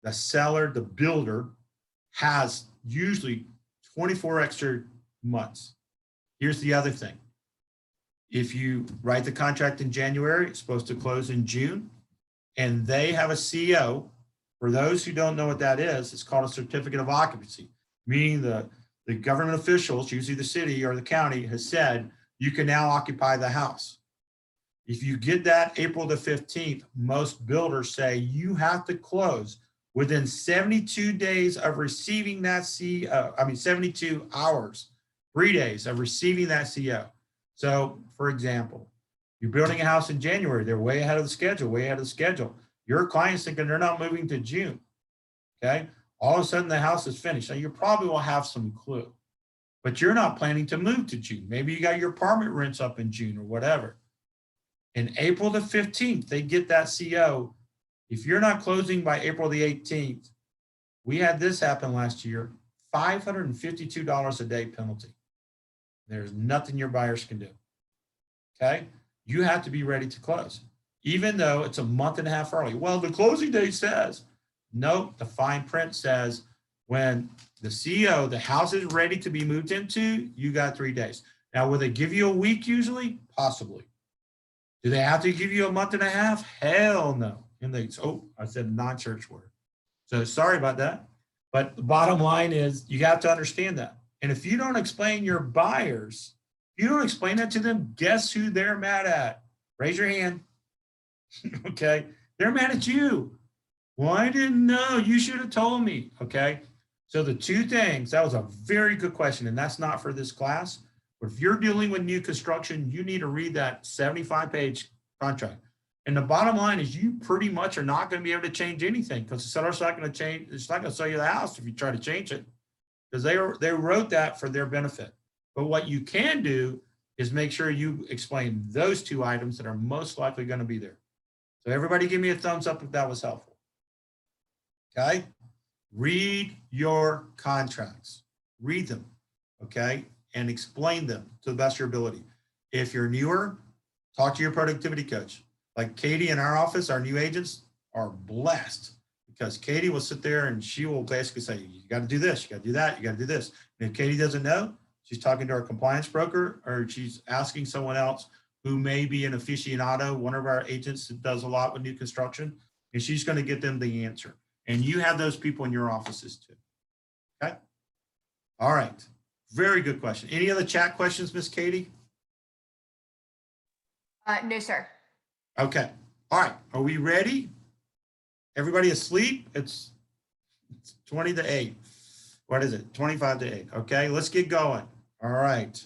The seller, the builder, has usually 24 extra months. Here's the other thing. If you write the contract in January, it's supposed to close in June, and they have a CO. For those who don't know what that is, it's called a certificate of occupancy, meaning the government officials, usually the city or the county, has said you can now occupy the house. If you get that April the 15th, most builders say you have to close within 72 days of receiving that CO, 72 hours, 3 days of receiving that CO. So for example, you're building a house in January, they're way ahead of the schedule, Your client's thinking they're not moving to June, okay? All of a sudden the house is finished. Now you probably will have some clue, but you're not planning to move to June. Maybe you got your apartment rents up in June or whatever. In April the 15th, they get that CO. If you're not closing by April the 18th, we had this happen last year, $552 a day penalty. There's nothing your buyers can do, okay? You have to be ready to close, even though it's a month and a half early. Well, the closing date says, nope, the fine print says when the CO, the house is ready to be moved into, you got 3 days. Now, will they give you a week usually? Possibly. Do they have to give you a month and a half? Hell no. And they, oh, I said a non-church word. So sorry about that. But the bottom line is you have to understand that. And if you don't explain your buyers, if you don't explain that to them, guess who they're mad at? Raise your hand. Okay. They're mad at you. Well, I didn't know. You should have told me. Okay. So the 2 things, that was a very good question. And that's not for this class. But if you're dealing with new construction, you need to read that 75-page contract. And the bottom line is you pretty much are not going to be able to change anything because the seller's not going to change. It's not going to sell you the house if you try to change it because they wrote that for their benefit. But what you can do is make sure you explain those 2 items that are most likely going to be there. So everybody give me a thumbs up if that was helpful. Okay. Read your contracts, read them. Okay. And explain them to the best of your ability. If you're newer, talk to your productivity coach. Like Katie in our office, our new agents are blessed because Katie will sit there and she will basically say, you got to do this, you got to do that, you got to do this. And if Katie doesn't know, she's talking to our compliance broker or she's asking someone else who may be an aficionado, one of our agents that does a lot with new construction, and she's going to get them the answer. And you have those people in your offices too. Okay. All right. Very good question. Any other chat questions, Miss Katie? No, sir. Okay. All right. Are we ready? Everybody asleep? It's 20 to 8. What is it? 25 to 8. Okay, let's get going. All right.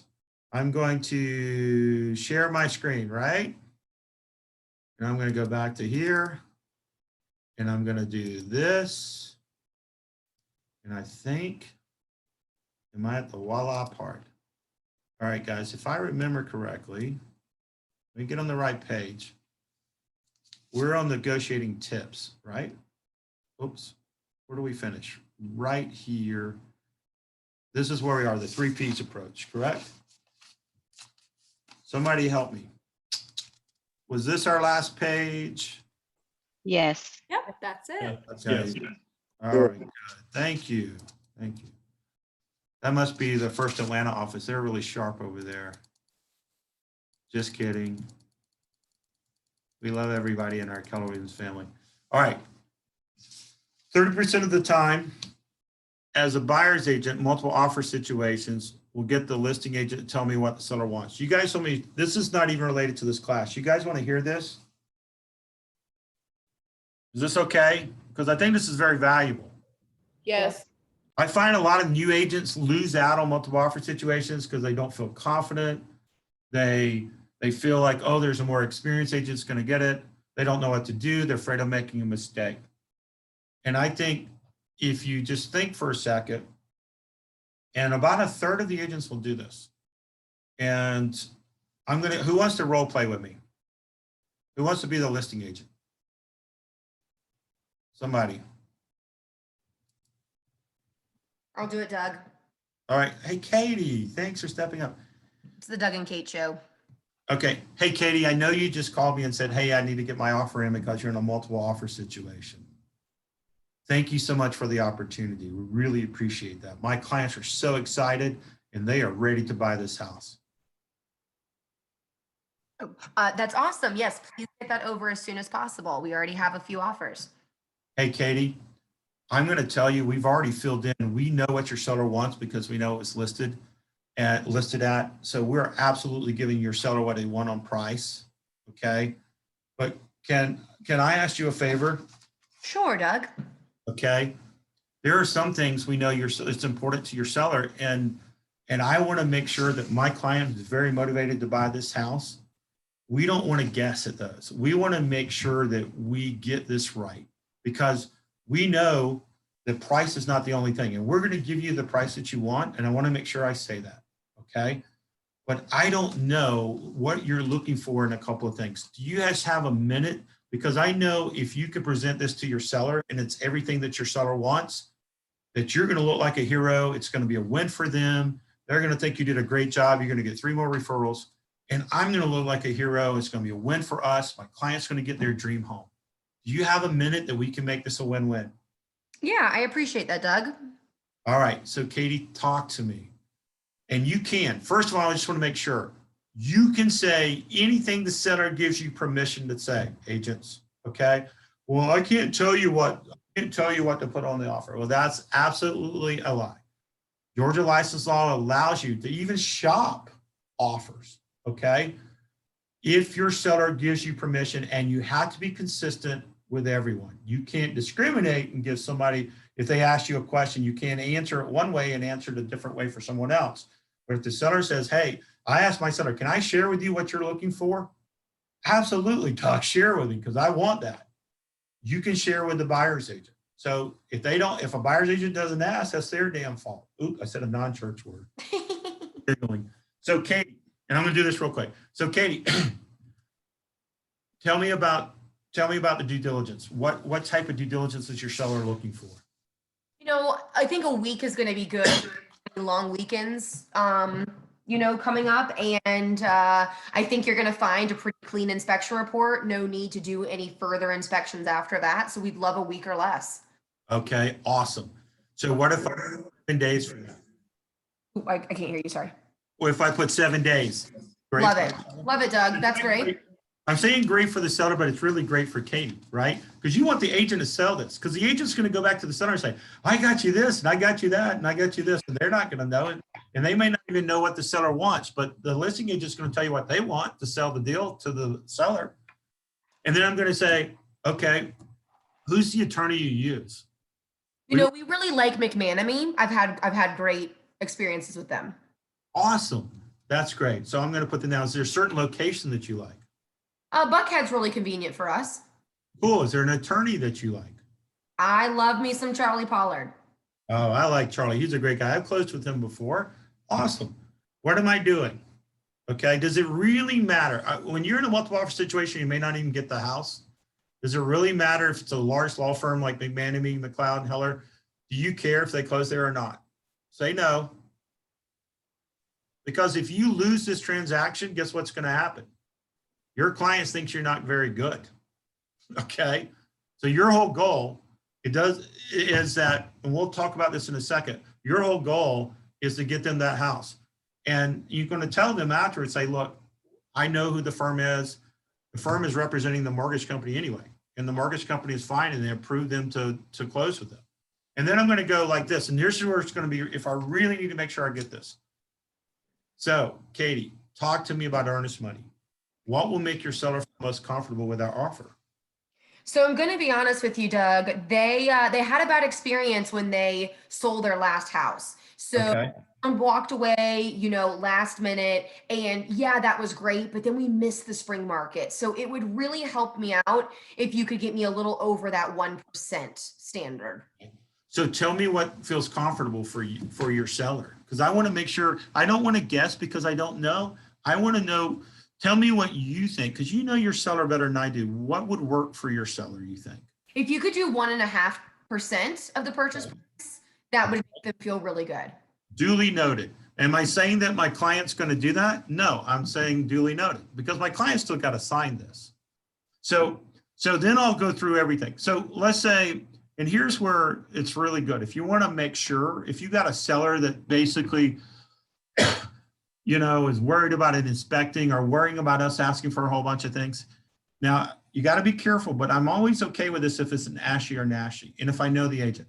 I'm going to share my screen, right? And I'm going to go back to here. And I'm going to do this. And I think, am I at the voila part? All right, guys, if I remember correctly, let me get on the right page. We're on negotiating tips, right? Oops, where do we finish? Right here. This is where we are, the 3 Ps approach, correct? Somebody help me. Was this our last page? Yes. Yep, that's it. Okay. All right, good. Thank you. Thank you. That must be the First Atlanta office. They're really sharp over there. Just kidding. We love everybody in our Keller Williams family. All right. 30% of the time, as a buyer's agent, multiple offer situations, will get the listing agent to tell me what the seller wants. You guys told me, this is not even related to this class. You guys want to hear this? Is this okay? Because I think this is very valuable. Yes. I find a lot of new agents lose out on multiple offer situations because they don't feel confident. They feel like, oh, there's a more experienced agent that's going to get it. They don't know what to do. They're afraid of making a mistake. And I think if you just think for a second, and about 1/3 of the agents will do this. And who wants to role play with me? Who wants to be the listing agent? Somebody. I'll do it, Doug. All right. Hey, Katie, thanks for stepping up. It's the Doug and Kate show. Okay. Hey, Katie, I know you just called me and said, hey, I need to get my offer in because you're in a multiple offer situation. Thank you so much for the opportunity. We really appreciate that. My clients are so excited and they are ready to buy this house. That's awesome. Yes, please get that over as soon as possible. We already have a few offers. Hey, Katie, I'm going to tell you, we've already filled in. We know what your seller wants because we know it was listed at. So we're absolutely giving your seller what they want on price. Okay. But can I ask you a favor? Sure, Doug. Okay. There are some things we know it's important to your seller. And I want to make sure that my client is very motivated to buy this house. We don't want to guess at those. We want to make sure that we get this right because we know that price is not the only thing. And we're going to give you the price that you want. And I want to make sure I say that. Okay. But I don't know what you're looking for in a couple of things. Do you guys have a minute? Because I know if you could present this to your seller and it's everything that your seller wants, that you're going to look like a hero. It's going to be a win for them. They're going to think you did a great job. You're going to get 3 more referrals. And I'm going to look like a hero. It's going to be a win for us. My client's going to get their dream home. Do you have a minute that we can make this a win-win? Yeah, I appreciate that, Doug. All right. So Katie, talk to me. And you can. First of all, I just want to make sure. You can say anything the seller gives you permission to say, agents. Okay. Well, I can't tell you what to put on the offer. Well, that's absolutely a lie. Georgia license law allows you to even shop offers. Okay. If your seller gives you permission, and you have to be consistent with everyone. You can't discriminate and give somebody, if they ask you a question, you can't answer it one way and answer it a different way for someone else. But if the seller says, hey, I asked my seller, can I share with you what you're looking for? Absolutely, Doug, share with me because I want that. You can share with the buyer's agent. So if a buyer's agent doesn't ask, that's their damn fault. Oop, I said a non-church word. So Katie, and I'm going to do this real quick. So Katie, tell me about the due diligence. What type of due diligence is your seller looking for? I think a week is going to be good. Long weekends, coming up. And I think you're going to find a pretty clean inspection report. No need to do any further inspections after that. So we'd love a week or less. Okay, awesome. So what if I put 7 days from now? I can't hear you, sorry. Or if I put 7 days? Great. Love it. Love it, Doug. That's great. I'm saying great for the seller, but it's really great for Katie, right? Because you want the agent to sell this, because the agent's going to go back to the seller and say, I got you this, and I got you that, and I got you this, and they're not going to know it. And they may not even know what the seller wants, but the listing agent's going to tell you what they want to sell the deal to the seller. And then I'm going to say, okay, who's the attorney you use? We really like McManamy. I've had great experiences with them. Awesome. That's great. So I'm going to put them down. Is there a certain location that you like? Buckhead's really convenient for us. Cool. Is there an attorney that you like? I love me some Charlie Pollard. Oh, I like Charlie. He's a great guy. I've closed with him before. Awesome. What am I doing? Okay. Does it really matter? When you're in a multiple offer situation, you may not even get the house. Does it really matter if it's a large law firm like McManamy, McLeod, and Heller? Do you care if they close there or not? Say no. Because if you lose this transaction, guess what's going to happen? Your clients thinks you're not very good. Okay. So your whole goal, is that, and we'll talk about this in a second, your whole goal is to get them that house. And you're going to tell them afterwards, say, look, I know who the firm is. The firm is representing the mortgage company anyway, and the mortgage company is fine, and they approved them to close with them. And then I'm going to go like this, and here's where it's going to be if I really need to make sure I get this. So, Katie, talk to me about earnest money. What will make your seller most comfortable with our offer? So I'm going to be honest with you, Doug. They had a bad experience when they sold their last house. So Okay. walked away, last minute, and yeah, that was great. But then we missed the spring market. So it would really help me out if you could get me a little over that 1% standard. So tell me what feels comfortable for you, for your seller, because I want to make sure. I don't want to guess because I don't know. I want to know. Tell me what you think, because you know your seller better than I do. What would work for your seller, you think? If you could do 1.5% of the purchase price, that would make them feel really good. Duly noted. Am I saying that my client's going to do that? No, I'm saying duly noted because my client still got to sign this. So then I'll go through everything. So let's say, and here's where it's really good. If you want to make sure, if you got a seller that basically, is worried about it inspecting or worrying about us asking for a whole bunch of things. Now, you got to be careful, but I'm always okay with this if it's an ASHI or NASHI. And if I know the agent.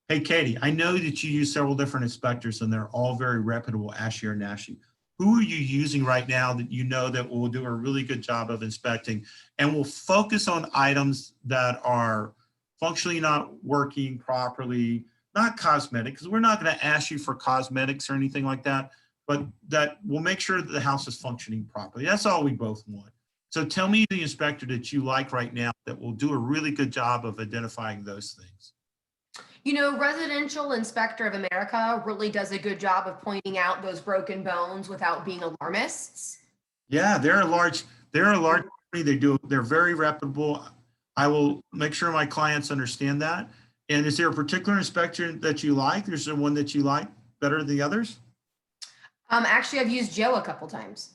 Hey, Katie, I know that you use several different inspectors and they're all very reputable, ASHI or NASHI. Who are you using right now that you know that will do a really good job of inspecting and will focus on items that are functionally not working properly, not cosmetic, because we're not going to ask you for cosmetics or anything like that, but that will make sure that the house is functioning properly. That's all we both want. So tell me the inspector that you like right now that will do a really good job of identifying those things. Residential Inspector of America really does a good job of pointing out those broken bones without being alarmists. Yeah, they're a large company. They're very reputable. I will make sure my clients understand that. And is there a particular inspector that you like? Is there one that you like better than the others? Actually, I've used Joe a couple times.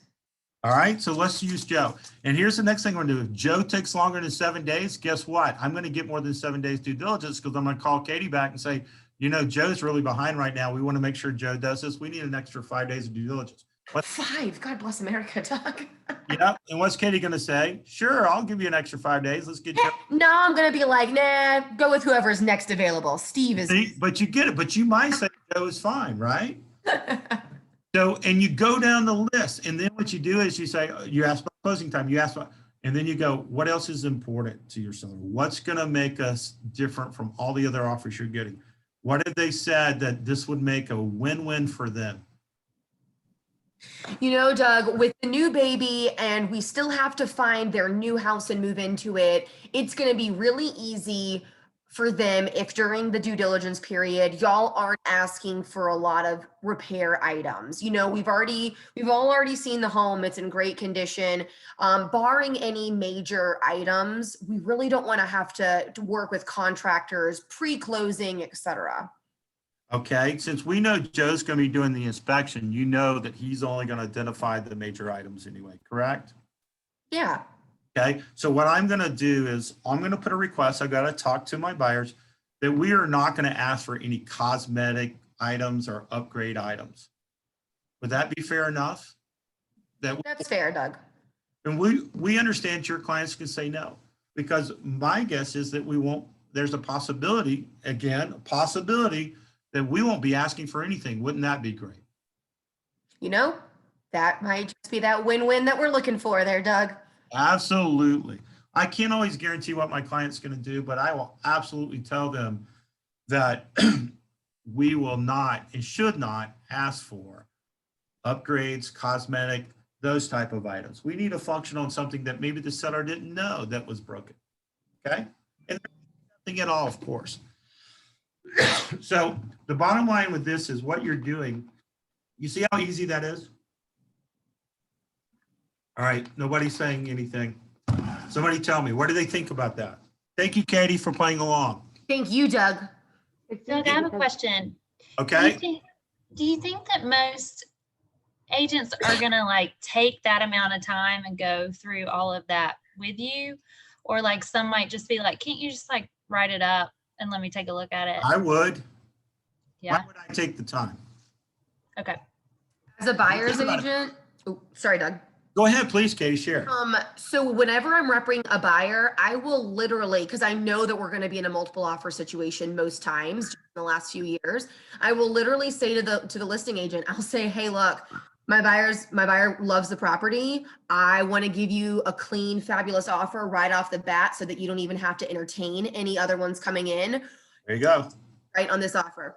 All right, so let's use Joe. And here's the next thing we're gonna do. If Joe takes longer than 7 days, guess what? I'm gonna get more than 7 days due diligence because I'm gonna call Katie back and say, Joe's really behind right now. We wanna make sure Joe does this. We need an extra 5 days of due diligence. 5, God bless America, Doug. Yeah, and what's Katie gonna say? Sure, I'll give you an extra 5 days. Let's get Joe. No, I'm gonna be like, nah, go with whoever's next available. Steve is. See, but you get it, but you might say Joe is fine, right? So, and you go down the list, and then what you do is you say, you ask about closing time, and then you go, what else is important to your seller? What's going to make us different from all the other offers you're getting? What have they said that this would make a win-win for them? Doug, with the new baby and we still have to find their new house and move into it, it's going to be really easy for them if during the due diligence period, y'all aren't asking for a lot of repair items. We've all already seen the home. It's in great condition. Barring any major items, we really don't want to have to work with contractors, pre-closing, etc. Okay, since we know Joe's going to be doing the inspection, you know that he's only going to identify the major items anyway, correct? Yeah. Okay, so what I'm going to do is I'm going to put a request. I got to talk to my buyers that we are not going to ask for any cosmetic items or upgrade items. Would that be fair enough? That's fair, Doug. And we understand your clients can say no, because my guess is that there's a possibility that we won't be asking for anything. Wouldn't that be great? That might just be that win-win that we're looking for there, Doug. Absolutely. I can't always guarantee what my client's going to do, but I will absolutely tell them that we will not and should not ask for upgrades, cosmetic, those type of items. We need to function on something that maybe the seller didn't know that was broken. Okay? And nothing at all, of course. So the bottom line with this is what you're doing. You see how easy that is? All right, nobody's saying anything. Somebody tell me, what do they think about that? Thank you, Katie, for playing along. Thank you, Doug. Doug, I have a question. Okay. Do you think that most agents are gonna like take that amount of time and go through all of that with you? Or like some might just be like, can't you just like write it up and let me take a look at it? I would. Yeah. Why would I take the time? Okay. As a buyer's agent, oh, sorry, Doug. Go ahead, please, Katie, share. So whenever I'm repping a buyer, I will literally, because I know that we're going to be in a multiple offer situation most times in the last few years, I will literally say to the listing agent, I'll say, hey, look, my buyer loves the property. I want to give you a clean, fabulous offer right off the bat so that you don't even have to entertain any other ones coming in. There you go. Right on this offer.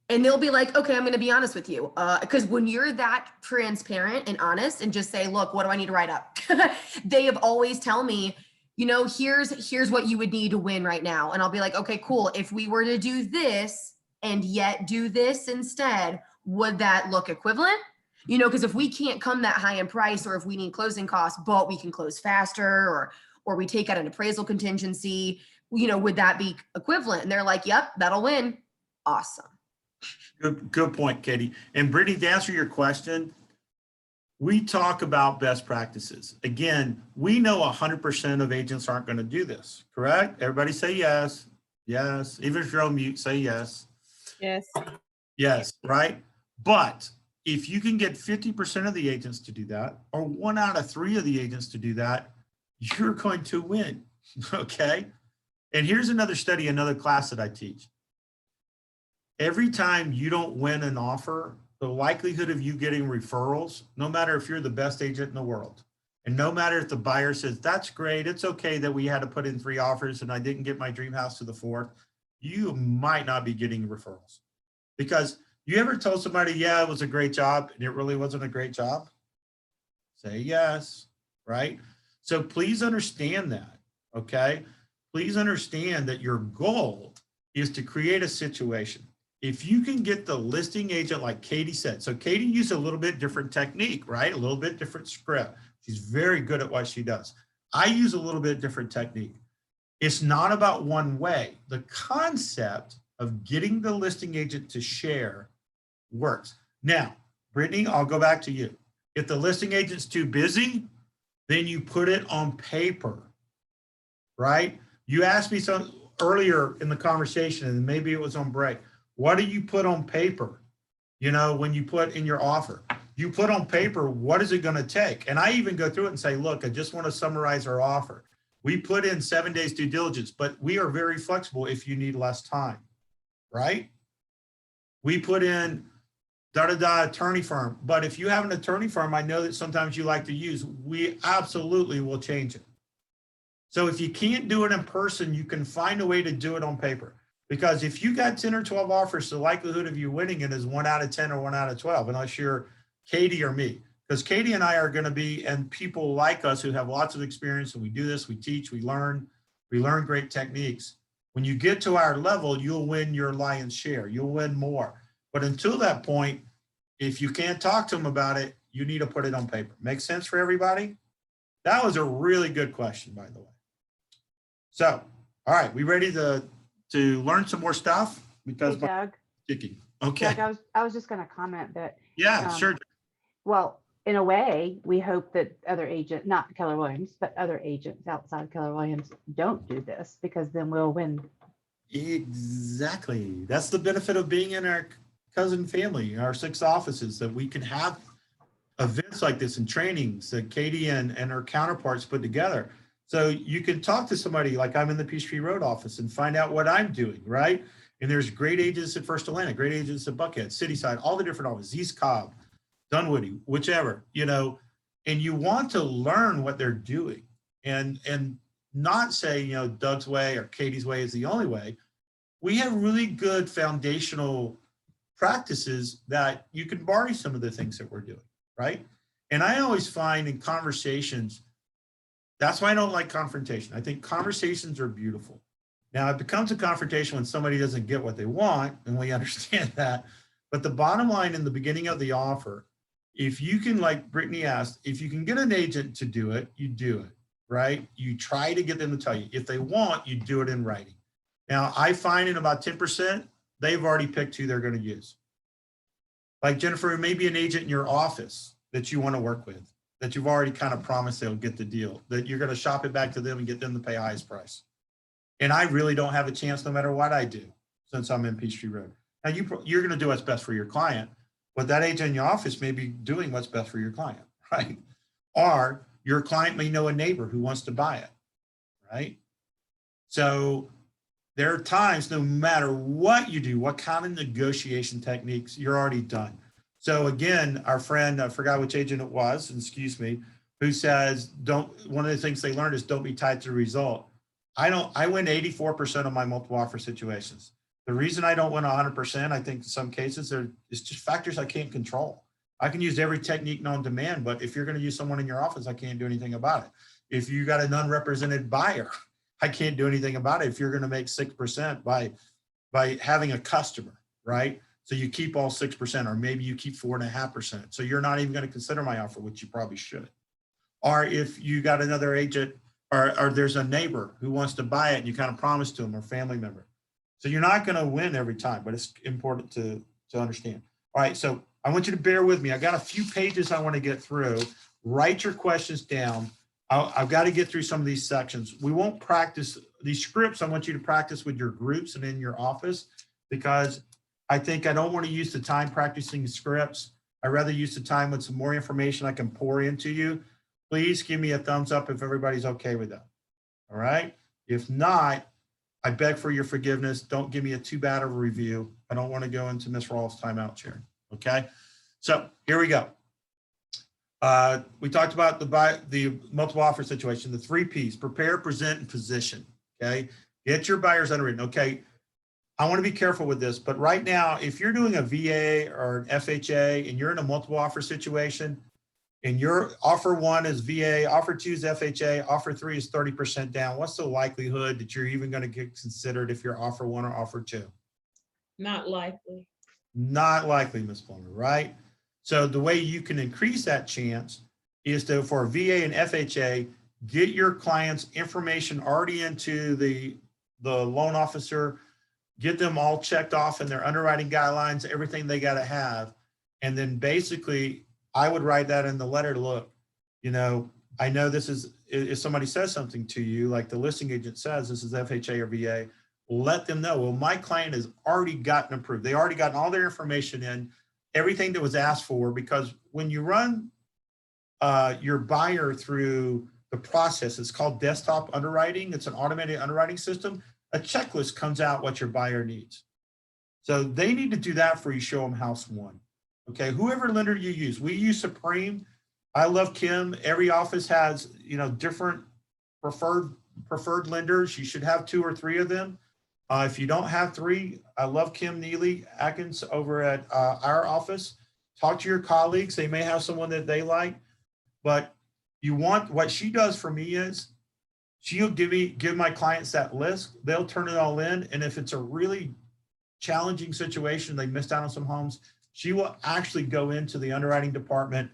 And they'll be like, okay, I'm going to be honest with you. Because when you're that transparent and honest and just say, look, what do I need to write up? They have always tell me, you know, here's what you would need to win right now. And I'll be like, okay, cool. If we were to do this and yet do this instead, would that look equivalent? You know, because if we can't come that high in price, or if we need closing costs, but we can close faster, or we take out an appraisal contingency, you know, would that be equivalent? And they're like, yep, that'll win. Awesome. Good point, Katie. And Brittany, to answer your question, we talk about best practices. Again, we know 100% of agents aren't going to do this, correct? Everybody say yes. Yes. Even if you're on mute, say yes. Yes. Yes, right? But if you can get 50% of the agents to do that, or 1 out of 3 of the agents to do that, you're going to win, okay? And here's another study, another class that I teach. Every time you don't win an offer, the likelihood of you getting referrals, no matter if you're the best agent in the world, and no matter if the buyer says, that's great, it's okay that we had to put in 3 offers and I didn't get my dream house to the 4th, you might not be getting referrals. Because you ever told somebody, yeah, it was a great job, and it really wasn't a great job? Say yes, right? So please understand that, okay? Please understand that your goal is to create a situation. If you can get the listing agent, like Katie said, so Katie used a little bit different technique, right? A little bit different script. She's very good at what she does. I use a little bit different technique. It's not about one way. The concept of getting the listing agent to share works. Now, Brittany, I'll go back to you. If the listing agent's too busy, then you put it on paper, right? You asked me some earlier in the conversation, and maybe it was on break. What do you put on paper? You know, when you put in your offer, you put on paper, what is it going to take? And I even go through it and say, look, I just want to summarize our offer. We put in 7 days due diligence, but we are very flexible if you need less time, right? We put in attorney firm, but if you have an attorney firm, I know that sometimes you like to use, we absolutely will change it. So if you can't do it in person, you can find a way to do it on paper. Because if you got 10 or 12 offers, the likelihood of you winning it is 1 out of 10 or 1 out of 12, unless you're Katie or me. Because Katie and I are going to be, and people like us who have lots of experience, and we do this, we teach, we learn great techniques. When you get to our level, you'll win your lion's share. You'll win more. But until that point, if you can't talk to them about it, you need to put it on paper. Make sense for everybody? That was a really good question, by the way. So, all right, we ready to learn some more stuff? Because Hey, Doug. Sticky. Okay. Doug, I was just going to comment that. Yeah, sure. Well, in a way, we hope that other agents, not Keller Williams, but other agents outside Keller Williams don't do this, because then we'll win. Exactly. That's the benefit of being in our cousin family, our 6 offices, that we can have events like this and trainings that Katie and her counterparts put together. So you can talk to somebody, like I'm in the Peachtree Road office, and find out what I'm doing, right? And there's great agents at First Atlantic, great agents at Buckhead, Cityside, all the different offices, East Cobb, Dunwoody, whichever, you know, and you want to learn what they're doing and not say, you know, Doug's way or Katie's way is the only way. We have really good foundational practices that you can borrow some of the things that we're doing, right? And I always find in conversations, that's why I don't like confrontation. I think conversations are beautiful. Now it becomes a confrontation when somebody doesn't get what they want, and we understand that. But the bottom line in the beginning of the offer, if you can, like Brittany asked, if you can get an agent to do it, you do it, right? You try to get them to tell you. If they want, you do it in writing. Now I find in about 10%, they've already picked who they're going to use. Like Jennifer, it may be an agent in your office that you want to work with, that you've already kind of promised they'll get the deal, that you're going to shop it back to them and get them to pay highest price. And I really don't have a chance no matter what I do, since I'm in Peachtree Road. Now you're going to do what's best for your client, but that agent in your office may be doing what's best for your client, right? Or your client may know a neighbor who wants to buy it, right? So there are times, no matter what you do, what kind of negotiation techniques, you're already done. So again, our friend, I forgot which agent it was, excuse me, who says, one of the things they learned is don't be tied to the result. I win 84% of my multiple offer situations. The reason I don't win 100%, I think in some cases, it's just factors I can't control. I can use every technique known to man, but if you're going to use someone in your office, I can't do anything about it. If you got an unrepresented buyer, I can't do anything about it. If you're going to make 6% by having a customer, right? So you keep all 6%, or maybe you keep 4.5%. So you're not even going to consider my offer, which you probably should. Or if you got another agent, or there's a neighbor who wants to buy it and you kind of promise to them, or family member. So you're not going to win every time, but it's important to understand. All right, so I want you to bear with me. I got a few pages I want to get through. Write your questions down. I've got to get through some of these sections. We won't practice these scripts. I want you to practice with your groups and in your office, because I don't want to use the time practicing scripts. I'd rather use the time with some more information I can pour into you. Please give me a thumbs up if everybody's okay with that. All right. If not, I beg for your forgiveness. Don't give me a too bad of a review. I don't want to go into Ms. Rawls' timeout chair. Okay. So here we go. We talked about the multiple offer situation, the 3 Ps: prepare, present, and position. Okay. Get your buyers underwritten. Okay. I want to be careful with this, but right now, if you're doing a VA or an FHA and you're in a multiple offer situation, and your offer 1 is VA, offer 2 is FHA, offer 3 is 30% down, what's the likelihood that you're even going to get considered if you're offer 1 or offer 2? Not likely. Not likely, Ms. Plummer, right? So the way you can increase that chance is to, for VA and FHA, get your client's information already into the loan officer, get them all checked off in their underwriting guidelines, everything they got to have. And then basically, I would write that in the letter. Look, I know this is, if somebody says something to you, like the listing agent says, this is FHA or VA, let them know, well, my client has already gotten approved. They already gotten all their information in, everything that was asked for, because when you run your buyer through the process, it's called desktop underwriting. It's an automated underwriting system. A checklist comes out what your buyer needs. So they need to do that for you, show them house 1. Okay, whoever lender you use, we use Supreme. I love Kim. Every office has, different preferred lenders. You should have 2 or 3 of them. If you don't have 3, I love Kim Neely Atkins over at our office. Talk to your colleagues. They may have someone that they like, but what she does for me is she'll give my clients that list. They'll turn it all in. And if it's a really challenging situation, they missed out on some homes, she will actually go into the underwriting department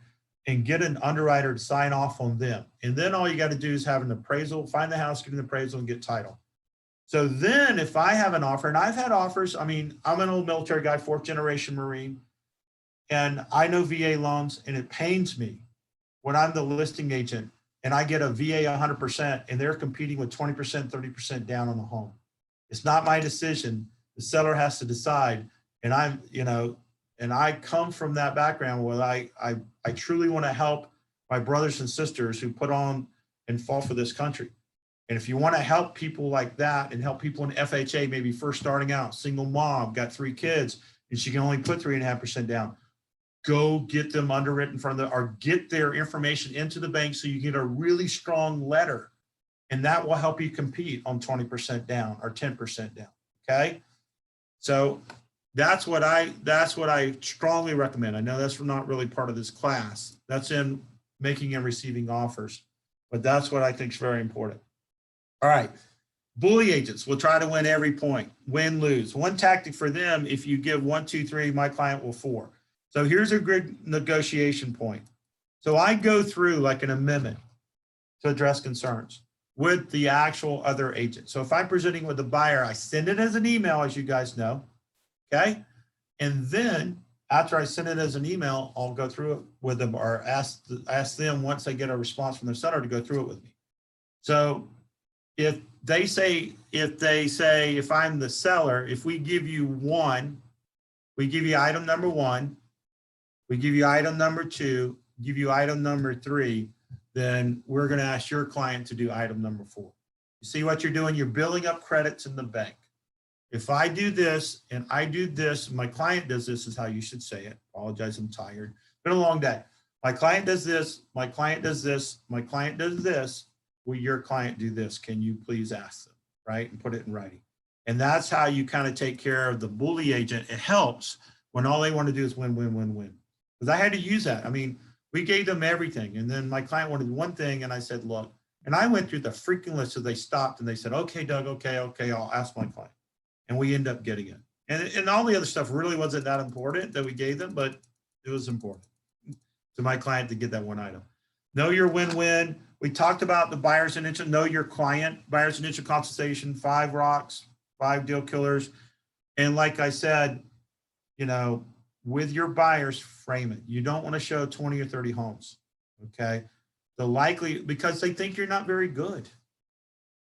and get an underwriter to sign off on them. And then all you got to do is have an appraisal, find the house, get an appraisal, and get title. So then if I have an offer, and I've had offers, I'm an old military guy, 4th generation Marine, and I know VA loans, and it pains me when I'm the listing agent and I get a VA 100% and they're competing with 20%, 30% down on the home. It's not my decision. The seller has to decide. And and I come from that background where I truly want to help my brothers and sisters who put on and fall for this country. And if you want to help people like that and help people in FHA, maybe first starting out, single mom, got 3 kids, and she can only put 3.5% down, go get them underwritten or get their information into the bank so you get a really strong letter. And that will help you compete on 20% down or 10% down. Okay. So that's what I strongly recommend. I know that's not really part of this class. That's in making and receiving offers, but that's what I think is very important. All right. Bully agents will try to win every point, win, lose. One tactic for them, if you give 1, 2, 3, my client will 4. So here's a good negotiation point. So I go through like an amendment to address concerns with the actual other agent. So if I'm presenting with the buyer, I send it as an email, as you guys know, okay? And then after I send it as an email, I'll go through it with them or ask them once I get a response from the seller to go through it with me. So if I'm the seller, if we give you one, we give you item number 1, we give you item number 2, give you item number 3, then we're going to ask your client to do item number 4. You see what you're doing? You're building up credits in the bank. If I do this and I do this, my client does this, is how you should say it. Apologize, I'm tired. Been a long day. My client does this, my client does this, my client does this. Will your client do this? Can you please ask them, right? And put it in writing. And that's how you kind of take care of the bully agent. It helps when all they want to do is win, win, win, win. Because I had to use that. I mean, we gave them everything. And then my client wanted one thing and I said, look, and I went through the freaking list. So they stopped and they said, okay, Doug, okay, I'll ask my client. And we end up getting it. And all the other stuff really wasn't that important that we gave them, but it was important to my client to get that one item. Know your win-win. We talked about the buyer's initial, know your client, buyer's initial consultation, 5 rocks, 5 deal killers. And like I said, you know, with your buyers, frame it. You don't want to show 20 or 30 homes, okay? Because they think you're not very good.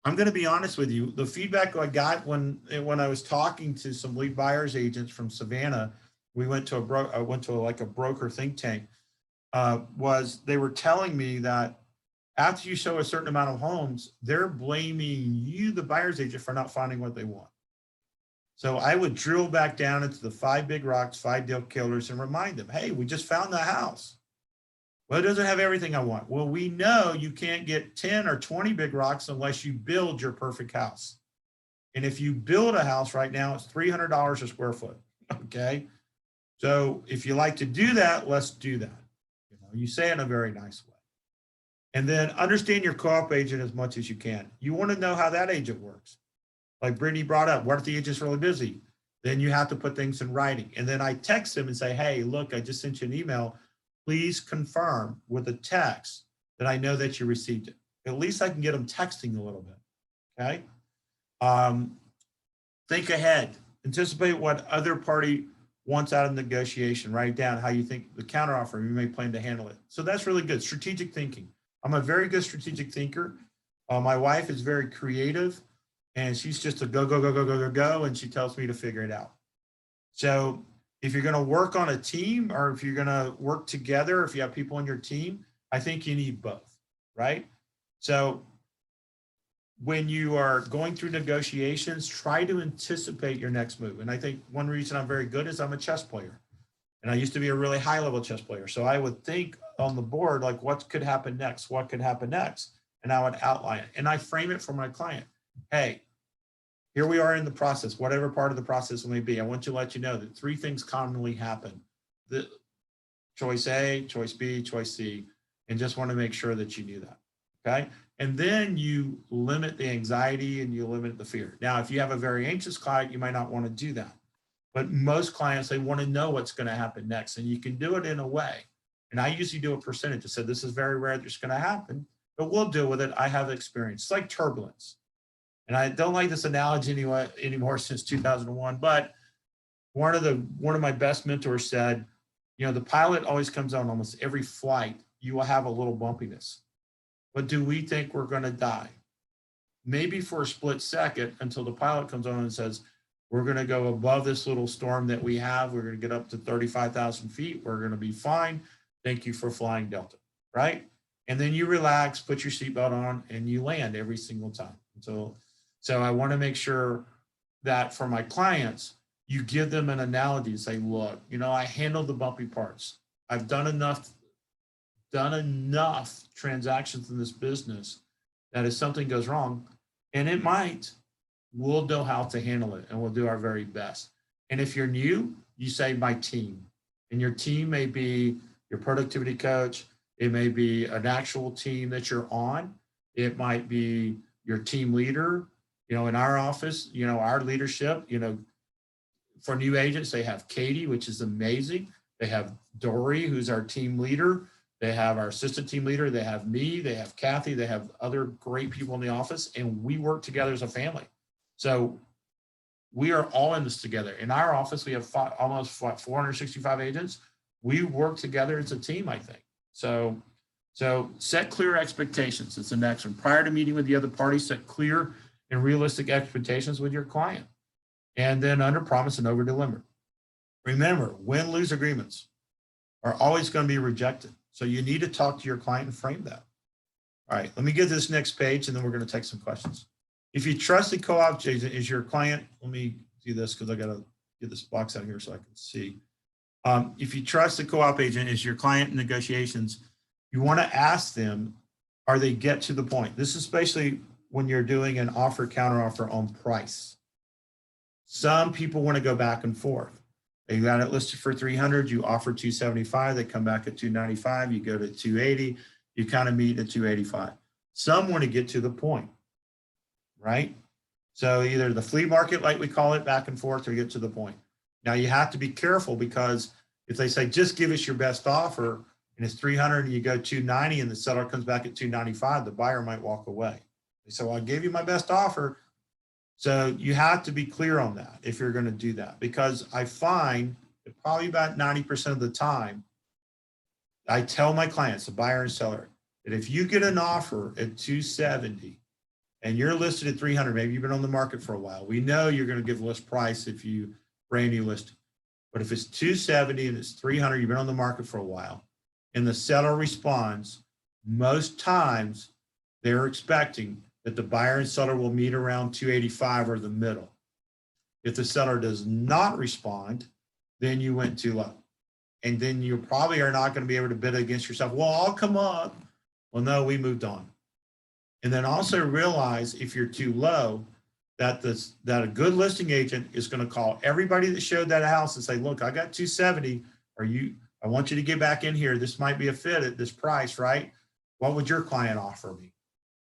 I'm going to be honest with you. The feedback I got when I was talking to some lead buyers agents from Savannah, we went to like a broker think tank, was they were telling me that after you show a certain amount of homes, they're blaming you, the buyer's agent, for not finding what they want. So I would drill back down into the 5 big rocks, 5 deal killers, and remind them, hey, we just found the house. Well, it doesn't have everything I want. Well, we know you can't get 10 or 20 big rocks unless you build your perfect house. And if you build a house right now, it's $300 a square foot, okay? So if you like to do that, let's do that. You know, you say it in a very nice way. And then understand your co-op agent as much as you can. You want to know how that agent works. Like Brittany brought up, what if the agent's really busy? Then you have to put things in writing. And then I text them and say, hey, look, I just sent you an email. Please confirm with a text that I know that you received it. At least I can get them texting a little bit, okay? Think ahead. Anticipate what other party wants out of negotiation. Write down how you think the counteroffer, you may plan to handle it. So that's really good. Strategic thinking. I'm a very good strategic thinker. My wife is very creative, and she's just a go, and she tells me to figure it out. So if you're going to work on a team, or if you're going to work together, if you have people on your team, I think you need both, right? So when you are going through negotiations, try to anticipate your next move. And I think one reason I'm very good is I'm a chess player. And I used to be a really high level chess player. So I would think on the board, like what could happen next? What could happen next? And I would outline it. And I frame it for my client. Hey, here we are in the process, whatever part of the process it may be. I want to let you know that 3 things commonly happen. The choice A, choice B, choice C, and just want to make sure that you knew that, okay? And then you limit the anxiety and you limit the fear. Now, if you have a very anxious client, you might not want to do that. But most clients, they want to know what's going to happen next, and you can do it in a way. And I usually do a percentage. I said, this is very rare that's going to happen, but we'll deal with it. I have experience. It's like turbulence. And I don't like this analogy anymore since 2001, but one of my best mentors said, you know, the pilot always comes on almost every flight, you will have a little bumpiness. But do we think we're going to die? Maybe for a split second until the pilot comes on and says, we're going to go above this little storm that we have. We're going to get up to 35,000 feet. We're going to be fine. Thank you for flying Delta, right? And then you relax, put your seatbelt on, and you land every single time. So I want to make sure that for my clients, you give them an analogy and say, look, you know, I handled the bumpy parts. I've done enough transactions in this business that if something goes wrong, and it might, we'll know how to handle it and we'll do our very best. And if you're new, you say my team. And your team may be your productivity coach. It may be an actual team that you're on. It might be your team leader. You know, in our office, you know, our leadership, you know, for new agents, they have Katie, which is amazing. They have Dory, who's our team leader. They have our assistant team leader. They have me. They have Kathy. They have other great people in the office, and we work together as a family. So we are all in this together. In our office, we have almost 465 agents. We work together as a team, I think. So set clear expectations. It's the next one. Prior to meeting with the other party, set clear and realistic expectations with your client. And then under promise and over deliver. Remember, win-lose agreements are always going to be rejected. So you need to talk to your client and frame that. All right, let me get this next page and then we're going to take some questions. If you trust the co-op agent is your client, let me do this because I got to get this box out here so I can see. If you trust the co-op agent is your client in negotiations, you want to ask them, are they get to the point? This is especially when you're doing an offer counteroffer on price. Some people want to go back and forth. They got it listed for 300, you offer 275, they come back at 295, you go to 280, you kind of meet at 285. Some want to get to the point, right? So either the flea market, like we call it, back and forth, or get to the point. Now you have to be careful because if they say, just give us your best offer and it's 300 and you go 290 and the seller comes back at 295, the buyer might walk away. They say, well, I gave you my best offer. So you have to be clear on that if you're going to do that, because I find that probably about 90% of the time, I tell my clients, the buyer and seller, that if you get an offer at 270 and you're listed at 300, maybe you've been on the market for a while, we know you're going to give list price if you brand new list. But if it's 270 and it's 300, you've been on the market for a while, and the seller responds, most times they're expecting that the buyer and seller will meet around 285 or the middle. If the seller does not respond, then you went too low. And then you probably are not going to be able to bid against yourself. Well, I'll come up. Well, no, we moved on. And then also realize if you're too low, that a good listing agent is going to call everybody that showed that house and say, look, I got 270. I want you to get back in here. This might be a fit at this price, right? What would your client offer me?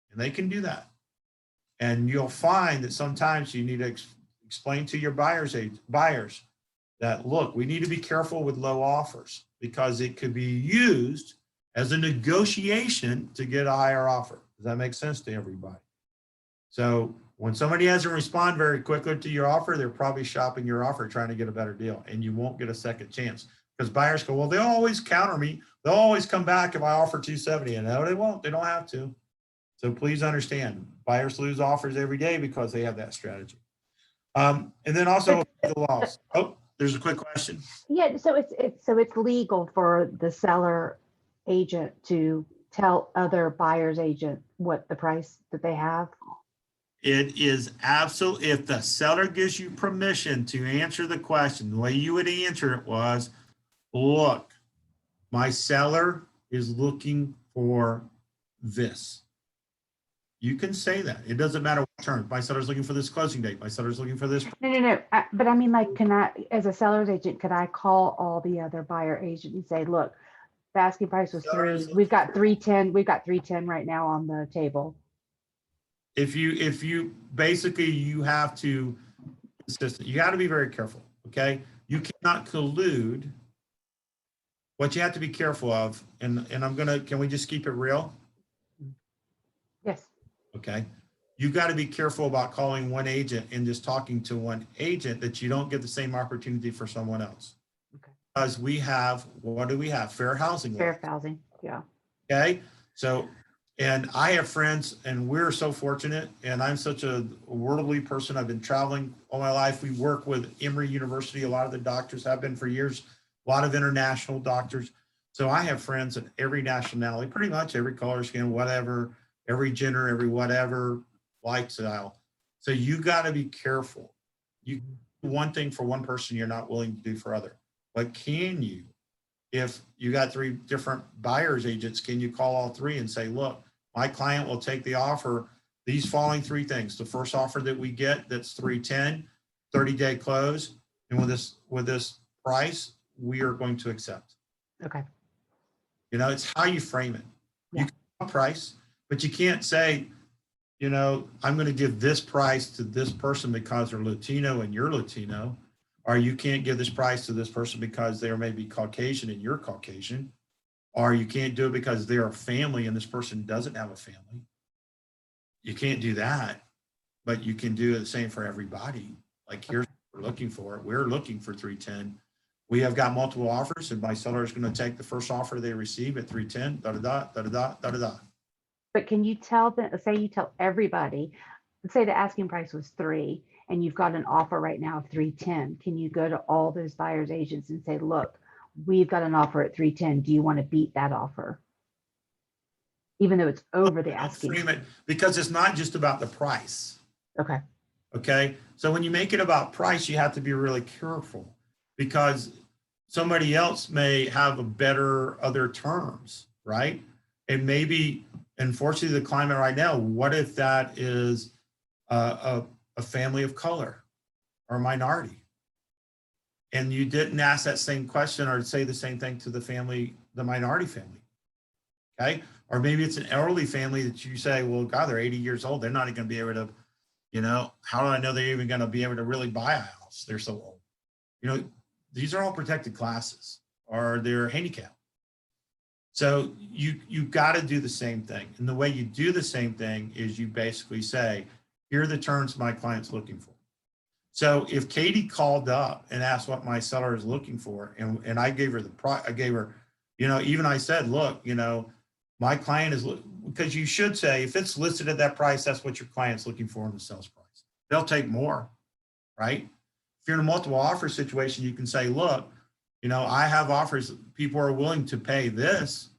And they can do that. And you'll find that sometimes you need to explain to your buyers that, look, we need to be careful with low offers because it could be used as a negotiation to get a higher offer. Does that make sense to everybody? So when somebody doesn't respond very quickly to your offer, they're probably shopping your offer, trying to get a better deal, and you won't get a second chance because buyers go, well, they'll always counter me. They'll always come back if I offer 270. And no, they won't. They don't have to. So please understand, buyers lose offers every day because they have that strategy. And then also the loss. Oh, there's a quick question. Yeah, so it's legal for the seller agent to tell other buyer's agent what the price that they have? It is absolute. If the seller gives you permission to answer the question, the way you would answer it was, look, my seller is looking for this. You can say that. It doesn't matter what term. My seller's looking for this closing date. My seller's looking for this. No. But I mean, like, can I, as a seller's agent, could I call all the other buyer agent and say, look, the asking price was 3. We've got 310. We've got 310 right now on the table. If you basically, you have to consistent. You got to be very careful. Okay, you cannot collude. What you have to be careful of, and can we just keep it real? Yes. Okay. You got to be careful about calling one agent and just talking to one agent that you don't get the same opportunity for someone else. Okay. Because we have, what do we have? Fair housing. Fair housing. Yeah. Okay. So, and I have friends, and we're so fortunate, and I'm such a worldly person. I've been traveling all my life. We work with Emory University. A lot of the doctors have been for years, a lot of international doctors. So I have friends in every nationality, pretty much every color, skin, whatever, every gender, every whatever, lifestyle. So you got to be careful. You do one thing for one person you're not willing to do for other. But can you, if you got 3 different buyers agents, can you call all 3 and say, look, my client will take the offer, these following 3 things. The first offer that we get, that's 310, 30-day close. And with this price, we are going to accept. Okay. You know, it's how you frame it. Yeah. You can price, but you can't say, you know, I'm going to give this price to this person because they're Latino and you're Latino, or you can't give this price to this person because they're maybe Caucasian and you're Caucasian, or you can't do it because they're a family and this person doesn't have a family. You can't do that, but you can do the same for everybody. Like here's what we're looking for. We're looking for 310. We have got multiple offers and my seller is going to take the first offer they receive at 310, da da da da da da da da. But can you tell them, say you tell everybody, say the asking price was 3 and you've got an offer right now of 310. Can you go to all those buyers agents and say, look, we've got an offer at 310. Do you want to beat that offer? Even though it's over the asking. Frame it, because it's not just about the price. Okay. Okay. So when you make it about price, you have to be really careful because somebody else may have a better other terms, right? And maybe, unfortunately, the climate right now, what if that is a family of color or minority? And you didn't ask that same question or say the same thing to the family, the minority family, okay? Or maybe it's an elderly family that you say, well, God, they're 80 years old. They're not going to be able to, you know, how do I know they're even going to be able to really buy a house? They're so old. You know, these are all protected classes or they're handicapped. So you got to do the same thing. And the way you do the same thing is you basically say, here are the terms my client's looking for. So if Katie called up and asked what my seller is looking for, and I gave her I gave her, you know, even I said, look, you know, my client is, because you should say, if it's listed at that price, that's what your client's looking for in the sales price. They'll take more, right? If you're in a multiple offer situation, you can say, look, you know, I have offers, people are willing to pay this.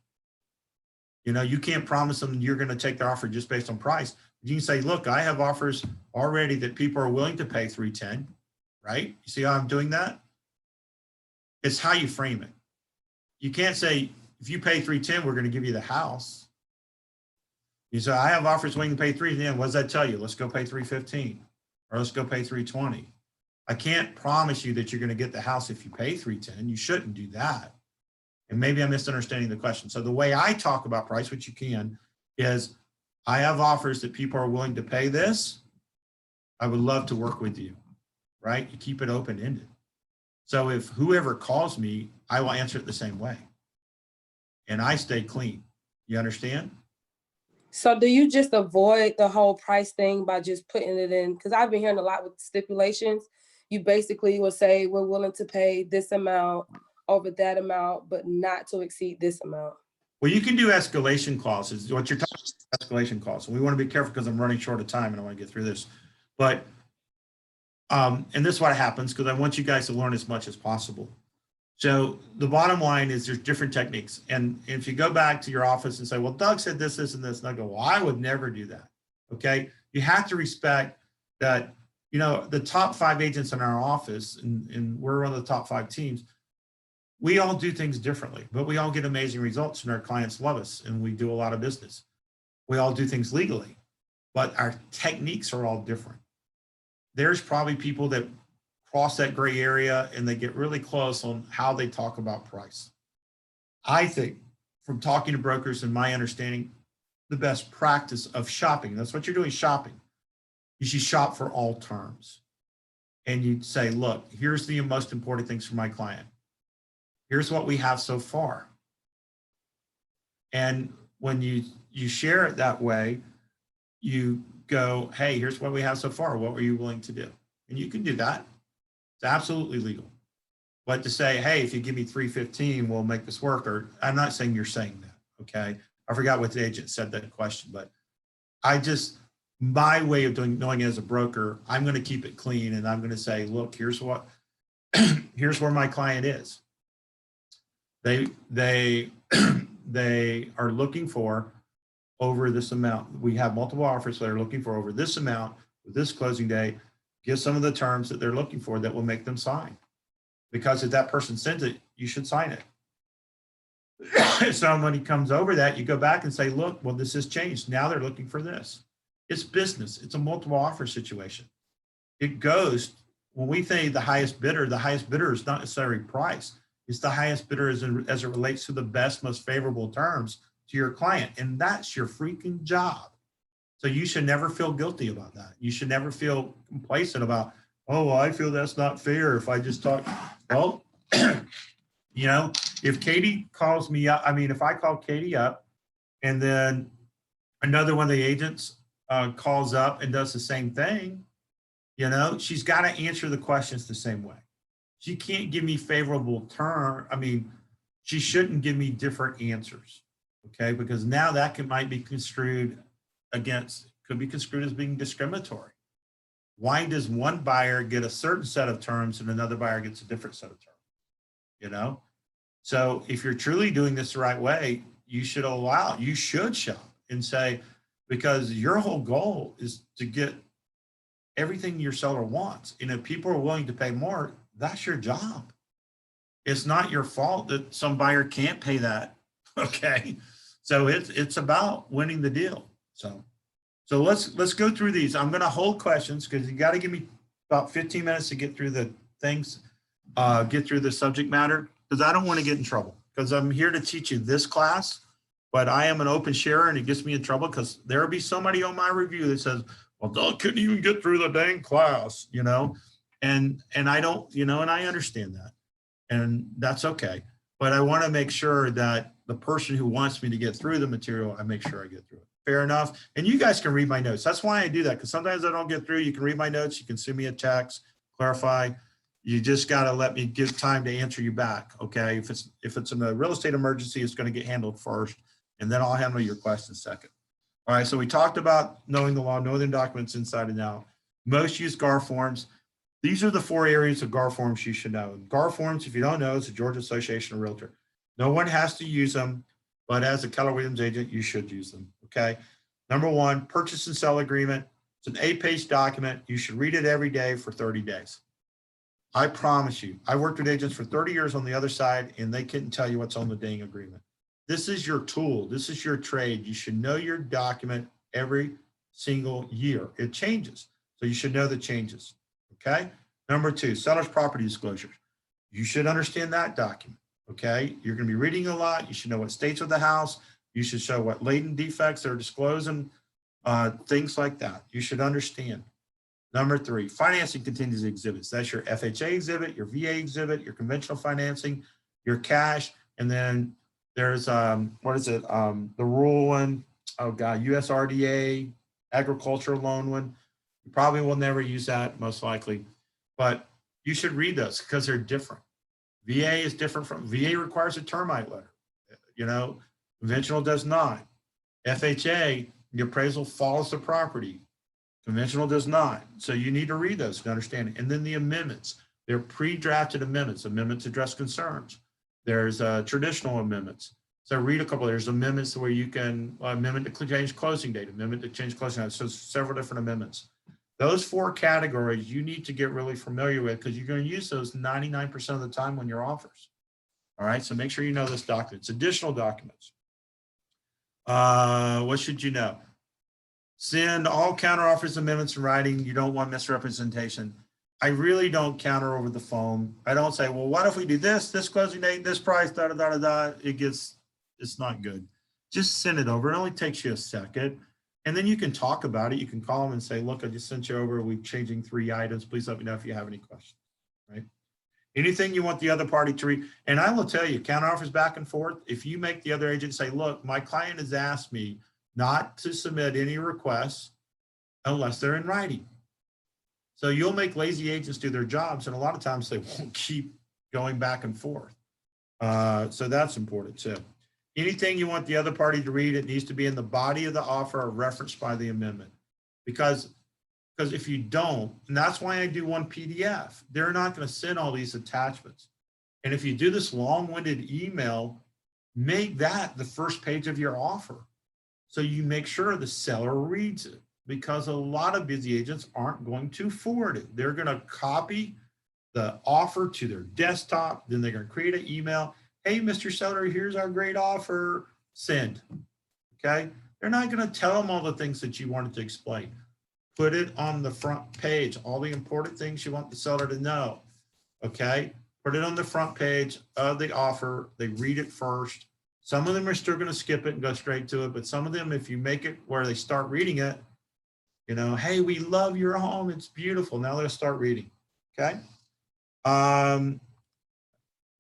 You know, you can't promise them you're going to take their offer just based on price. You can say, look, I have offers already that people are willing to pay 310, right? You see how I'm doing that? It's how you frame it. You can't say, if you pay 310, we're going to give you the house. You say, I have offers willing to pay 310. What does that tell you? Let's go pay 315 or let's go pay 320. I can't promise you that you're going to get the house if you pay 310. You shouldn't do that. And maybe I'm misunderstanding the question. So the way I talk about price, which you can, is I have offers that people are willing to pay this. I would love to work with you, right? You keep it open-ended. So if whoever calls me, I will answer it the same way. And I stay clean. You understand? So do you just avoid the whole price thing by just putting it in? Because I've been hearing a lot with stipulations. You basically will say, we're willing to pay this amount over that amount, but not to exceed this amount. Well, you can do escalation clauses. What you're talking about, escalation clause. And we want to be careful because I'm running short of time and I want to get through this. But, and this is what happens because I want you guys to learn as much as possible. So the bottom line is there's different techniques. And if you go back to your office and say, well, Doug said this, this, and this, and I go, well, I would never do that. Okay. You have to respect that, you know, the top 5 agents in our office, and we're one of the top 5 teams, we all do things differently, but we all get amazing results and our clients love us and we do a lot of business. We all do things legally, but our techniques are all different. There's probably people that cross that gray area and they get really close on how they talk about price. I think from talking to brokers and my understanding, the best practice of shopping, that's what you're doing, shopping. You should shop for all terms. And you say, look, here's the most important things for my client. Here's what we have so far. And when you share it that way, you go, hey, here's what we have so far. What were you willing to do? And you can do that. It's absolutely legal. But to say, hey, if you give me 315, we'll make this work. Or I'm not saying you're saying that, okay? I forgot what the agent said that question, but I just, my way of knowing it as a broker, I'm going to keep it clean and I'm going to say, look, here's what, here's where my client is. They are looking for over this amount. We have multiple offers that are looking for over this amount with this closing day. Give some of the terms that they're looking for that will make them sign. Because if that person sent it, you should sign it. So when he comes over that, you go back and say, look, well, this has changed. Now they're looking for this. It's business. It's a multiple offer situation. It goes, when we say the highest bidder is not necessarily price. It's the highest bidder as it relates to the best, most favorable terms to your client. And that's your freaking job. So you should never feel guilty about that. You should never feel complacent about, oh, well, I feel that's not fair if I just talk. Well, you know, if Katie calls me up, I mean, if I call Katie up and then another one of the agents calls up and does the same thing, you know, she's got to answer the questions the same way. She can't give me favorable term. I mean, she shouldn't give me different answers, okay? Because now that might be construed against, could be construed as being discriminatory. Why does one buyer get a certain set of terms and another buyer gets a different set of terms? You know? So if you're truly doing this the right way, you should shop and say, because your whole goal is to get everything your seller wants. And if people are willing to pay more, that's your job. It's not your fault that some buyer can't pay that. Okay. So it's about winning the deal. So let's go through these. I'm going to hold questions because you got to give me about 15 minutes to get through the things, get through the subject matter, because I don't want to get in trouble, because I'm here to teach you this class, but I am an open sharer and it gets me in trouble because there'll be somebody on my review that says, well, Doug couldn't even get through the dang class, you know, and I don't, you know, and I understand that, and that's okay. But I want to make sure that the person who wants me to get through the material, I make sure I get through it. Fair enough. And you guys can read my notes. That's why I do that, because sometimes I don't get through. You can read my notes. You can send me a text, clarify. You just got to let me give time to answer you back. Okay. If it's in a real estate emergency, it's going to get handled first, and then I'll handle your questions second. All right. So we talked about knowing the law, knowing the documents inside and out. Most use GAR forms. These are the 4 areas of GAR forms you should know. GAR forms, if you don't know, is the Georgia Association of Realtor. No one has to use them, but as a Keller Williams agent, you should use them. Okay. Number 1, purchase and sell agreement. It's an 8-page document. You should read it every day for 30 days. I promise you, I worked with agents for 30 years on the other side, and they couldn't tell you what's on the dang agreement. This is your tool. This is your trade. You should know your document every single year. It changes. So you should know the changes. Okay. Number 2, seller's property disclosures. You should understand that document. Okay. You're going to be reading a lot. You should know what states of the house. You should show what latent defects they're disclosing, things like that. You should understand. Number 3, financing contingency exhibits. That's your FHA exhibit, your VA exhibit, your conventional financing, your cash, and then there's what is it? The rural one. Oh God, USRDA, agricultural loan one. You probably will never use that, most likely, but you should read those because they're different. VA is different from VA requires a termite letter. You know, conventional does not. FHA, the appraisal follows the property. Conventional does not. So you need to read those to understand it. And then the amendments. They're pre-drafted amendments. Amendments address concerns. There's traditional amendments. So read a couple. There's amendments where you can amendment to change closing date, amendment to change closing date. So several different amendments. Those 4 categories you need to get really familiar with because you're going to use those 99% of the time when your offers. All right. So make sure you know those documents. Additional documents. What should you know? Send all counteroffers amendments in writing. You don't want misrepresentation. I really don't counter over the phone. I don't say, well, what if we do this closing date, this price, da da da da da. It's not good. Just send it over. It only takes you a second. And then you can talk about it. You can call them and say, look, I just sent you over. We're changing 3 items. Please let me know if you have any questions, right? Anything you want the other party to read. And I will tell you, counteroffers back and forth. If you make the other agent say, look, my client has asked me not to submit any requests unless they're in writing. So you'll make lazy agents do their jobs, and a lot of times they won't keep going back and forth. So that's important too. Anything you want the other party to read, it needs to be in the body of the offer or referenced by the amendment. Because if you don't, and that's why I do one PDF, they're not going to send all these attachments. And if you do this long-winded email, make that the first page of your offer. So you make sure the seller reads it, because a lot of busy agents aren't going to forward it. They're going to copy the offer to their desktop. Then they're going to create an email. Hey, Mr. Seller, here's our great offer. Send. Okay. They're not going to tell them all the things that you wanted to explain. Put it on the front page, all the important things you want the seller to know. Okay. Put it on the front page of the offer. They read it first. Some of them are still going to skip it and go straight to it, but some of them, if you make it where they start reading it, you know, hey, we love your home. It's beautiful. Now let's start reading. Okay.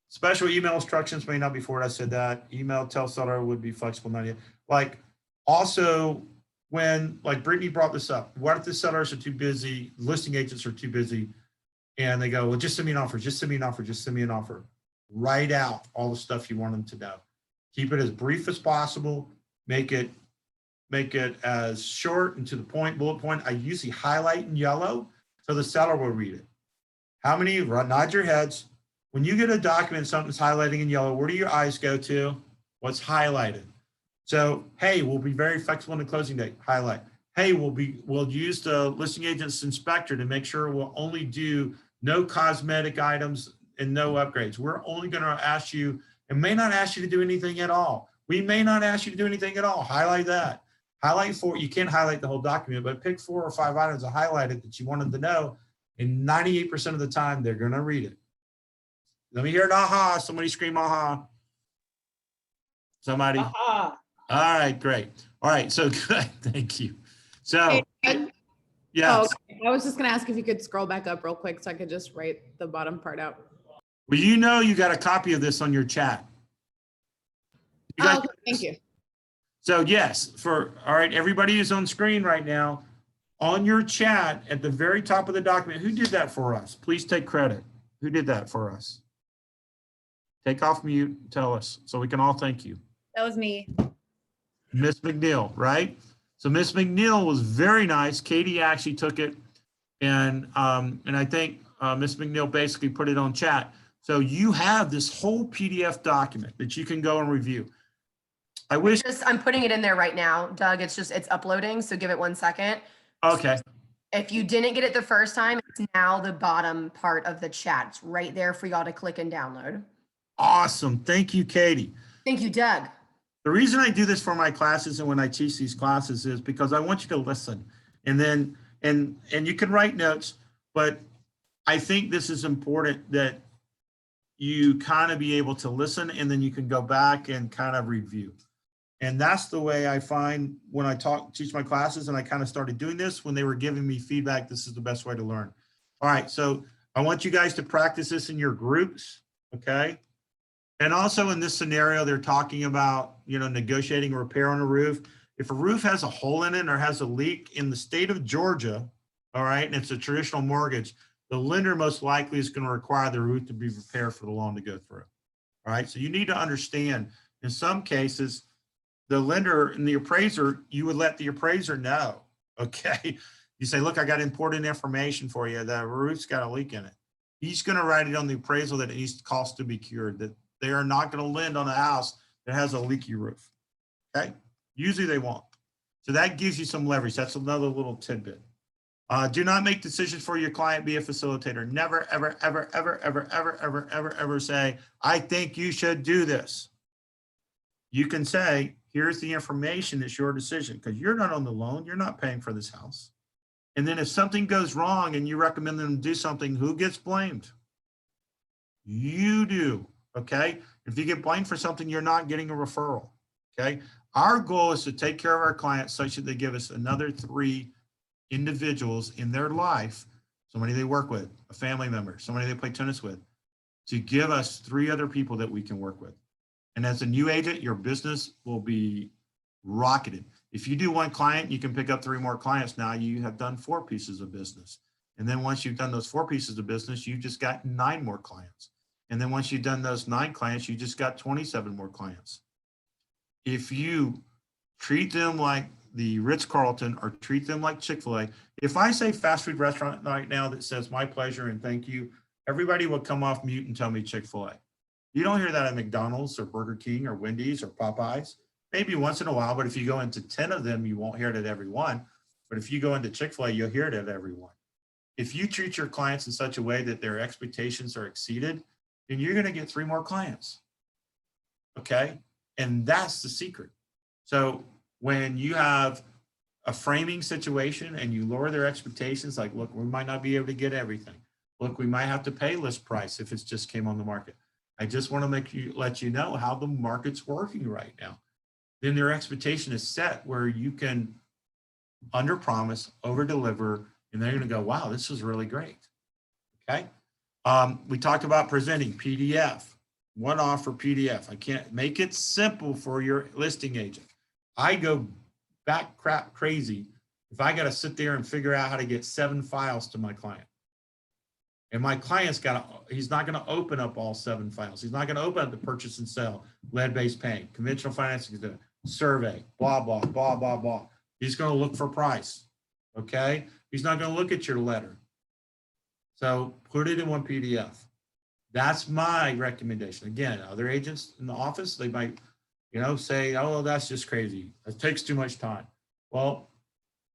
Special email instructions may not be forwarded. I said that. Email tell seller would be flexible, not yet. Like also when, like Brittany brought this up, what if the sellers are too busy, listing agents are too busy, and they go, well, just send me an offer, just send me an offer, just send me an offer. Write out all the stuff you want them to know. Keep it as brief as possible. Make it as short and to the point, bullet point. I usually highlight in yellow so the seller will read it. How many, nod your heads. When you get a document, something's highlighting in yellow, where do your eyes go to? What's highlighted? So, hey, we'll be very flexible in the closing date, highlight. Hey, we'll use the listing agent's inspector to make sure we'll only do no cosmetic items and no upgrades. We're only going to ask you, and may not ask you to do anything at all. We may not ask you to do anything at all. Highlight that. Highlight four, you can't highlight the whole document, but pick 4 or 5 items to highlight it that you want them to know. And 98% of the time, they're going to read it. Let me hear an aha. Somebody scream aha. Somebody. Aha. All right, great. All right, so good. Thank you. So, Hey, yes. oh, okay. I was just going to ask if you could scroll back up real quick so I could just write the bottom part out. Well, you know you got a copy of this on your chat. You Oh, okay, thank you. So yes, all right, everybody is on screen right now. On your chat at the very top of the document, who did that for us? Please take credit. Who did that for us? Take off mute, tell us, so we can all thank you. That was me. Miss McNeil, right? So Miss McNeil was very nice. Katie actually took it, and I think Miss McNeil basically put it on chat. So you have this whole PDF document that you can go and review. I wish I'm putting it in there right now, Doug. It's uploading, so give it 1 second. Okay. If you didn't get it the first time, it's now the bottom part of the chat. It's right there for y'all to click and download. Awesome. Thank you, Katie. Thank you, Doug. The reason I do this for my classes and when I teach these classes is because I want you to listen, and then and you can write notes, but I think this is important that you kind of be able to listen, and then you can go back and kind of review. And that's the way I find when I teach my classes, and I kind of started doing this when they were giving me feedback. This is the best way to learn. All right, so I want you guys to practice this in your groups, okay? And also in this scenario, they're talking about, you know, negotiating a repair on a roof. If a roof has a hole in it or has a leak in the state of Georgia, all right, and it's a traditional mortgage, the lender most likely is going to require the roof to be repaired for the loan to go through. All right, so you need to understand in some cases, the lender and the appraiser, you would let the appraiser know, okay? You say, look, I got important information for you. The roof's got a leak in it. He's going to write it on the appraisal that it needs cost to be cured, that they are not going to lend on a house that has a leaky roof, okay? Usually they won't. So that gives you some leverage. That's another little tidbit. Do not make decisions for your client, be a facilitator. Never, ever, ever, ever, ever, ever, ever, ever, ever say, I think you should do this. You can say, here's the information, it's your decision, because you're not on the loan, you're not paying for this house. And then if something goes wrong and you recommend them do something, who gets blamed? You do, okay? If you get blamed for something, you're not getting a referral, okay? Our goal is to take care of our clients such that they give us another 3 individuals in their life, somebody they work with, a family member, somebody they play tennis with, to give us 3 other people that we can work with. And as a new agent, your business will be rocketed. If you do 1 client, you can pick up 3 more clients. Now you have done 4 pieces of business. And then once you've done those 4 pieces of business, you just got 9 more clients. And then once you've done those 9 clients, you just got 27 more clients. If you treat them like the Ritz-Carlton or treat them like Chick-fil-A, if I say fast food restaurant right now that says my pleasure and thank you, everybody will come off mute and tell me Chick-fil-A. You don't hear that at McDonald's or Burger King or Wendy's or Popeyes. Maybe once in a while, but if you go into 10 of them, you won't hear it at every one. But if you go into Chick-fil-A, you'll hear it at every one. If you treat your clients in such a way that their expectations are exceeded, then you're going to get 3 more clients. Okay? And that's the secret. So when you have a framing situation and you lower their expectations, like, look, we might not be able to get everything. Look, we might have to pay list price if it's just came on the market. I just want to let you know how the market's working right now. Then their expectation is set where you can under promise, over deliver, and they're going to go, wow, this was really great. Okay. We talked about presenting PDF, one offer PDF. I can't make it simple for your listing agent. I go back crap crazy if I got to sit there and figure out how to get 7 files to my client. And my client's he's not going to open up all 7 files. He's not going to open up the purchase and sell, lead-based paying, conventional financing, survey, blah, blah, blah, blah, blah. He's going to look for price. Okay. He's not going to look at your letter. So put it in one PDF. That's my recommendation. Again, other agents in the office, they might, say, oh, that's just crazy. It takes too much time. Well,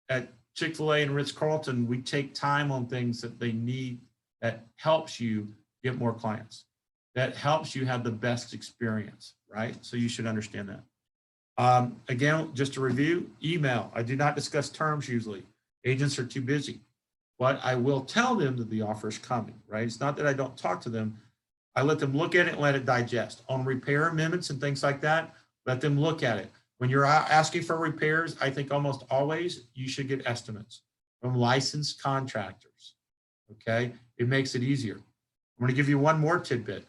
at Chick-fil-A and Ritz-Carlton, we take time on things that they need that helps you get more clients, that helps you have the best experience, right? So you should understand that. Again, just to review, email. I do not discuss terms usually. Agents are too busy. But I will tell them that the offer is coming, right? It's not that I don't talk to them. I let them look at it and let it digest. On repair amendments and things like that, let them look at it. When you're asking for repairs, I think almost always you should get estimates from licensed contractors, okay? It makes it easier. I'm gonna give you one more tidbit.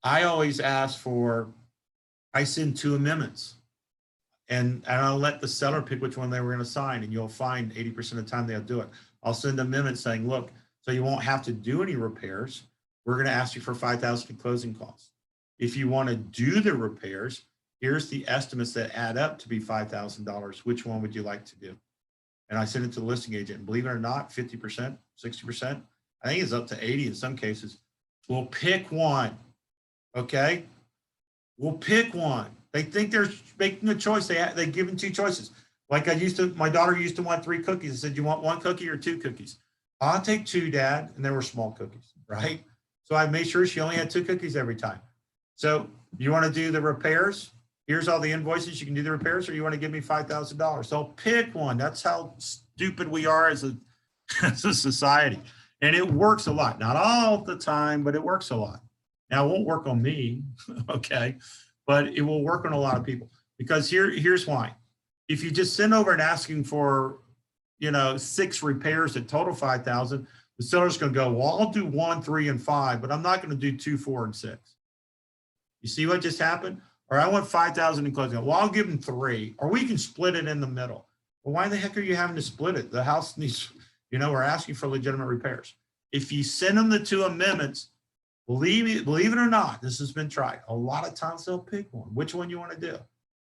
I always ask for, I send 2 amendments and I'll let the seller pick which one they were gonna sign, and you'll find 80% of the time they'll do it. I'll send an amendment saying, look, so you won't have to do any repairs. We're gonna ask you for $5,000 in closing costs. If you wanna do the repairs, here's the estimates that add up to be $5,000. Which one would you like to do? And I send it to the listing agent, and believe it or not, 50%, 60%, I think it's up to 80 in some cases. We'll pick one, okay? We'll pick one. They think they're making a choice. They give them 2 choices. Like my daughter used to want 3 cookies. I said, you want 1 cookie or 2 cookies? I'll take 2, Dad. And they were small cookies, right? So I made sure she only had 2 cookies every time. So you want to do the repairs? Here's all the invoices. You can do the repairs, or you want to give me $5,000. So pick one. That's how stupid we are as a society. And it works a lot. Not all the time, but it works a lot. Now, it won't work on me, okay? But it will work on a lot of people, because here's why. If you just send over and asking for, 6 repairs that total 5,000, the seller's going to go, well, I'll do 1, 3, and 5, but I'm not going to do 2, 4, and 6. You see what just happened? Or I want 5,000 in closing. Well, I'll give them 3, or we can split it in the middle. Well, why the heck are you having to split it? The house needs, we're asking for legitimate repairs. If you send them the 2 amendments, believe it or not, this has been tried. A lot of times they'll pick one. Which one you want to do?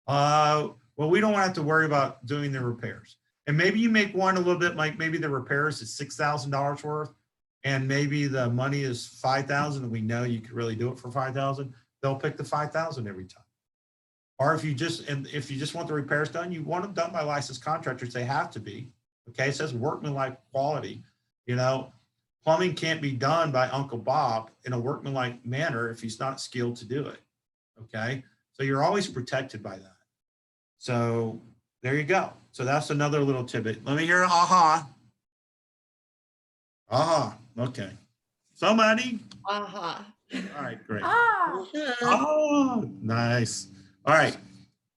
Well, we don't have to worry about doing the repairs. And maybe you make one a little bit like maybe the repairs is $6,000 worth, and maybe the money is $5,000, and we know you could really do it for $5,000. They'll pick the $5,000 every time. Or if you just want the repairs done, you want them done by licensed contractors. They have to be. Okay, it says workmanlike quality. Plumbing can't be done by Uncle Bob in a workmanlike manner if he's not skilled to do it. Okay, so you're always protected by that. So there you go. So that's another little tidbit. Let me hear an aha. Aha. Okay. Somebody. Aha. All right, great. Ah. Oh, nice. All right.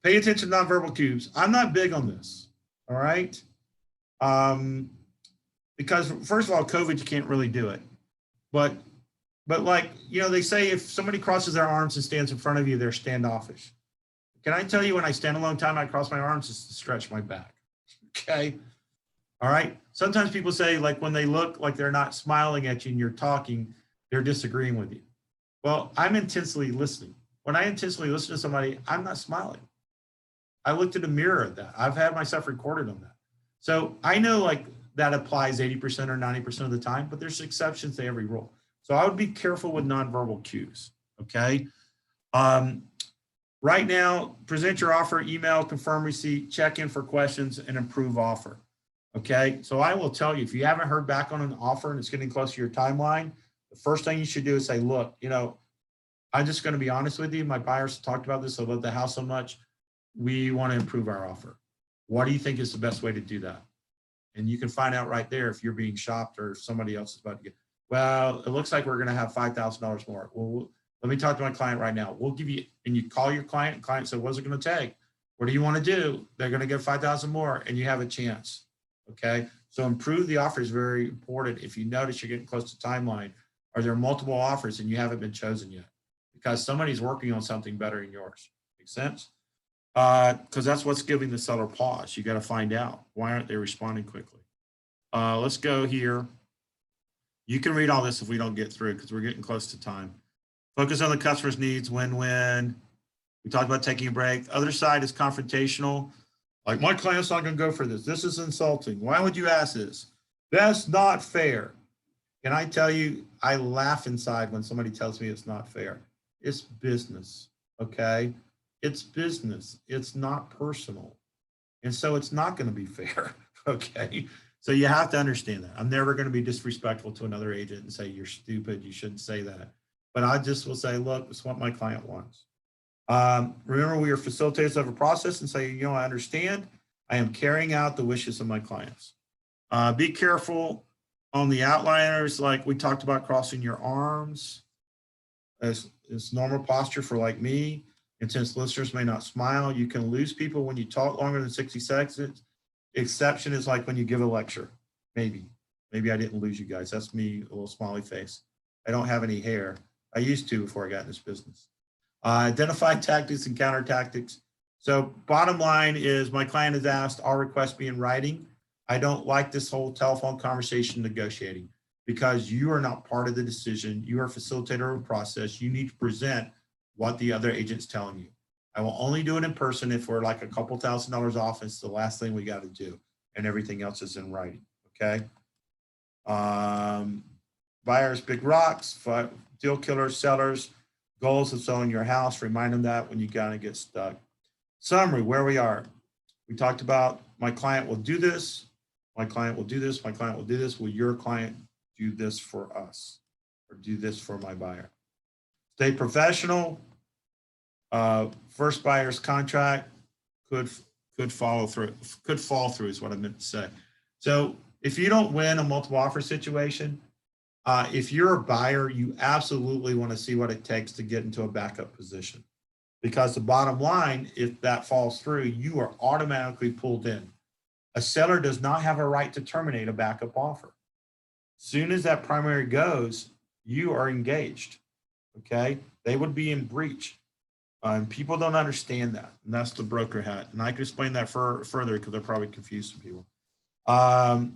Pay attention to nonverbal cues. I'm not big on this. All right. Because first of all, COVID, you can't really do it. But like, they say if somebody crosses their arms and stands in front of you, they're standoffish. Can I tell you, when I stand a long time, I cross my arms just to stretch my back. Okay. All right. Sometimes people say, like, when they look like they're not smiling at you and you're talking, they're disagreeing with you. Well, I'm intensely listening. When I intensely listen to somebody, I'm not smiling. I looked in the mirror at that. I've had myself recorded on that. So I know like that applies 80% or 90% of the time, but there's exceptions to every rule. So I would be careful with nonverbal cues. Okay. Right now, present your offer, email, confirm receipt, check in for questions, and improve offer. Okay. So I will tell you, if you haven't heard back on an offer and it's getting close to your timeline, the first thing you should do is say, look, I'm just going to be honest with you. My buyers talked about this. I love the house so much. We want to improve our offer. What do you think is the best way to do that? And you can find out right there if you're being shopped or if somebody else is about to get. Well, it looks like we're going to have $5,000 more. Well, let me talk to my client right now. We'll give you, and you call your client, client said, what's it going to take? What do you want to do? They're going to get 5,000 more and you have a chance. Okay. So improve the offer is very important. If you notice you're getting close to timeline, are there multiple offers and you haven't been chosen yet? Because somebody's working on something better than yours. Make sense? Because that's what's giving the seller pause. You got to find out why aren't they responding quickly. Let's go here. You can read all this if we don't get through because we're getting close to time. Focus on the customer's needs, win-win. We talked about taking a break. The other side is confrontational. Like, my client's not going to go for this. This is insulting. Why would you ask this? That's not fair. Can I tell you, I laugh inside when somebody tells me it's not fair. It's business, okay? It's business. It's not personal. And so it's not going to be fair, okay? So you have to understand that. I'm never going to be disrespectful to another agent and say, you're stupid, you shouldn't say that. But I just will say, look, it's what my client wants. Remember, we are facilitators of a process and say, you know, I understand. I am carrying out the wishes of my clients. Be careful on the outliners, like we talked about crossing your arms. As normal posture for like me. And since listeners may not smile, you can lose people when you talk longer than 60 seconds. Exception is like when you give a lecture. Maybe I didn't lose you guys. That's me, a little smiley face. I don't have any hair. I used to before I got in this business. Identify tactics and counter tactics. So bottom line is my client has asked, all requests be in writing. I don't like this whole telephone conversation negotiating because you are not part of the decision. You are a facilitator of a process. You need to present what the other agent's telling you. I will only do it in person if we're like a couple $1,000s off. It's the last thing we got to do and everything else is in writing, okay? Buyers, big rocks, deal killers, sellers, goals of selling your house. Remind them that when you kind of get stuck. Summary, where we are. We talked about my client will do this. My client will do this. My client will do this. Will your client do this for us or do this for my buyer? Stay professional. First buyer's contract could fall through is what I meant to say. So if you don't win a multiple offer situation, if you're a buyer, you absolutely want to see what it takes to get into a backup position. Because the bottom line, if that falls through, you are automatically pulled in. A seller does not have a right to terminate a backup offer. As soon as that primary goes, you are engaged, okay? They would be in breach. And people don't understand that, and that's the broker hat. And I can explain that further because they're probably confused some people.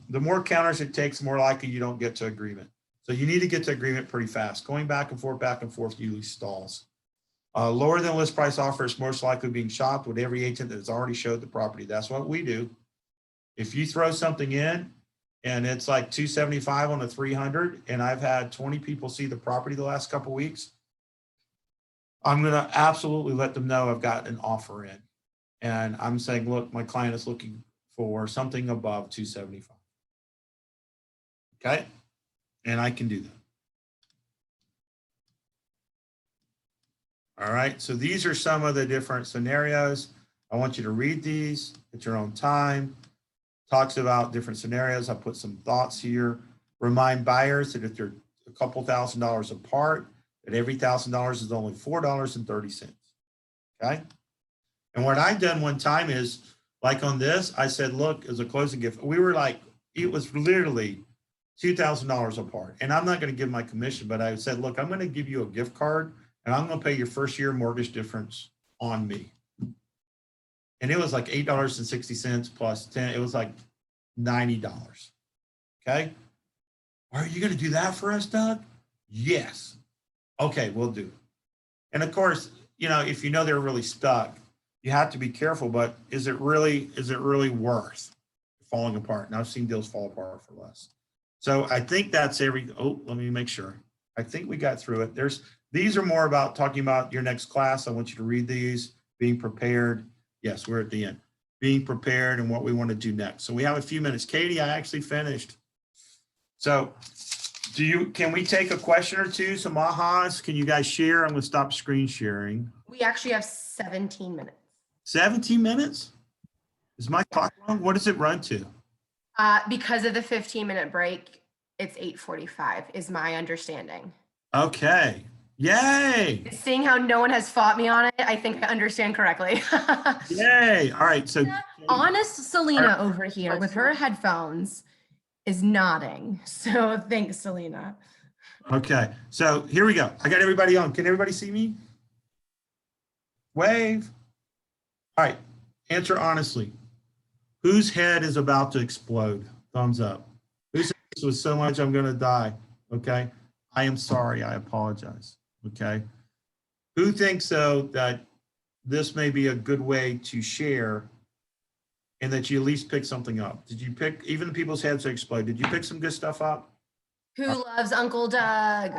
The more counters it takes, the more likely you don't get to agreement. So you need to get to agreement pretty fast. Going back and forth usually stalls. Lower than list price offer is most likely being shopped with every agent that has already showed the property. That's what we do. If you throw something in and it's like 275 on a 300, and I've had 20 people see the property the last couple of weeks, I'm going to absolutely let them know I've got an offer in. And I'm saying, look, my client is looking for something above 275. Okay. And I can do that. All right. So these are some of the different scenarios. I want you to read these at your own time. Talks about different scenarios. I put some thoughts here. Remind buyers that if they're a couple $1,000s apart, that every $1,000 is only $4.30. Okay. And what I've done one time is, like on this, I said, look, as a closing gift, we were like, it was literally $2,000 apart. And I'm not going to give my commission, but I said, look, I'm going to give you a gift card and I'm going to pay your first year mortgage difference on me. And it was like $8.60 plus 10. It was like $90. Okay. Are you going to do that for us, Doug? Yes. Okay, we'll do it. And of course, you know, if you know they're really stuck, you have to be careful, but is it really worth falling apart? And I've seen deals fall apart for less. So I think that's let me make sure. I think we got through it. These are more about talking about your next class. I want you to read these, being prepared. Yes, we're at the end. Being prepared and what we want to do next. So we have a few minutes. Katie, I actually finished. So can we take a question or two, some ahas? Can you guys share? I'm going to stop screen sharing. We actually have 17 minutes. 17 minutes? Is my clock wrong? What does it run to? Because of the 15-minute break, It's 8:45 is my understanding. Okay. Yay. Seeing how no one has fought me on it, I think I understand correctly. Yay. All right. So Honest Selena over here with her headphones is nodding. So thanks, Selena. okay. So here we go. I got everybody on. Can everybody see me? Wave. All right. Answer honestly. Whose head is about to explode? Thumbs up. Who says this was so much I'm going to die? Okay. I am sorry. I apologize. Okay. Who thinks though that this may be a good way to share and that you at least pick something up? Did you pick, even the people's heads that explode, did you pick some good stuff up? Who loves Uncle Doug?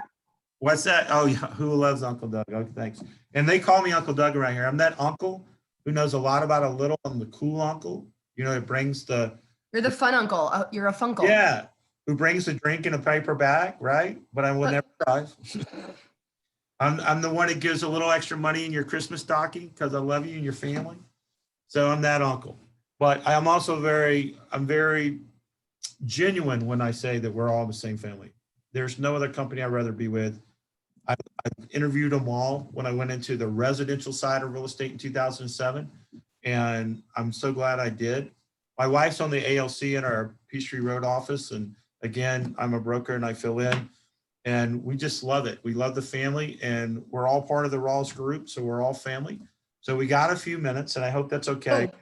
What's that? Oh, yeah. Who loves Uncle Doug? Okay, thanks. And they call me Uncle Doug around here. I'm that uncle who knows a lot about a little. I'm the cool uncle. You know, it brings the. You're the fun uncle. You're a funkle. Yeah. Who brings the drink in a paper bag, right? But I will never drive. I'm the one that gives a little extra money in your Christmas stocking because I love you and your family. So I'm that uncle. But I'm also I'm very genuine when I say that we're all the same family. There's no other company I'd rather be with. I've interviewed them all when I went into the residential side of real estate in 2007. And I'm so glad I did. My wife's on the ALC in our Peachtree Road office. And again, I'm a broker and I fill in. And we just love it. We love the family and we're all part of the Rawls group. So we're all family. So we got a few minutes and I hope that's okay. Oh,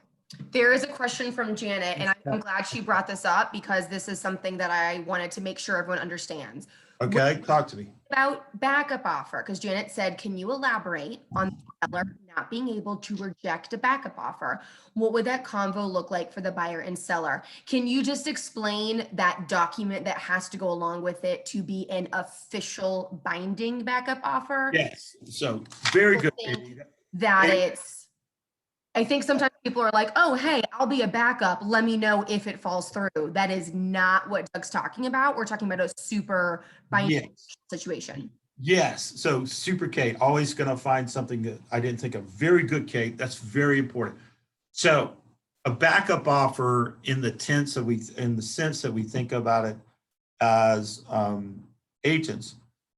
there is a question from Janet and I'm glad she brought this up because this is something that I wanted to make sure everyone understands. Okay, talk to me. About backup offer, because Janet said, can you elaborate on the seller not being able to reject a backup offer? What would that convo look like for the buyer and seller? Can you just explain that document that has to go along with it to be an official binding backup offer? Yes, so very good. That it's, I think sometimes people are like, oh, hey, I'll be a backup. Let me know if it falls through. That is not what Doug's talking about. We're talking about a super binding situation. Yes. So super Kate, always going to find something that I didn't think of. Very good, Kate. That's very important. So a backup offer in the sense that we think about it as agents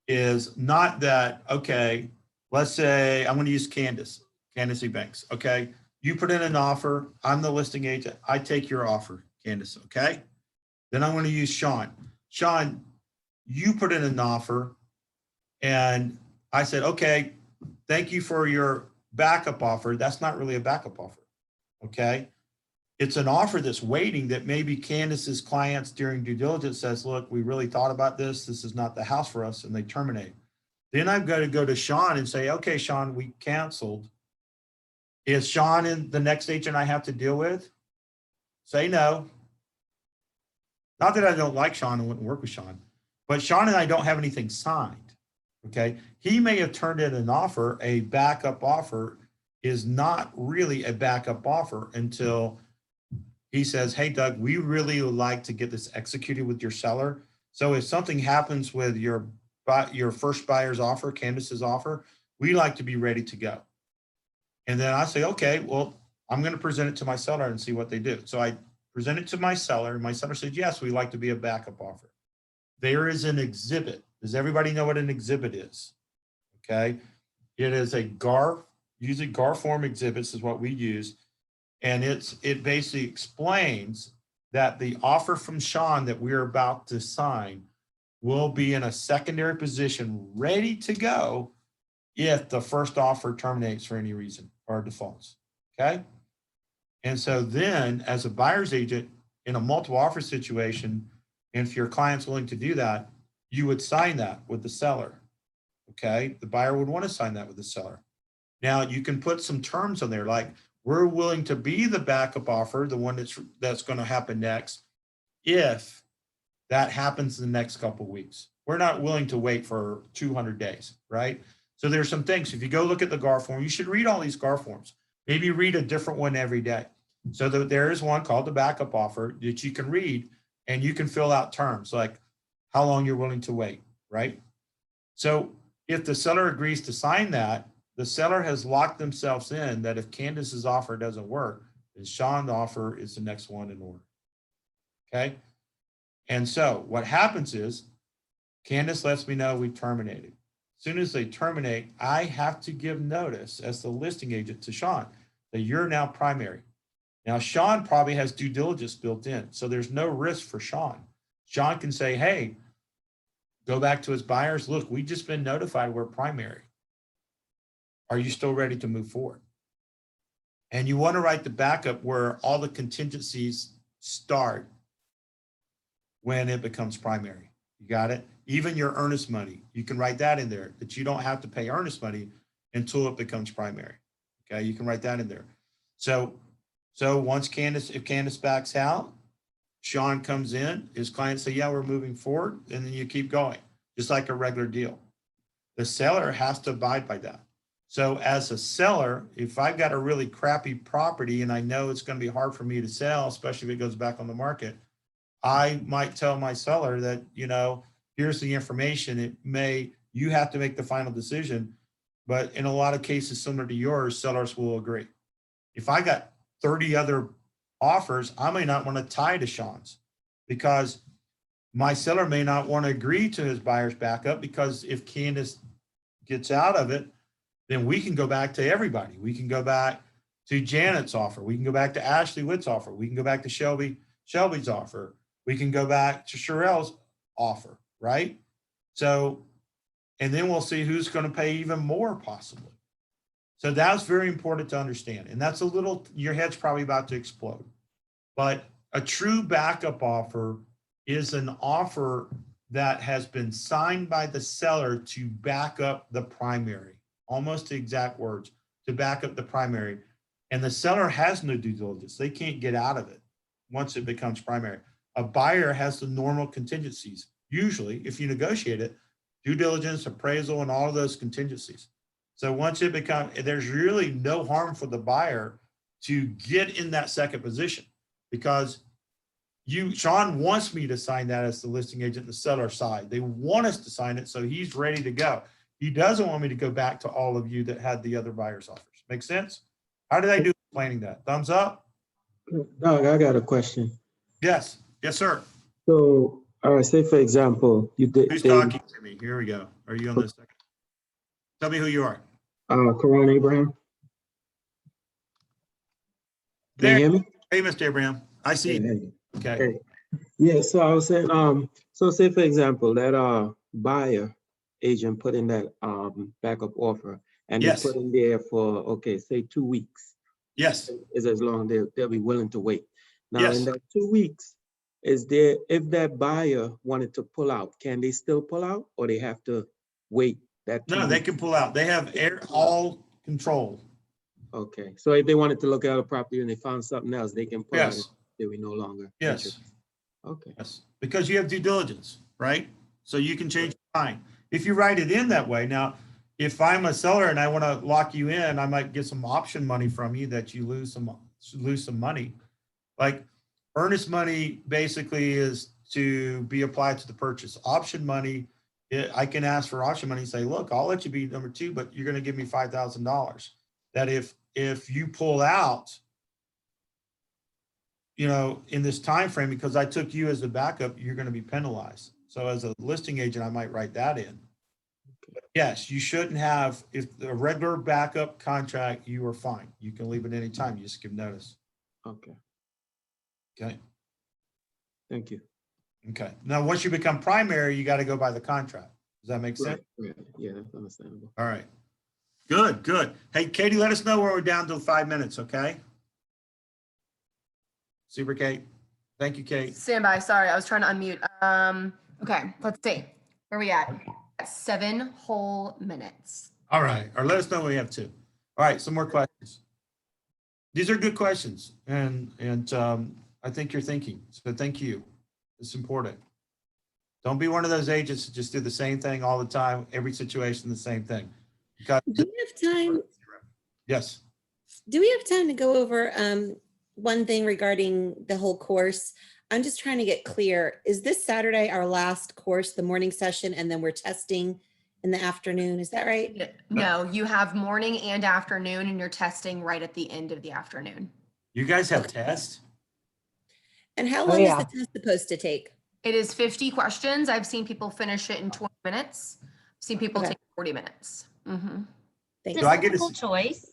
is not that, okay, let's say I'm going to use Candace Banks. Okay. You put in an offer. I'm the listing agent. I take your offer, Candace. Okay. Then I'm going to use Sean. Sean, you put in an offer and I said, okay, thank you for your backup offer. That's not really a backup offer. Okay. It's an offer that's waiting that maybe Candace's clients during due diligence says, look, we really thought about this. This is not the house for us. And they terminate. Then I've got to go to Sean and say, okay, Sean, we canceled. Is Sean in the next agent I have to deal with? Say no. Not that I don't like Sean and wouldn't work with Sean, but Sean and I don't have anything signed. Okay. He may have turned in an offer. A backup offer is not really a backup offer until he says, hey, Doug, we really would like to get this executed with your seller. So if something happens with your first buyer's offer, Candace's offer, we like to be ready to go. And then I say, okay, well, I'm going to present it to my seller and see what they do. So I present it to my seller and my seller said, yes, we like to be a backup offer. There is an exhibit. Does everybody know what an exhibit is? Okay. It is a GAR, usually GAR form exhibits is what we use. And it basically explains that the offer from Sean that we're about to sign will be in a secondary position ready to go if the first offer terminates for any reason or defaults, okay? And so then as a buyer's agent in a multiple offer situation, and if your client's willing to do that, you would sign that with the seller, okay? The buyer would want to sign that with the seller. Now you can put some terms on there like, we're willing to be the backup offer, the one that's going to happen next, if that happens in the next couple of weeks. We're not willing to wait for 200 days, right? So there's some things. If you go look at the GAR form, you should read all these GAR forms. Maybe read a different one every day. So there is one called the backup offer that you can read and you can fill out terms like how long you're willing to wait, right? So if the seller agrees to sign that, the seller has locked themselves in that if Candace's offer doesn't work, then Sean's offer is the next one in order. Okay. And so what happens is Candace lets me know we terminated. As soon as they terminate, I have to give notice as the listing agent to Sean that you're now primary. Now, Sean probably has due diligence built in, so there's no risk for Sean. Sean can say, hey, go back to his buyers. Look, we just been notified we're primary. Are you still ready to move forward? And you want to write the backup where all the contingencies start when it becomes primary. You got it? Even your earnest money, you can write that in there, that you don't have to pay earnest money until it becomes primary. Okay, you can write that in there. So once if Candace backs out, Sean comes in, his clients say, yeah, we're moving forward, and then you keep going, just like a regular deal. The seller has to abide by that. So as a seller, if I've got a really crappy property and I know it's going to be hard for me to sell, especially if it goes back on the market, I might tell my seller that, you know, here's the information. You have to make the final decision. But in a lot of cases similar to yours, sellers will agree. If I got 30 other offers, I may not want to tie to Sean's, because my seller may not want to agree to his buyer's backup, because if Candace gets out of it, then we can go back to everybody. We can go back to Janet's offer. We can go back to Ashley Witt's offer. We can go back to Shelby's offer. We can go back to Sherelle's offer, right? So, and then we'll see who's going to pay even more possibly. So that's very important to understand. And that's your head's probably about to explode. But a true backup offer is an offer that has been signed by the seller to back up the primary. Almost the exact words, to back up the primary. And the seller has no due diligence. They can't get out of it once it becomes primary. A buyer has the normal contingencies. Usually, if you negotiate it, due diligence, appraisal, and all of those contingencies. So once it becomes, there's really no harm for the buyer to get in that second position, because Sean wants me to sign that as the listing agent, the seller side. They want us to sign it, so he's ready to go. He doesn't want me to go back to all of you that had the other buyer's offers. Make sense? How did I do explaining that? Thumbs up? Doug, I got a question. Yes. Yes, sir. So, all right, say for example, you did. Who's talking to me? Here we go. Are you on this second? Tell me who you are. Karan Abraham. Can you hear me? Hey, Mr. Abraham. I see. Hey. Okay. Hey. Yeah, so I was saying, so say for example, that buyer agent put in that backup offer, and Yes. they put in there for, okay, say 2 weeks. Yes. Is as long as they'll be willing to wait. Now, Yes. in that 2 weeks, is there, if that buyer wanted to pull out, can they still pull out, or they have to wait that 2 No, weeks? they can pull out. They have all control. Okay, so if they wanted to look at a property and they found something else, they can pull out. Yes. They were no longer Yes. interested. Okay. Yes. Because you have due diligence, right? So you can change your mind. If you write it in that way. Now, if I'm a seller and I want to lock you in, I might get some option money from you that you lose some money. Like earnest money basically is to be applied to the purchase. Option money, I can ask for option money and say, look, I'll let you be number two, but you're going to give me $5,000. That if you pull out, you know, in this time frame, because I took you as a backup, you're going to be penalized. So as a listing agent, I might write that in. But yes, you shouldn't have, if a regular backup contract, you are fine. You can leave at any time. You just give notice. Okay. Okay. Thank you. Okay. Now, once you become primary, you got to go by the contract. Does that make sense? Right. Yeah, that's understandable. All right. Good, good. Hey, Katie, let us know when we're down to 5 minutes, okay? Super, Kate. Thank you, Kate. Stand by. Sorry, I was trying to unmute. Okay, let's see. Where are we at? 7 whole minutes. All right. Or let us know when we have 2. All right, some more questions. These are good questions, and I think you're thinking. So thank you. It's important. Don't be one of those agents that just do the same thing all the time, every situation, the same thing. Do we have time? Yes. Do we have time to go over one thing regarding the whole course? I'm just trying to get clear. Is this Saturday our last course, the morning session, and then we're testing in the afternoon? Is that right? No, you have morning and afternoon, and you're testing right at the end of the afternoon. You guys have tests? And how long is the test supposed to take? It is 50 questions. I've seen people finish it in 20 minutes. I've seen people Okay. take 40 minutes. Mhm. Is Do it I get to multiple see- choice?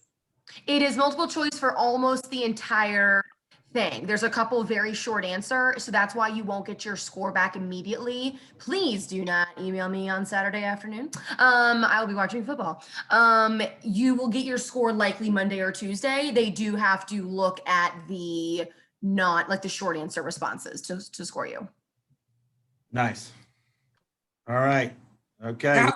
It is multiple choice for almost the entire thing. There's a couple very short answer, so that's why you won't get your score back immediately. Please do not email me on Saturday afternoon. I will be watching football. You will get your score likely Monday or Tuesday. They do have to look at the not like the short answer responses to score you. Nice. All right. Okay.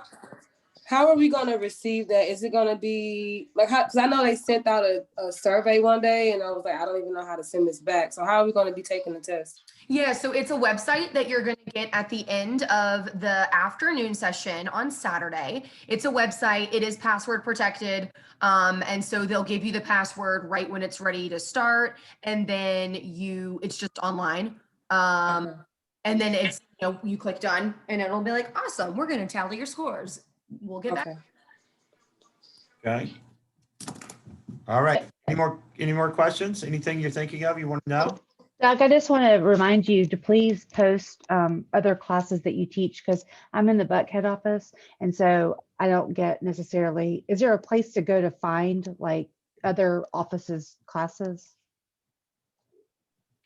How are we gonna receive that? Is it gonna be like how? Because I know they sent out a survey one day, and I was like, I don't even know how to send this back. So how are we gonna be taking the test? Yeah, so it's a website that you're going to get at the end of the afternoon session on Saturday. It's a website. It is password protected. And so they'll give you the password right when it's ready to start. And then it's just online. And then it's, you click done and it'll be like, awesome, we're going to tally your scores. We'll get back. Okay. All right. Any more questions? Anything you're thinking of you want to know? Doug, I just want to remind you to please post other classes that you teach, because I'm in the Buckhead office. And so I don't get necessarily, is there a place to go to find like other offices classes?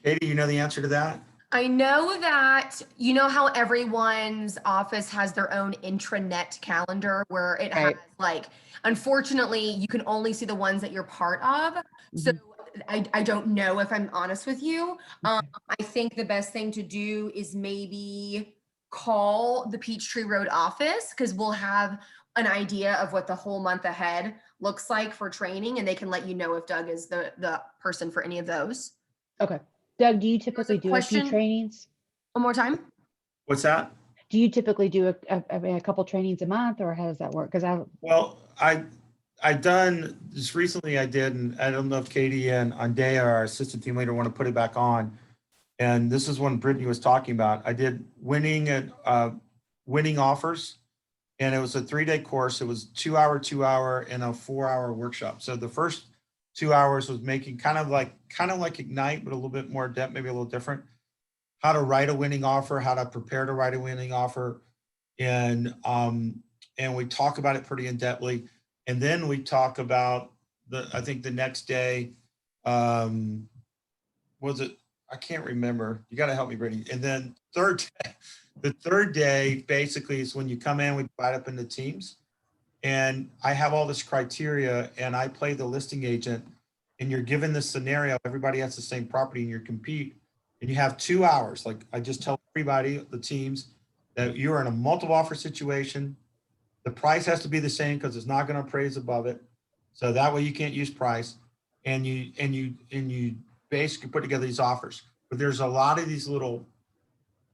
Katie, you know the answer to that? I know that, you know how everyone's office has their own intranet calendar where it has like, unfortunately, you can only see the ones that you're part of. So I don't know, if I'm honest with you. I think the best thing to do is maybe call the Peachtree Road office, because we'll have an idea of what the whole month ahead looks like for training, and they can let you know if Doug is the person for any of those. Okay. Doug, do you typically do a few question. trainings? One more time. What's that? Do you typically do a couple trainings a month, or how does that work? Because I done just recently. I did, and I don't know if Katie and Andea, our assistant team leader, want to put it back on. And this is when Brittany was talking about. I did winning offers, and it was a 3-day course. It was 2-hour, and a 4-hour workshop. So the first 2 hours was making kind of like Ignite, but a little bit more depth, maybe a little different. How to write a winning offer, how to prepare to write a winning offer, and we talk about it pretty in-depthly. And then we talk about I think the next day, was it? I can't remember. You got to help me, Brittany. And then the third day basically is when you come in, we divide up into teams. And I have all this criteria, and I play the listing agent, and you're given this scenario. Everybody has the same property, and you compete, and you have 2 hours. Like I just tell everybody, the teams, that you're in a multiple offer situation. The price has to be the same because it's not going to appraise above it. So that way you can't use price, and you basically put together these offers. But there's a lot of these little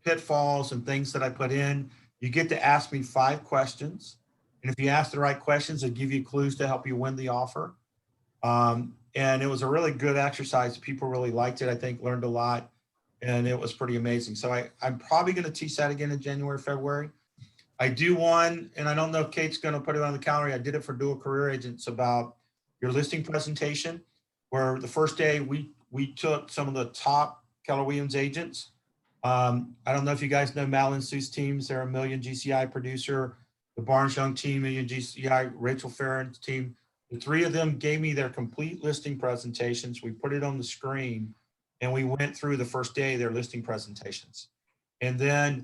pitfalls and things that I put in. You get to ask me 5 questions. And if you ask the right questions, they give you clues to help you win the offer. And it was a really good exercise. People really liked it. I think learned a lot, and it was pretty amazing. So I'm probably going to teach that again in January, February. I do one, and I don't know if Kate's going to put it on the calendar. I did it for dual career agents about your listing presentation, where the first day we took some of the top Keller Williams agents. I don't know if you guys know Madeline Sue's teams. They're a million GCI producer. The Barnes Young team, million GCI, Rachel Farron's team. The 3 of them gave me their complete listing presentations. We put it on the screen, and we went through the first day their listing presentations. And then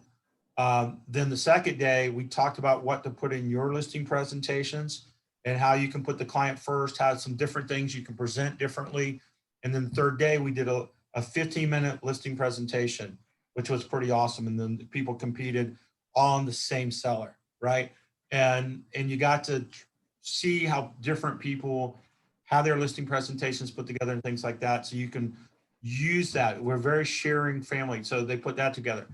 the second day, we talked about what to put in your listing presentations and how you can put the client first, how some different things you can present differently. And then the third day, we did a 15-minute listing presentation, which was pretty awesome. And then people competed on the same seller, right? And you got to see how different people have their listing presentations put together and things like that. So you can use that. We're a very sharing family. So they put that together.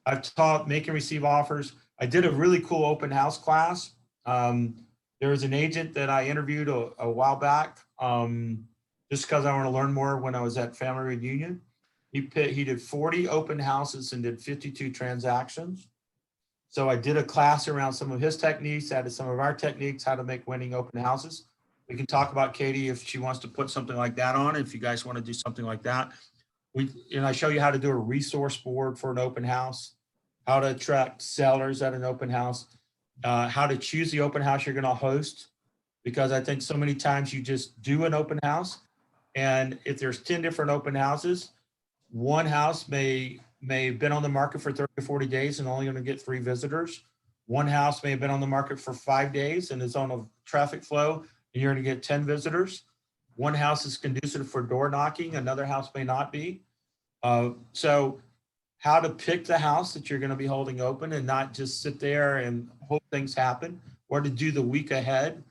I've taught make and receive offers. I did a really cool open house class. There was an agent that I interviewed a while back, just because I want to learn more when I was at Family Reunion. He did 40 open houses and did 52 transactions. So I did a class around some of his techniques, added some of our techniques, how to make winning open houses. We can talk about Katie if she wants to put something like that on, if you guys want to do something like that. And I show you how to do a resource board for an open house, how to attract sellers at an open house, how to choose the open house you're going to host. Because I think so many times you just do an open house, and if there's 10 different open houses, one house may have been on the market for 30 or 40 days and only going to get 3 visitors. One house may have been on the market for 5 days and is on a traffic flow, and you're going to get 10 visitors. One house is conducive for door knocking, another house may not be. So how to pick the house that you're going to be holding open and not just sit there and hope things happen, or to do the week ahead.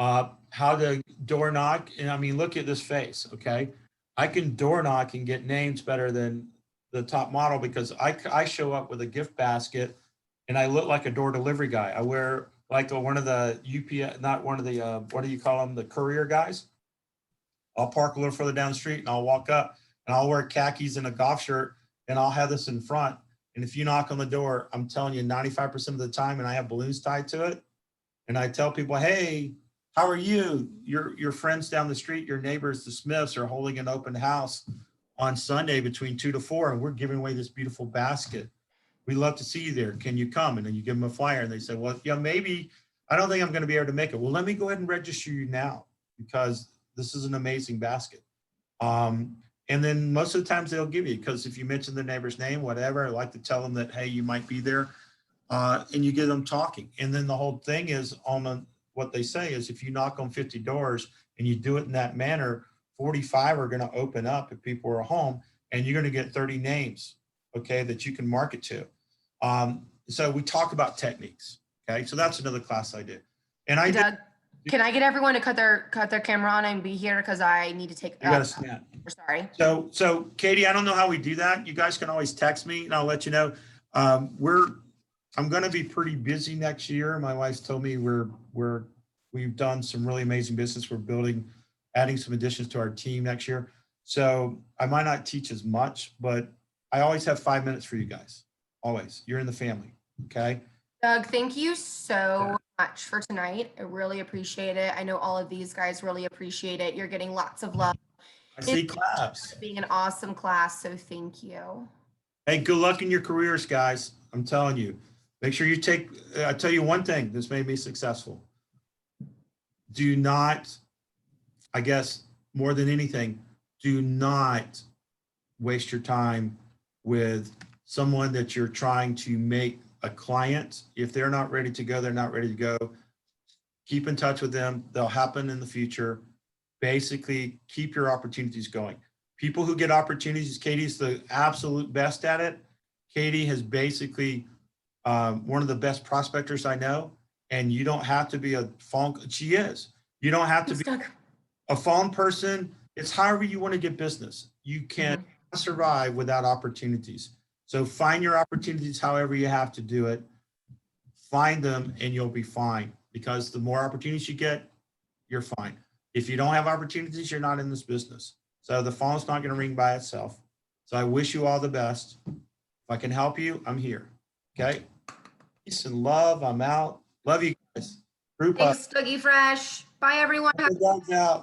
How to door knock. And I mean, look at this face, okay? I can door knock and get names better than the top model because I show up with a gift basket and I look like a door delivery guy. I wear like one of the UPS, not one of the, what do you call them? The courier guys. I'll park a little further down the street and I'll walk up and I'll wear khakis and a golf shirt and I'll have this in front. And if you knock on the door, I'm telling you 95% of the time, and I have balloons tied to it. And I tell people, hey, how are you? Your friends down the street, your neighbors, the Smiths, are holding an open house on Sunday between 2 to 4, and we're giving away this beautiful basket. We'd love to see you there. Can you come? And then you give them a flyer, and they say, well, yeah, maybe. I don't think I'm going to be able to make it. Well, let me go ahead and register you now because this is an amazing basket. And then most of the times they'll give you, because if you mention the neighbor's name, whatever, I like to tell them that, hey, you might be there, and you get them talking. And then the whole thing is what they say is if you knock on 50 doors and you do it in that manner, 45 are going to open up if people are home, and you're going to get 30 names, okay, that you can market to. So we talk about techniques, okay? So that's another class I did. And I Doug, can I get everyone to cut their camera on and be here because I need to take. You got to snap. Sorry. So Katie, I don't know how we do that. You guys can always text me and I'll let you know. I'm going to be pretty busy next year. My wife's told me we've done some really amazing business. We're adding some additions to our team next year. So I might not teach as much, but I always have 5 minutes for you guys. Always. You're in the family. Okay. Doug, thank you so much for tonight. I really appreciate it. I know all of these guys really appreciate it. You're getting lots of love. I see claps. Being an awesome class. So thank you. Hey, good luck in your careers, guys. I'm telling you. Make sure you I tell you one thing that's made me successful. Do not, I guess, more than anything, do not waste your time with someone that you're trying to make a client. If they're not ready to go, they're not ready to go. Keep in touch with them. They'll happen in the future. Basically, keep your opportunities going. People who get opportunities, Katie's the absolute best at it. Katie has basically one of the best prospectors I know, and you don't have to be a phone. She is. You don't have to be a phone person. It's however you want to get business. You can't survive without opportunities. So find your opportunities however you have to do it. Find them and you'll be fine, because the more opportunities you get, you're fine. If you don't have opportunities, you're not in this business. So the phone's not going to ring by itself. So I wish you all the best. If I can help you, I'm here. Okay. Peace and love. I'm out. Love you guys. Group up. Thanks, Dougie Fresh. Bye, everyone.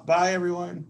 Bye, everyone.